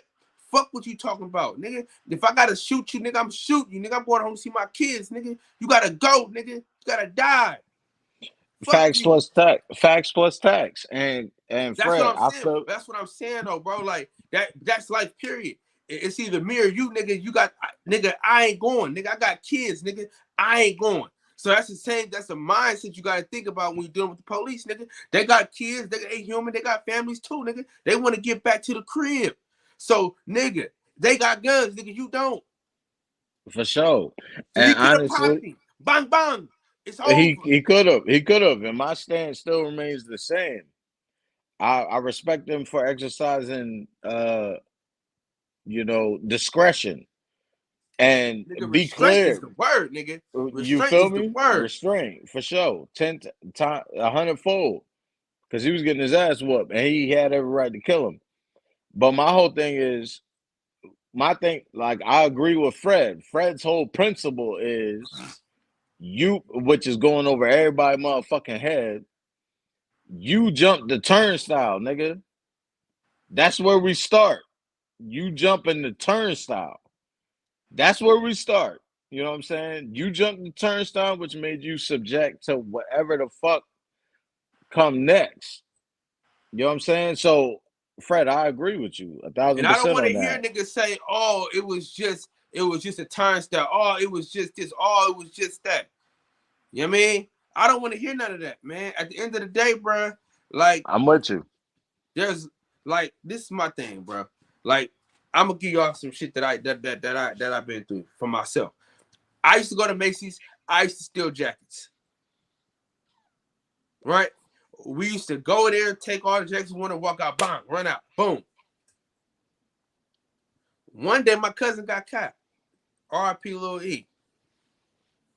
Fuck what you talking about, nigga. If I gotta shoot you, nigga, I'm shooting you, nigga. I'm going home to see my kids, nigga. You gotta go, nigga. You gotta die. Facts plus tax. And that's Fred, what I'm saying. That's what I'm saying, though, bro. Like that's life, period. It's either me or you, nigga. I ain't going, nigga. I got kids, nigga. I ain't going. So that's the same. That's the mindset you gotta think about when you're dealing with the police, nigga. They got kids. They human. They got families too, nigga. They want to get back to the crib. So, nigga, they got guns, nigga. You don't. For sure. So and he could have honestly, popped him. Bang bang. It's over. He could have, and my stance still remains the same. I respect him for exercising, discretion, and nigga, be restraint clear. is the word, nigga. You Restraint feel is me? the word. Restraint for sure. 100-fold, because he was getting his ass whooped, and he had every right to kill him. But my whole thing is, like, I agree with Fred. Fred's whole principle is which is going over everybody's motherfucking head. You jump the turnstile, nigga. That's where we start. You jump in the turnstile. That's where we start. You know what I'm saying? You jump the turnstile, which made you subject to whatever the fuck come next. You know what I'm saying? So, Fred, I agree with you 1,000%. And I don't want to on hear that. niggas say, "Oh, it was just a turnstile. Oh, it was just this. Oh, it was just that." You know what I mean? I don't want to hear none of that, man. At the end of the day, bro, like, I'm with you. There's like, this is my thing, bro. Like, I'm gonna give y'all some shit that I've been through for myself. I used to go to Macy's. I used to steal jackets. Right? We used to go there, take all the jackets we want to walk out, bang, run out, boom. One day my cousin got caught. R.I.P. Lil E.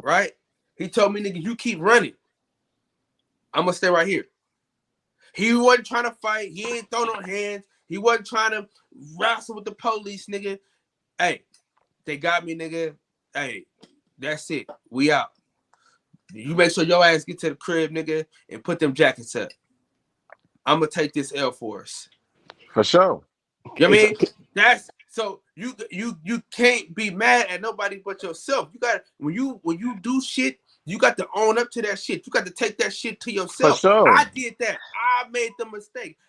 Right? He told me, nigga, you keep running, I'm gonna stay right here. He wasn't trying to fight. He ain't throw no hands. He wasn't trying to wrestle with the police, nigga. Hey, they got me, nigga. Hey, that's it. We out. You make sure your ass get to the crib, nigga, and put them jackets up. I'm gonna take this L for us. For sure. You know what I mean? That's so you can't be mad at nobody but yourself. You got when you do shit, you got to own up to that shit. You got to take that shit to yourself. For sure. I did that. I made the mistake.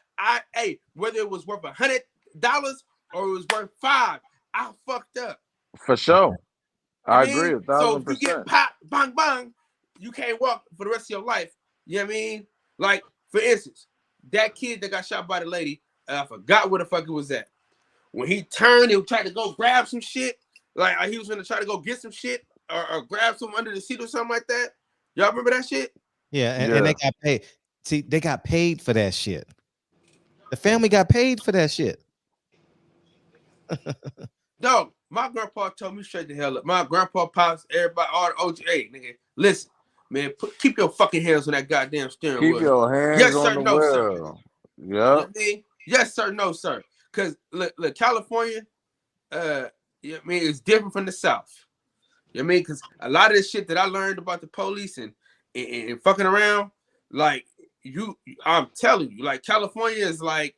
Whether it was worth $100 or it was worth $5, I fucked up. For sure. I mean? agree 1,000%. So if you get popped, bang, bang, you can't walk for the rest of your life. You know what I mean? Like, for instance, that kid that got shot by the lady, I forgot where the fuck it was at. When he turned and tried to go grab some shit, like he was gonna try to go get some shit or grab some under the seat or something like that. Y'all remember that shit? Yeah, and they got paid. See, they got paid for that shit. The family got paid for that shit. Dog, my grandpa told me straight the hell up. My grandpa, pops, everybody, all the OG, hey, nigga, listen, man, keep your fucking hands on that goddamn steering wheel. Keep your hands yes, on sir, the no, wheel. sir. You know what I mean? Yes, sir, no, sir. Because look, California, you know what I mean, it's different from the South. You know what I mean? Because a lot of this shit that I learned about the police and fucking around, like I'm telling you, like California is like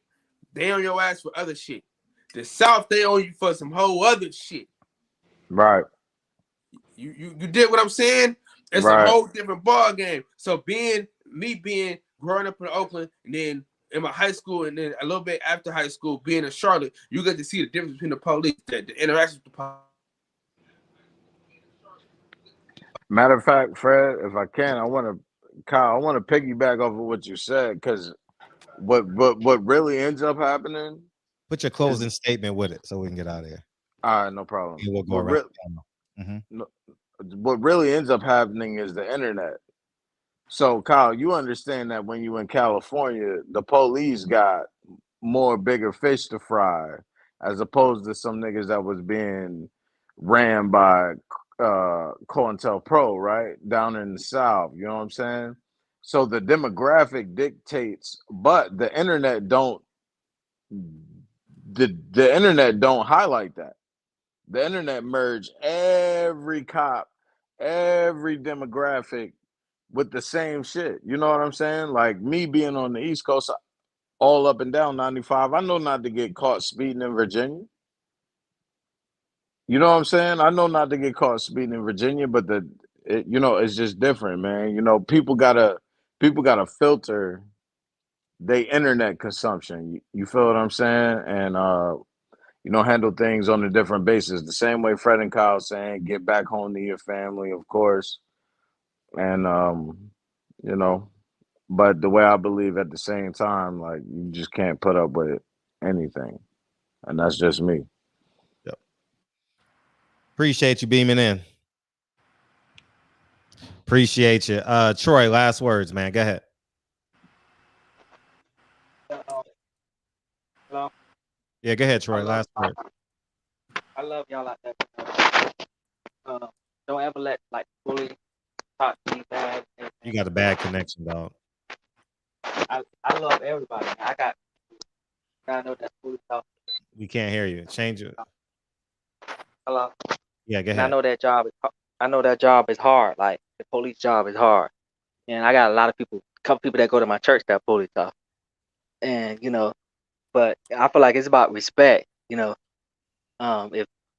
they on your ass for other shit. The South, they own you for some whole other shit. Right. You did what I'm saying? It's right. a whole different ball game. So being growing up in Oakland and then in my high school and then a little bit after high school being in Charlotte, you get to see the difference between the police, the interaction with the police. Matter of fact, Fred, if I can, I want to piggyback off of what you said, because what really ends up happening. Put your closing statement with it so we can get out of here. All right, no problem. Yeah, we'll go around. What really ends up happening is the internet. So, Kyle, you understand that when you in California, the police got more bigger fish to fry, as opposed to some niggas that was being ran by COINTELPRO, right? Down in the South, you know what I'm saying? So the demographic dictates, but the internet don't the internet don't highlight that. The internet merge every cop, every demographic with the same shit. You know what I'm saying? Like me being on the East Coast, all up and down 95, I know not to get caught speeding in Virginia. You know what I'm saying? I know not to get caught speeding in Virginia, but it's just different, man. You know, people gotta filter their internet consumption. You feel what I'm saying? And handle things on a different basis. The same way Fred and Kyle saying, get back home to your family, of course. And but the way I believe at the same time, like you just can't put up with anything. And that's just me. Yep. Appreciate you beaming in. Appreciate you. Troy, last words, man. Go ahead. Hello? Yeah, go ahead, Troy. Last word. I love y'all like that. Don't ever let bully talk to you bad. You got a bad connection, dog. I love everybody. I know that bully talk. We can't hear you. Change it. Hello. Yeah, go ahead. And I know that job is hard. Like the police job is hard. And I got a couple people that go to my church that police talk. And but I feel like it's about respect. If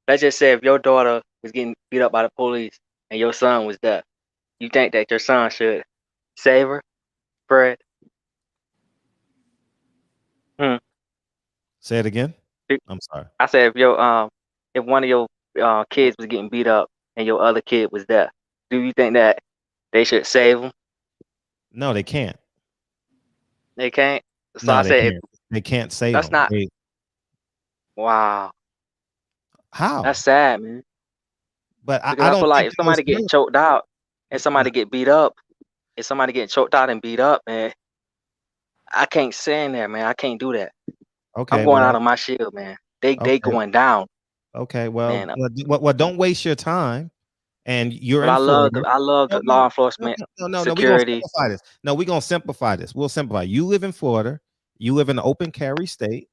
let's just say if your daughter was getting beat up by the police and your son was there, you think that your son should save her, Fred? Say it again. I'm sorry. I said if one of your kids was getting beat up and your other kid was there, do you think that they should save him? No, they can't. They can't. So No, I said they can't save that's them. not. Wow. How? That's sad, man. But I Because I don't feel like think if somebody get choked out and somebody get beat up, if somebody getting choked out and beat up, man, I can't stay in there, man. I can't do that. Okay, I'm going well, out of my shield, man. They okay. going down. Okay, well, Man, well, don't waste your time. And you're but in I love Florida. the law enforcement, No, we're gonna security. simplify this. No, we're gonna simplify this. We'll simplify. You live in Florida. You live in an open carry state.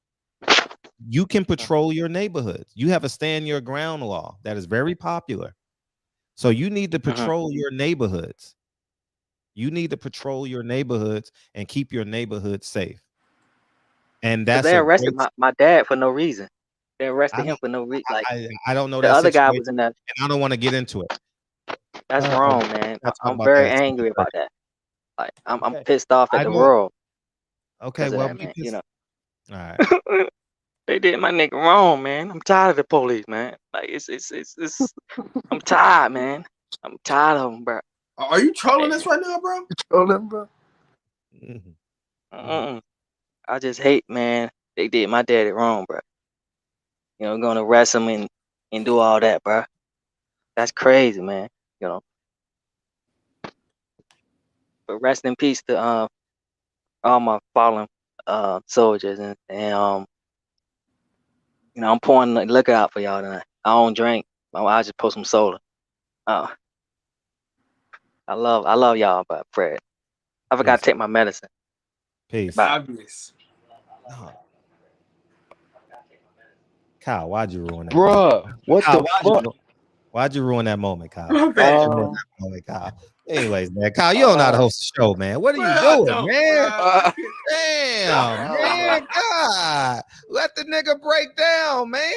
You can patrol your neighborhoods. You have a stand your ground law that is very popular. So you need to patrol your neighborhoods. You need to patrol your neighborhoods and keep your neighborhood safe. And Because that's they a arrested great. my dad for no reason. They I arrested him don't, for no reason. Like I don't know the that other guy situation, was in there. and I don't want to get into it. That's wrong, man. Let's talk I'm about very that. angry about that. Like I'm Okay. pissed off at I the don't. world Okay, because of well, that, be man. pissed. All right. They did my nigga wrong, man. I'm tired of the police, man. Like it's I'm tired, man. I'm tired of them, bro. Are you trolling us right now, bro? Trolling, bro. I just hate, man. They did my daddy wrong, bro. You know, gonna arrest him and do all that, bro. That's crazy, man. You know. But rest in peace to all my fallen soldiers and you know, I'm pouring the liquor out for y'all tonight. I don't drink. I just pour some soda. I love y'all, but Fred, I forgot to take my medicine. Peace. Bye. Obvious. Oh. Kyle, why'd you ruin that? Bruh, what Kyle, the fuck? Why'd you ruin that moment, Kyle? My bad. You ruined that moment, Kyle. Anyways, man, Kyle, you don't know how to host a show, man. What are you doing, man? Damn, man, God, let the nigga break down, man.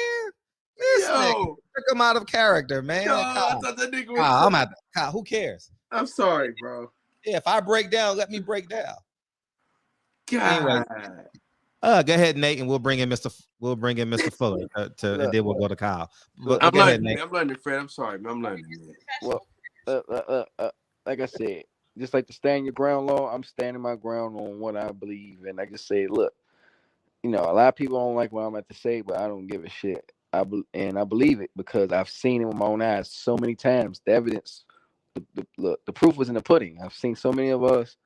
This nigga took him out of character, man. Yo, I Kyle, thought that nigga was. Kyle, I'm out. Kyle, who cares? I'm sorry, bro. Yeah, if I break down, let me break down. God. Anyway, go ahead, Nate, and we'll bring in Mr. Fuller and then we'll go to Kyle. I'm Go ahead, learning, Nate. I'm learning, Fred. I'm sorry, man. I'm learning. Man. Well, like I said, just like to stand your ground law, I'm standing my ground on what I believe. And like I said, look, you know, a lot of people don't like what I'm about to say, but I don't give a shit. I believe it because I've seen it with my own eyes so many times. The evidence, the proof was in the pudding. I've seen so many of us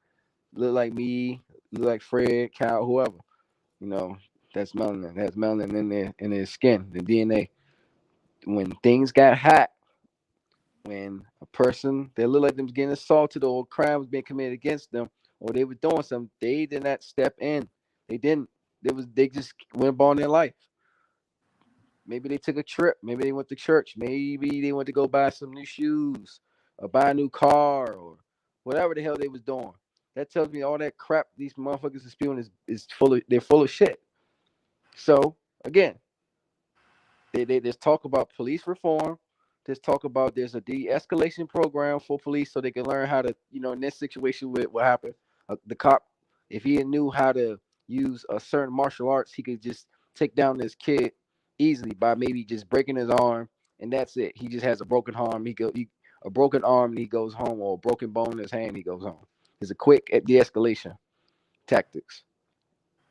look like me, look like Fred, Kyle, whoever. You know, that's melanin. That's melanin in their skin, the DNA. When things got hot, when a person they looked like them was getting assaulted or crime was being committed against them, or they were doing something, they did not step in. They didn't. They just went about their life. Maybe they took a trip. Maybe they went to church. Maybe they went to go buy some new shoes or buy a new car or whatever the hell they was doing. That tells me all that crap these motherfuckers are spewing is they're full of shit. So again, they just talk about police reform. Just talk about there's a de-escalation program for police so they can learn how to, you know, in this situation with what happened, the cop, if he knew how to use a certain martial arts, he could just take down this kid easily by maybe just breaking his arm, and that's it. He just has a broken arm. A broken arm, and he goes home, or a broken bone in his hand, he goes home. It's a quick de-escalation tactics,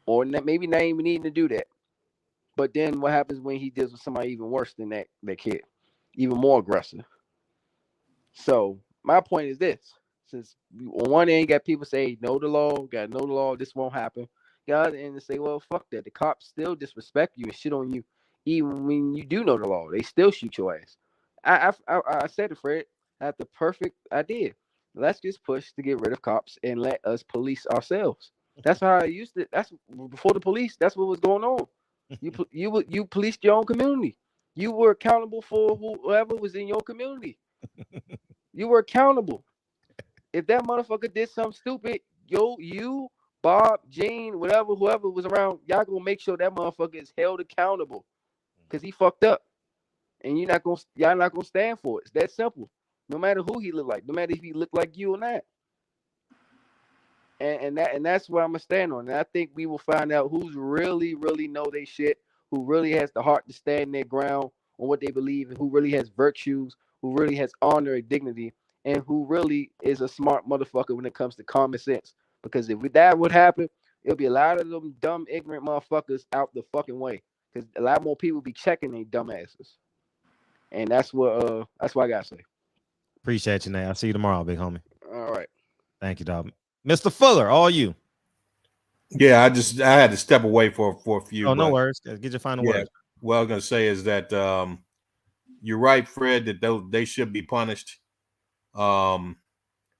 or maybe not even needing to do that. But then what happens when he deals with somebody even worse than that kid, even more aggressive? So my point is this: since on one end, you got people say know the law, got to know the law, this won't happen. Got the end to say, well, fuck that. The cops still disrespect you and shit on you, even when you do know the law. They still shoot your ass. I said it, Fred. I had the perfect idea. Let's just push to get rid of cops and let us police ourselves. That's how I used to. That's before the police. That's what was going on. You policed your own community. You were accountable for whoever was in your community. You were accountable. If that motherfucker did something stupid, you, Bob, Gene, whatever, whoever was around, y'all gonna make sure that motherfucker is held accountable because he fucked up, and y'all not gonna stand for it. It's that simple. No matter who he looked like, no matter if he looked like you or not. And that's what I'm gonna stand on. And I think we will find out who's really know they shit, who really has the heart to stand their ground on what they believe, and who really has virtues, who really has honor and dignity, and who really is a smart motherfucker when it comes to common sense. Because if that would happen, it'll be a lot of them dumb, ignorant motherfuckers out the fucking way. Because a lot more people be checking their dumb asses. And that's what I gotta say. Appreciate you, Nate. I'll see you tomorrow, big homie. All right. Thank you, dog. Mr. Fuller, all you. Yeah, I had to step away for a few. Oh, no worries. Get your final words. What I was gonna say is that you're right, Fred, that they should be punished. And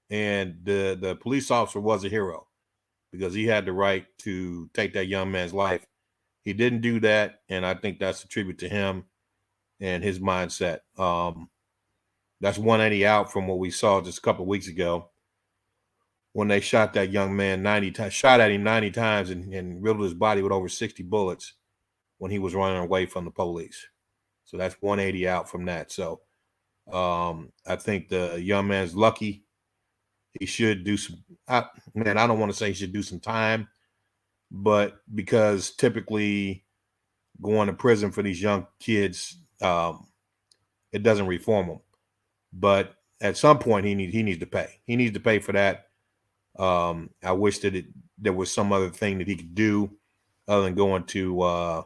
the police officer was a hero because he had the right to take that young man's life. He didn't do that, and I think that's a tribute to him and his mindset. That's 180 out from what we saw just a couple of weeks ago when they shot that young man 90 times, shot at him 90 times and riddled his body with over 60 bullets when he was running away from the police. So that's 180 out from that. So I think the young man's lucky. He should do some, I don't want to say he should do some time, but because typically going to prison for these young kids, it doesn't reform them. But at some point he needs to pay. He needs to pay for that. I wish that there was some other thing that he could do other than going to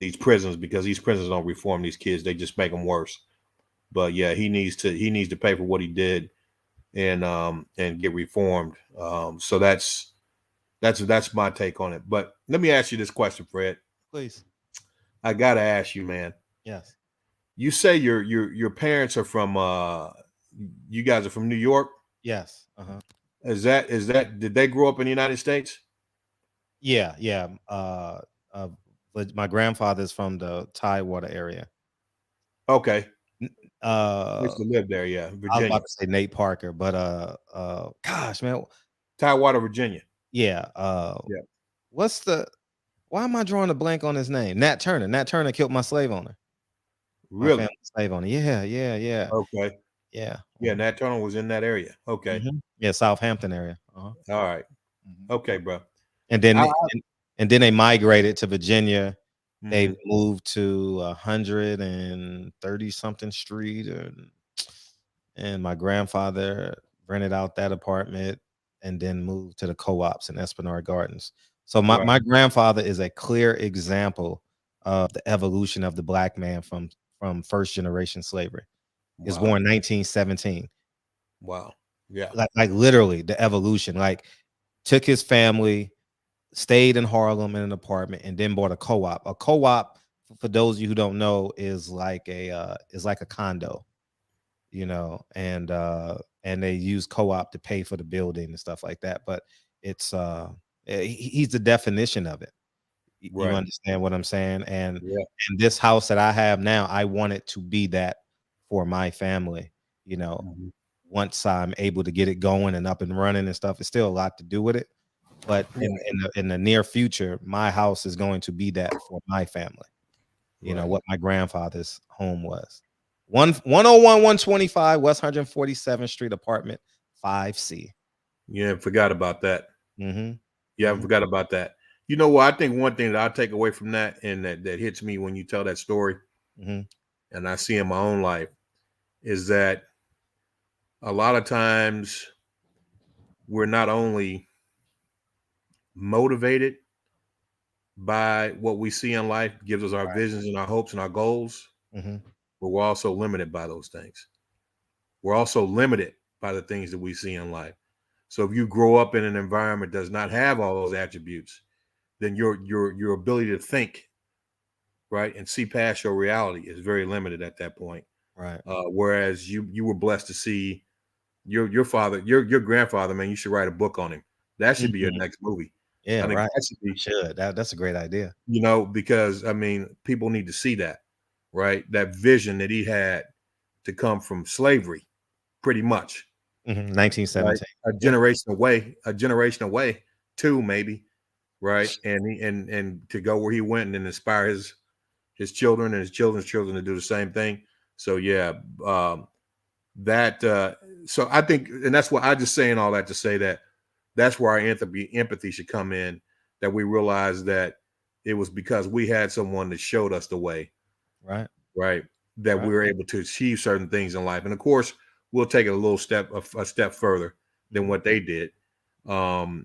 these prisons, because these prisons don't reform these kids. They just make them worse. But yeah, he needs to pay for what he did and get reformed. So that's my take on it. But let me ask you this question, Fred. Please. I gotta ask you, man. Yes. You say your parents are from you guys are from New York? Yes. Uh-huh. Is that did they grow up in the United States? Yeah. But my grandfather's from the Tidewater area. Okay. Used to live there, yeah. Virginia. I was about to say Nate Parker, but gosh, man. Tidewater, Virginia. Yeah. Yeah. Why am I drawing a blank on his name? Nat Turner. Nat Turner killed my slave owner. Really? My family slave owner. Yeah. Okay. Yeah. Yeah, Nat Turner was in that area. Okay. Mm-hmm. Yeah, Southampton area. All right. Okay, bro. And then they migrated to Virginia. Mm-hmm. They moved to 130 something street, and my grandfather rented out that apartment and then moved to the co-ops in Esplanade Gardens. So my grandfather is a clear example of the evolution of the black man from first generation slavery. He was born 1917. Wow. Yeah. Like literally the evolution. Like took his family, stayed in Harlem in an apartment, and then bought a co-op. A co-op, for those of you who don't know, is like a condo, and they use co-op to pay for the building and stuff like that. But it's he's the definition of it. You understand what I'm saying? And this house that I have now, I want it to be that for my family. Once I'm able to get it going and up and running and stuff, it's still a lot to do with it. But in the near future, my house is going to be that for my family. What my grandfather's home was. 101 125 West 147th Street, apartment 5C. Yeah, forgot about that. Mm-hmm. Yeah, I forgot about that. You know what? I think one thing that I take away from that, and that hits me when you tell that story, and I see in my own life, is that a lot of times we're not only motivated by what we see in life, gives us our visions and our hopes and our goals, but we're also limited by those things. We're also limited by the things that we see in life. So if you grow up in an environment that does not have all those attributes, then your ability to think, right, and see past your reality is very limited at that point. Right. Whereas you were blessed to see your father, your grandfather, man, you should write a book on him. That should be your next movie. Yeah, I think right. that should be, that's a great idea. Because I mean, people need to see that, right? That vision that he had to come from slavery, pretty much. 1917. Right? A generation away, two maybe, right? And to go where he went and inspire his children and his children's children to do the same thing. So yeah, so I think, and that's why I just saying all that to say that that's where our empathy should come in, that we realize that it was because we had someone that showed us the way, right, that we were able to achieve certain things in life. And of course, we'll take it a step further than what they did. But a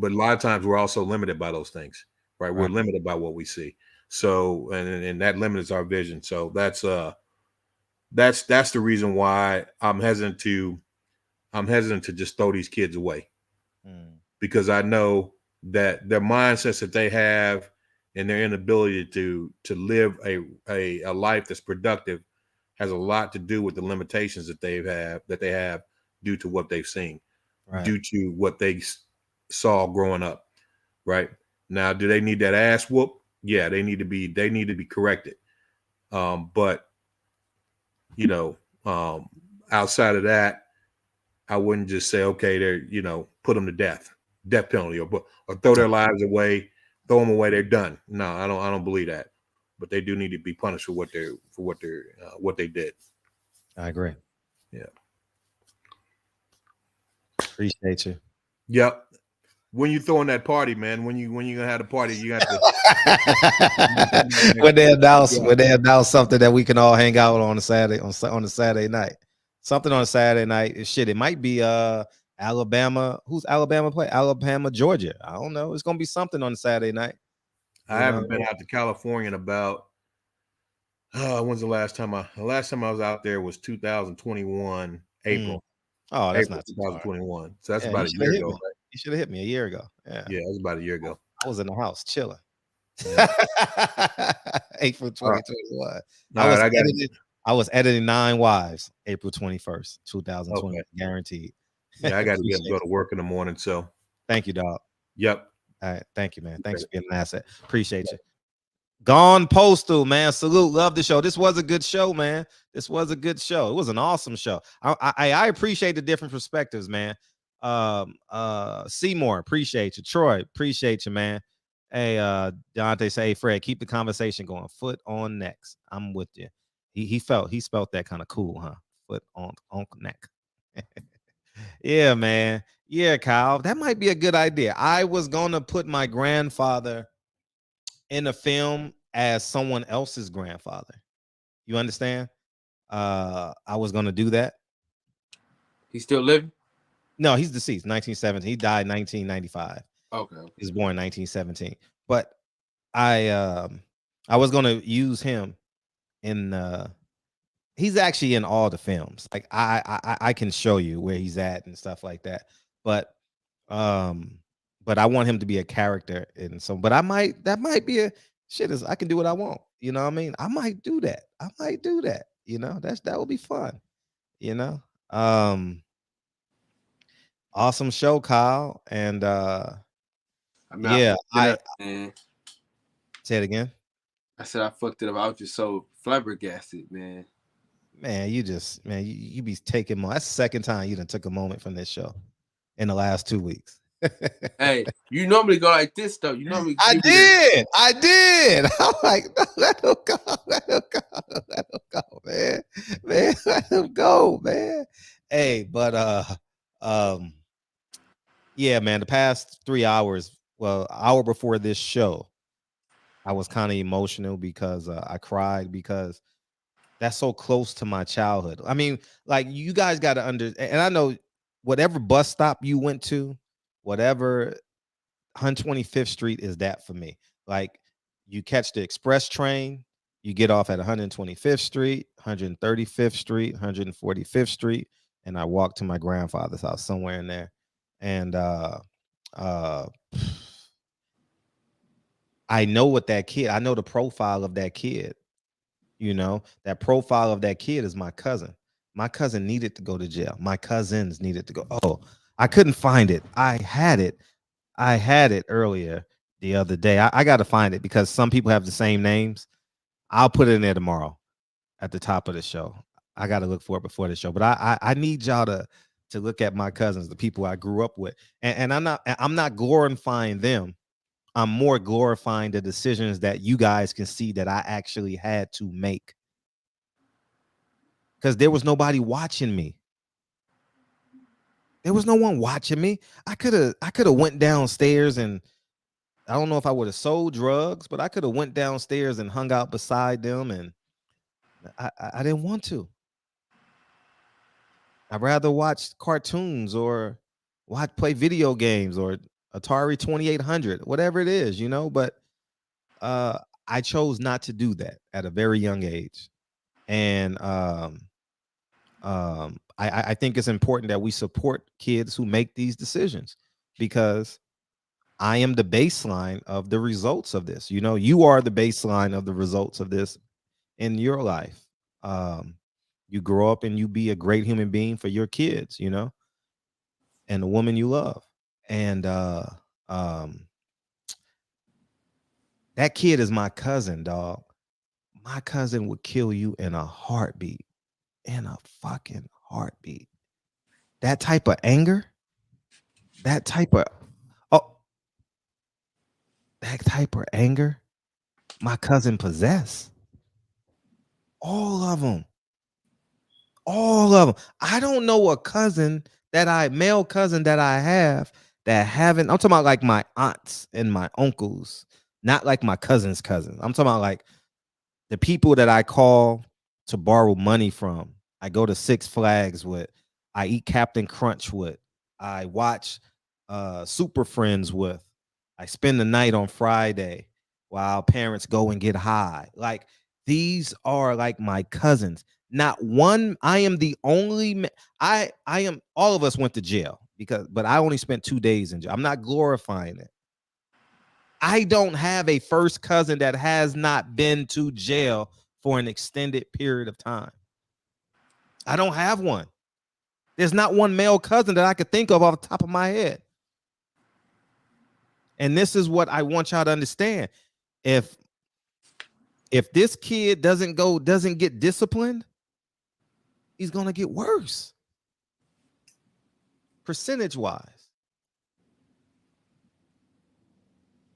lot of times we're also limited by those things, right? We're limited by what we see. So, and that limits our vision. So that's the reason why I'm hesitant to just throw these kids away, because I know that their mindsets that they have and their inability to live a life that's productive has a lot to do with the limitations that they have due to what they've seen, due to what they saw growing up. Right now, do they need that ass whoop? Yeah, they need to be corrected. But outside of that, I wouldn't just say, okay, they're, put them to death penalty, or throw their lives away, throw them away, they're done. No, I don't believe that. But they do need to be punished for what they did. I agree. Yeah. Appreciate you. Yep. When you throwing that party, man, when you gonna have the party, you got to when they announce something that we can all hang out on a Saturday on a Saturday night. Something on a Saturday night. Shit, it might be Alabama. Who's Alabama play? Alabama, Georgia. I don't know. It's gonna be something on a Saturday night. I haven't been out to California in about when's the last time I was out there was 2021 April. Oh, that's April not 2021. So that's about a year ago, right? You should have hit me a year ago. Yeah, that was about a year ago. I was in the house chilling. Yeah. April 2021. I was editing 9 Wives, April 21st, 2020. Okay. Guaranteed. Yeah, I got to go to work in the morning. So thank you, dog. Yep. All right. Thank you, man. Thanks for being an asset. Appreciate you. Gone Postal, man. Salute. Love the show. This was a good show, man. This was a good show. It was an awesome show. I appreciate the different perspectives, man. Seymour, appreciate you. Troy, appreciate you, man. Hey, Dante say, hey, Fred, keep the conversation going. Foot on necks. I'm with you. He spelt that kind of cool, huh? Foot on neck. Yeah, man. Yeah, Kyle. That might be a good idea. I was gonna put my grandfather in a film as someone else's grandfather. You understand? I was gonna do that. He's still living? No, he's deceased. 1970. He died 1995. Okay. He was born 1917. But I was gonna use him in he's actually in all the films. Like I can show you where he's at and stuff like that. But I want him to be a character in some. But that might be a shit. I can do what I want. You know what I mean? I might do that. You know, that would be fun. You know, awesome show, Kyle. And man. Say it again. I said I fucked it up. I was just so flabbergasted, man. Man, you be taking more. That's the second time you done took a moment from this show in the last 2 weeks. Hey, you normally go like this though. You normally I did. I'm like, no, let him go, man. Let him go, man. Hey, but yeah, man, the past 3 hours, hour before this show, I was kind of emotional because I cried because that's so close to my childhood. I mean, like, you guys got to understand, and I know whatever bus stop you went to, whatever 125th Street is that for me. Like, you catch the express train, you get off at 125th Street, 135th Street, 145th Street, and I walk to my grandfather's house somewhere in there. And I know what that kid, I know the profile of that kid. You know, that profile of that kid is my cousin. My cousin needed to go to jail. My cousins needed to go. Oh, I couldn't find it. I had it earlier the other day. I got to find it because some people have the same names. I'll put it in there tomorrow at the top of the show. I got to look for it before the show. But I need y'all to look at my cousins, the people I grew up with. And I'm not glorifying them. I'm more glorifying the decisions that you guys can see that I actually had to make. Because there was nobody watching me. There was no one watching me. I could have went downstairs, and I don't know if I would have sold drugs, but I could have went downstairs and hung out beside them, and I didn't want to. I'd rather watch cartoons or play video games or Atari 2800, whatever it is, you know. But I chose not to do that at a very young age, and I think it's important that we support kids who make these decisions, because I am the baseline of the results of this. You know, you are the baseline of the results of this in your life. You grow up and you be a great human being for your kids, you know, and the woman you love. And that kid is my cousin, dog. My cousin would kill you in a heartbeat. In a fucking heartbeat. that type of anger, that type of anger, my cousin possessed. All of them. I don't know a male cousin that I have that haven't. I'm talking about like my aunts and my uncles, not like my cousin's cousins. I'm talking about like the people that I call to borrow money from. I go to Six Flags with. I eat Captain Crunch with. I watch Super Friends with. I spend the night on Friday while parents go and get high. Like these are like my cousins. Not one. I am the only. I am. All of us went to jail but I only spent 2 days in jail. I'm not glorifying it. I don't have a first cousin that has not been to jail for an extended period of time. I don't have one. There's not one male cousin that I could think of off the top of my head. And this is what I want y'all to understand. If this kid doesn't get disciplined, he's going to get worse. Percentage-wise.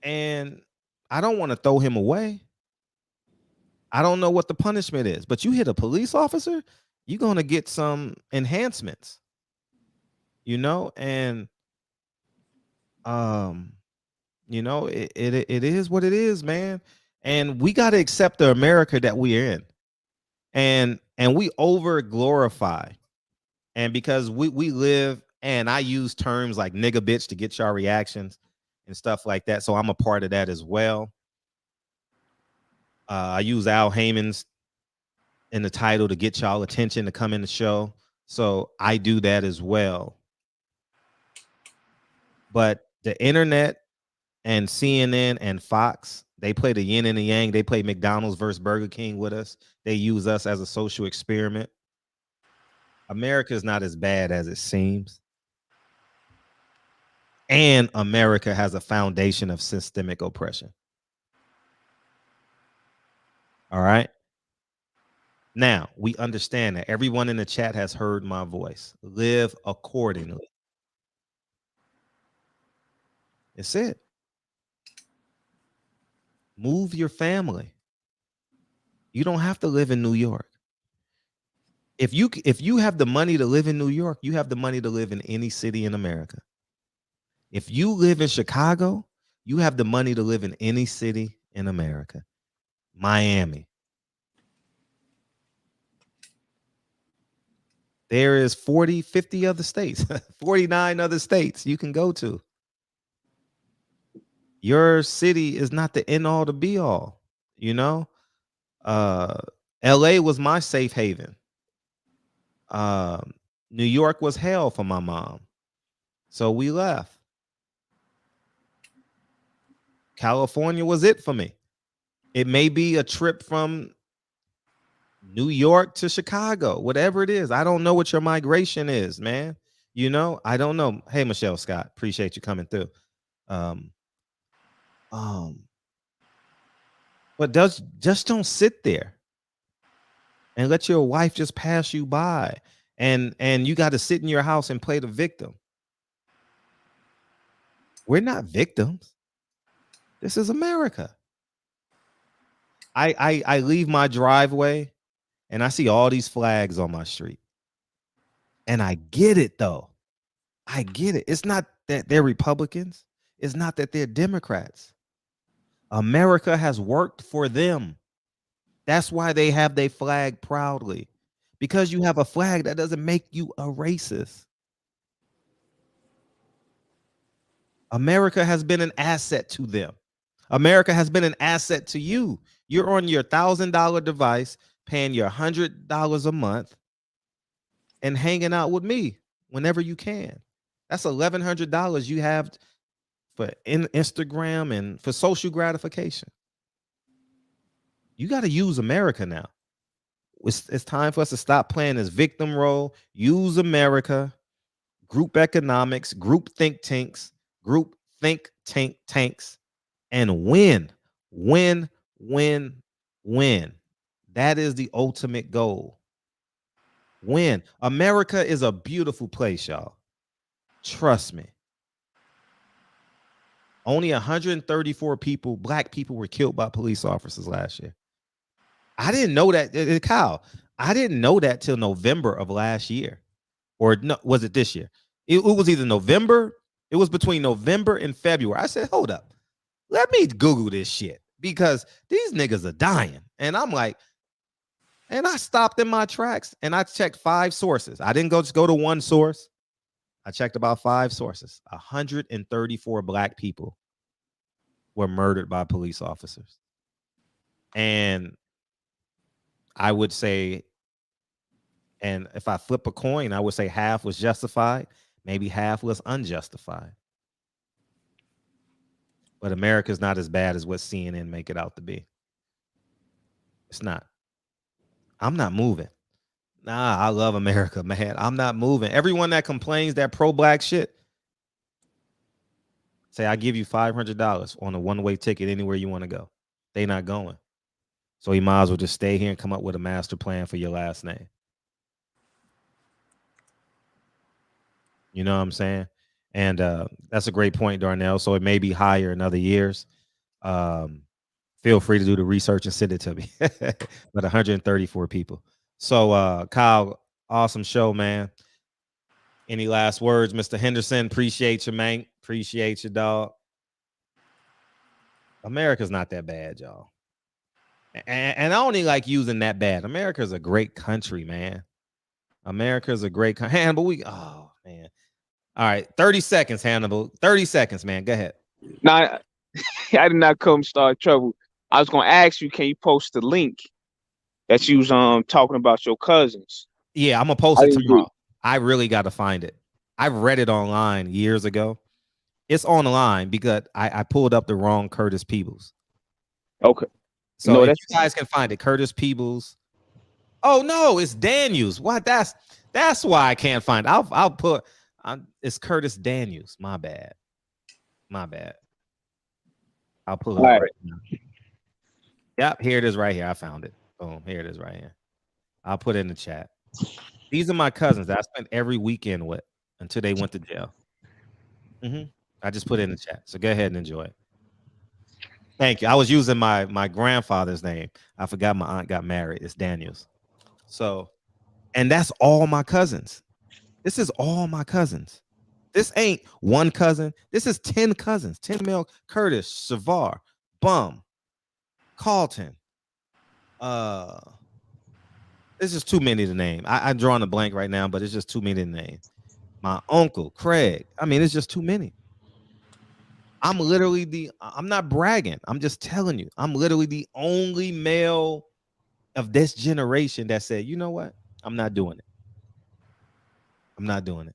And I don't want to throw him away. I don't know what the punishment is, but you hit a police officer, you're going to get some enhancements. And it is what it is, man. And we got to accept the America that we're in. And we over glorify. And because we live, and I use terms like nigga bitch to get y'all reactions and stuff like that. So I'm a part of that as well. I use Al Heyman's in the title to get y'all attention to come in the show. So I do that as well. But the internet and CNN and Fox, they play the yin and the yang. They play McDonald's versus Burger King with us. They use us as a social experiment. America is not as bad as it seems. And America has a foundation of systemic oppression. All right. Now, we understand that everyone in the chat has heard my voice. Live accordingly. It's it. Move your family. You don't have to live in New York. If you have the money to live in New York, you have the money to live in any city in America. If you live in Chicago, you have the money to live in any city in America. Miami. There is 40, 50 other states, 49 other states you can go to. Your city is not the end all to be all, LA was my safe haven. New York was hell for my mom. So we left. California was it for me. It may be a trip from New York to Chicago, whatever it is. I don't know what your migration is, man. I don't know. Hey, Michelle Scott, appreciate you coming through. But just don't sit there and let your wife just pass you by, and you got to sit in your house and play the victim. We're not victims. This is America. I leave my driveway and I see all these flags on my street. And I get it, though. I get it. It's not that they're Republicans. It's not that they're Democrats. America has worked for them. That's why they have their flag proudly. Because you have a flag, that doesn't make you a racist. America has been an asset to them. America has been an asset to you. You're on your $1,000 device, paying your $100 a month and hanging out with me whenever you can. That's $1,100 you have for Instagram and for social gratification. You got to use America now. It's time for us to stop playing this victim role. Use America, group economics, group think tanks, and win. That is the ultimate goal. Win. America is a beautiful place, y'all. Trust me. Only 134 people, black people, were killed by police officers last year. I didn't know that, Kyle. I didn't know that till November of last year. Or no, was it this year? It was either November. It was between November and February. I said, hold up. Let me Google this shit because these niggas are dying. And I'm like, and I stopped in my tracks and I checked 5 sources. I didn't just go to one source. I checked about 5 sources. 134 black people were murdered by police officers. And I would say, and if I flip a coin, I would say half was justified, maybe half was unjustified. But America's not as bad as what CNN make it out to be. It's not. I'm not moving. Nah, I love America, man. I'm not moving. Everyone that complains that pro-black shit, say, I give you $500 on a one-way ticket anywhere you want to go. They not going. So you might as well just stay here and come up with a master plan for your last name. You know what I'm saying? And that's a great point, Darnell. So it may be higher in other years. Feel free to do the research and send it to me. But 134 people. So Kyle, awesome show, man. Any last words, Mr. Henderson? Appreciate you, man. Appreciate you, dog. America's not that bad, y'all. And I only like using that bad. America's a great country, man. America's a great country. Hannibal, oh, man. All right, 30 seconds, Hannibal. 30 seconds, man. Go ahead. Nah, I did not come start trouble. I was gonna ask you, can you post the link that you was talking about your cousins? Yeah, I'm gonna post it tomorrow. I really got to find it. I've read it online years ago. It's online because I pulled up the wrong Curtis Peebles. Okay. So no, if you guys can find it, Curtis Peebles. Oh no, it's Daniels. What? That's why I can't find it. I'll put. It's Curtis Daniels. My bad. I'll pull it up right now. Yep, here it is right here. I found it. Boom, here it is right here. I'll put it in the chat. These are my cousins that I spent every weekend with until they went to jail. I just put it in the chat. So go ahead and enjoy it. Thank you. I was using my grandfather's name. I forgot my aunt got married. It's Daniels. So, and that's all my cousins. This is all my cousins. This ain't one cousin. This is 10 cousins. 10 male. Curtis, Shavar, Bum, Carlton. This is too many to name. I'm drawing a blank right now, but it's just too many to name. My uncle, Craig. I mean, it's just too many. I'm not bragging. I'm just telling you. I'm literally the only male of this generation that said, you know what? I'm not doing it. I'm not doing it.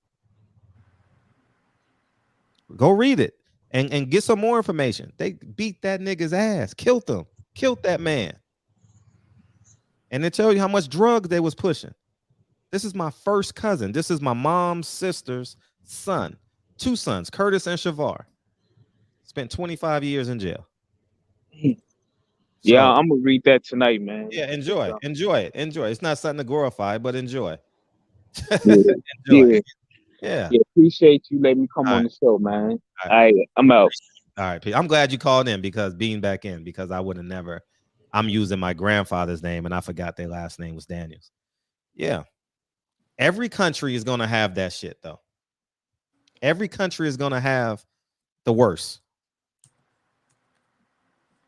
Go read it and get some more information. They beat that nigga's ass, killed him, killed that man. And they tell you how much drugs they was pushing. This is my first cousin. This is my mom's sister's son. 2 sons, Curtis and Shavar. Spent 25 years in jail. Yeah, I'm gonna read that tonight, man. Yeah, enjoy it. It's not something to glorify, but enjoy. Yeah. Yeah. Appreciate you letting me come on the show, man. All right, I'm out. All right, Pete. I'm glad you called in because I would have never. I'm using my grandfather's name and I forgot their last name was Daniels. Yeah. Every country is gonna have that shit though. Every country is gonna have the worst.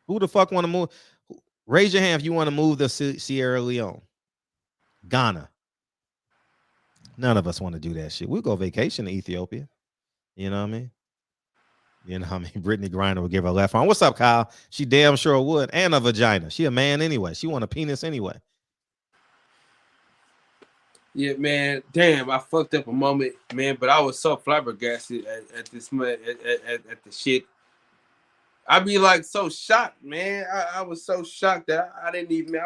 Who the fuck want to move? Raise your hand if you want to move to Sierra Leone, Ghana. None of us want to do that shit. We'll go vacation to Ethiopia. You know what I mean? Brittany Griner would give her left arm. What's up, Kyle? She damn sure would. And a vagina. She a man anyway. She want a penis anyway. Yeah, man. Damn, I fucked up a moment, man. But I was so flabbergasted at this man, at the shit. I be like so shocked, man. I was so shocked that I didn't even.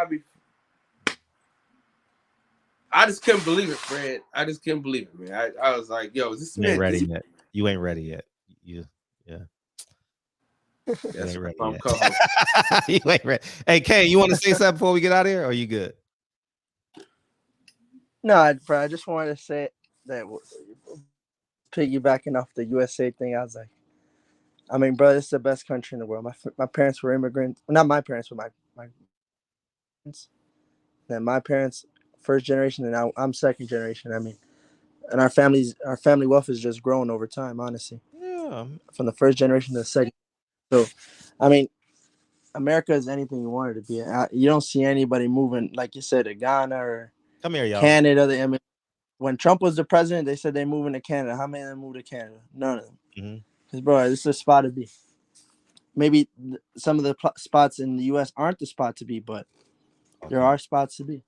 I just couldn't believe it, Fred. I just couldn't believe it, man. I was like, yo, is this man ready yet? You ain't ready yet. Yeah. That's you ain't ready yet. You ain't ready. Hey, Kane, you want to say something before we get out of here? Or are you good? No, bro, I just wanted to say that piggybacking off the USA thing, I was like, I mean, bro, it's the best country in the world. My parents were immigrants. Not my parents, but my parents. Then my parents, first generation, and now I'm second generation. I mean, and our family wealth has just grown over time, honestly. Yeah. From the first generation to the second. So, I mean, America is anything you want it to be. You don't see anybody moving, like you said, to Ghana or Come here, y'all. Canada. When Trump was the president, they said they moving to Canada. How many of them moved to Canada? None of them. Because, bro, this is a spot to be. Maybe some of the spots in the U.S. aren't the spot to be, but there are spots to be.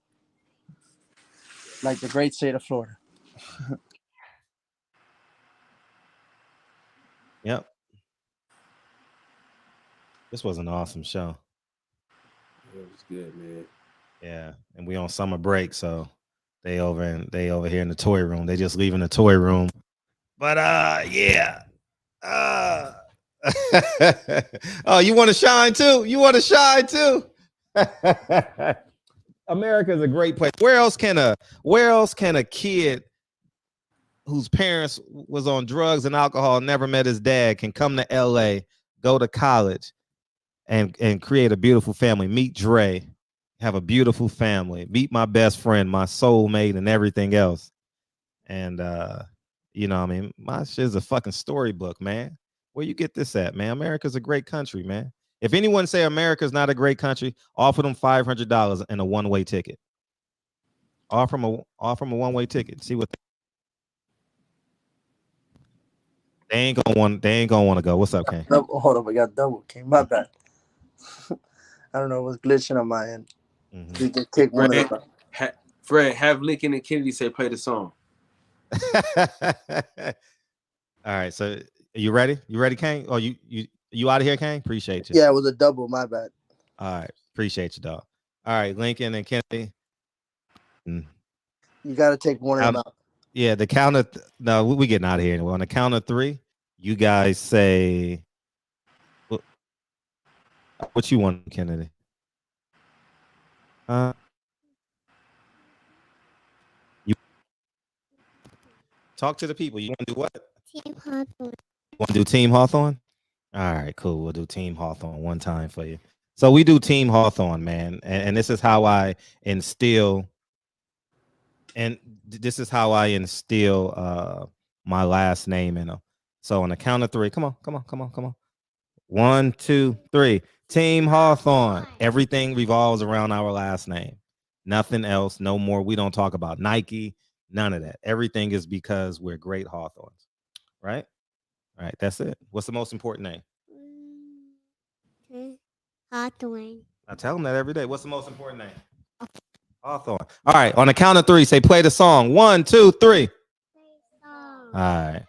Like the great state of Florida. Yep. This was an awesome show. It was good, man. Yeah, and we on summer break, so they over here in the toy room. They just leaving the toy room. But yeah. Oh, you want to shine too? You want to shine too? America is a great place. Where else can a kid whose parents was on drugs and alcohol, never met his dad, can come to LA, go to college, and create a beautiful family? Meet Dre, have a beautiful family, meet my best friend, my soulmate, and everything else. And you know, I mean, my shit's a fucking storybook, man. Where you get this at, man? America's a great country, man. If anyone say America's not a great country, offer them $500 and a one-way ticket. Offer them a one-way ticket. See what they ain't gonna want to go. What's up, King? Hold on, we got double King. My bad. I don't know what's glitching on my end. We can kick one of them. Fred, have Lincoln and Kennedy say play the song. All right, so you ready? You ready, King? Oh, you out of here, King? Appreciate you. Yeah, it was a double. My bad. All right, appreciate you, dog. All right, Lincoln and Kennedy. You got to take one of them out. Yeah, the count of no, we getting out of here anyway. On the count of 3, you guys say what you want, Kennedy. You talk to the people. You want to do what? Team Hawthorne. You want to do Team Hawthorne? All right, cool. We'll do Team Hawthorne one time for you. So we do Team Hawthorne, man, and this is how I instill. And this is how I instill my last name in them. So on the count of 3, come on. 1, 2, 3. Team Hawthorne. Everything revolves around our last name. Nothing else. No more. We don't talk about Nike. None of that. Everything is because we're great Hawthorns. Right? All right. That's it. What's the most important name? Hawthorne. I tell them that every day. What's the most important name? Hawthorne. All right. On the count of 3, say play the song. 1, 2, 3. All right.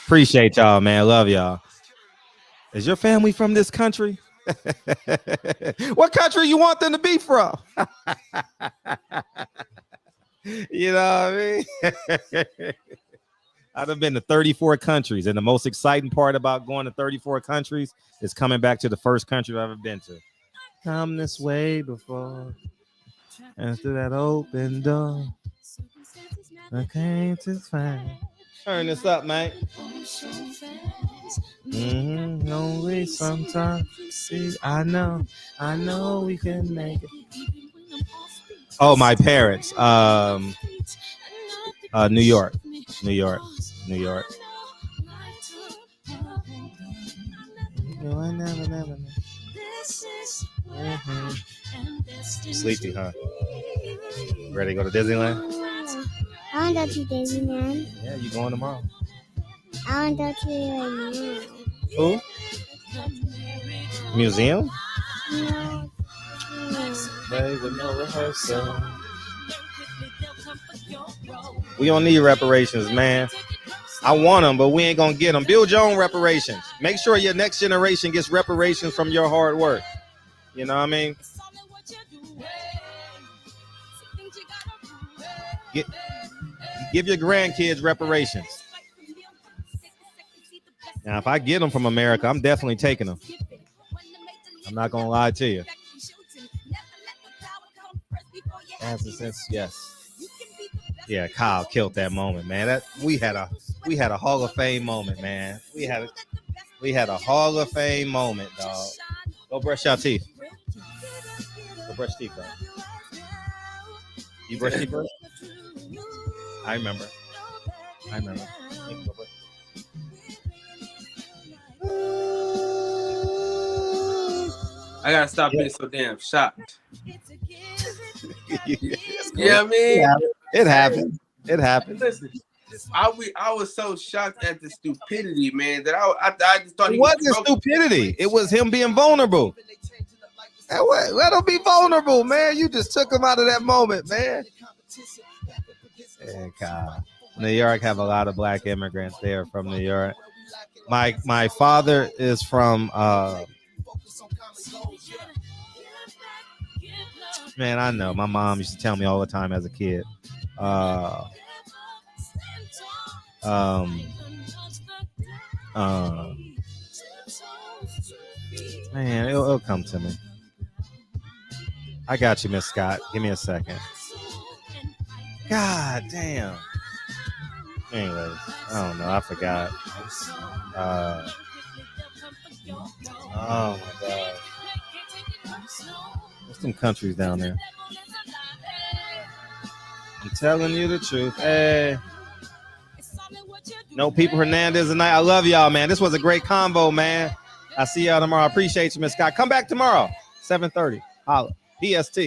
Appreciate y'all, man. Love y'all. Is your family from this country? What country you want them to be from? You know what I mean? I've been to 34 countries, and the most exciting part about going to 34 countries is coming back to the first country I've ever been to. Come this way before, and through that open door, I came to find. Turn this up, man. Only sometimes. See, I know we can make it. Oh, my parents. New York. Sleepy, huh? Ready to go to Disneyland? I want to go to Disneyland. Yeah, you going tomorrow? I want to go to it right Who? Museum? now. Play with no rehearsal. We don't need reparations, man. I want them, but we ain't gonna get them. Build your own reparations. Make sure your next generation gets reparations from your hard work. You know what I mean? Give your grandkids reparations. Now, if I get them from America, I'm definitely taking them. I'm not gonna lie to you. Yes. Yeah, Kyle killed that moment, man. That we had a Hall of Fame moment, man. We had a Hall of Fame moment, dog. Go brush your teeth. Go brush teeth, bro. You brush teeth, bro? I remember. I gotta stop being so damn shocked. Yeah, I mean, it happened. It happened. Listen, I was so shocked at the stupidity, man, that I just thought It wasn't stupidity. It was him being vulnerable. Let him be vulnerable, man. You just took him out of that moment, man. Yeah, God. New York have a lot of black immigrants. They are from New York. My father is from man, I know. My mom used to tell me all the time as a kid. Man, it'll come to me. I got you, Miss Scott. Give me a second. God damn. Anyways, I don't know. I forgot. Oh my God. There's some countries down there. I'm telling you the truth. Hey. No People Hernandez tonight. I love y'all, man. This was a great combo, man. I'll see y'all tomorrow. I appreciate you, Miss Scott. Come back tomorrow, 7:30. Holla. PST.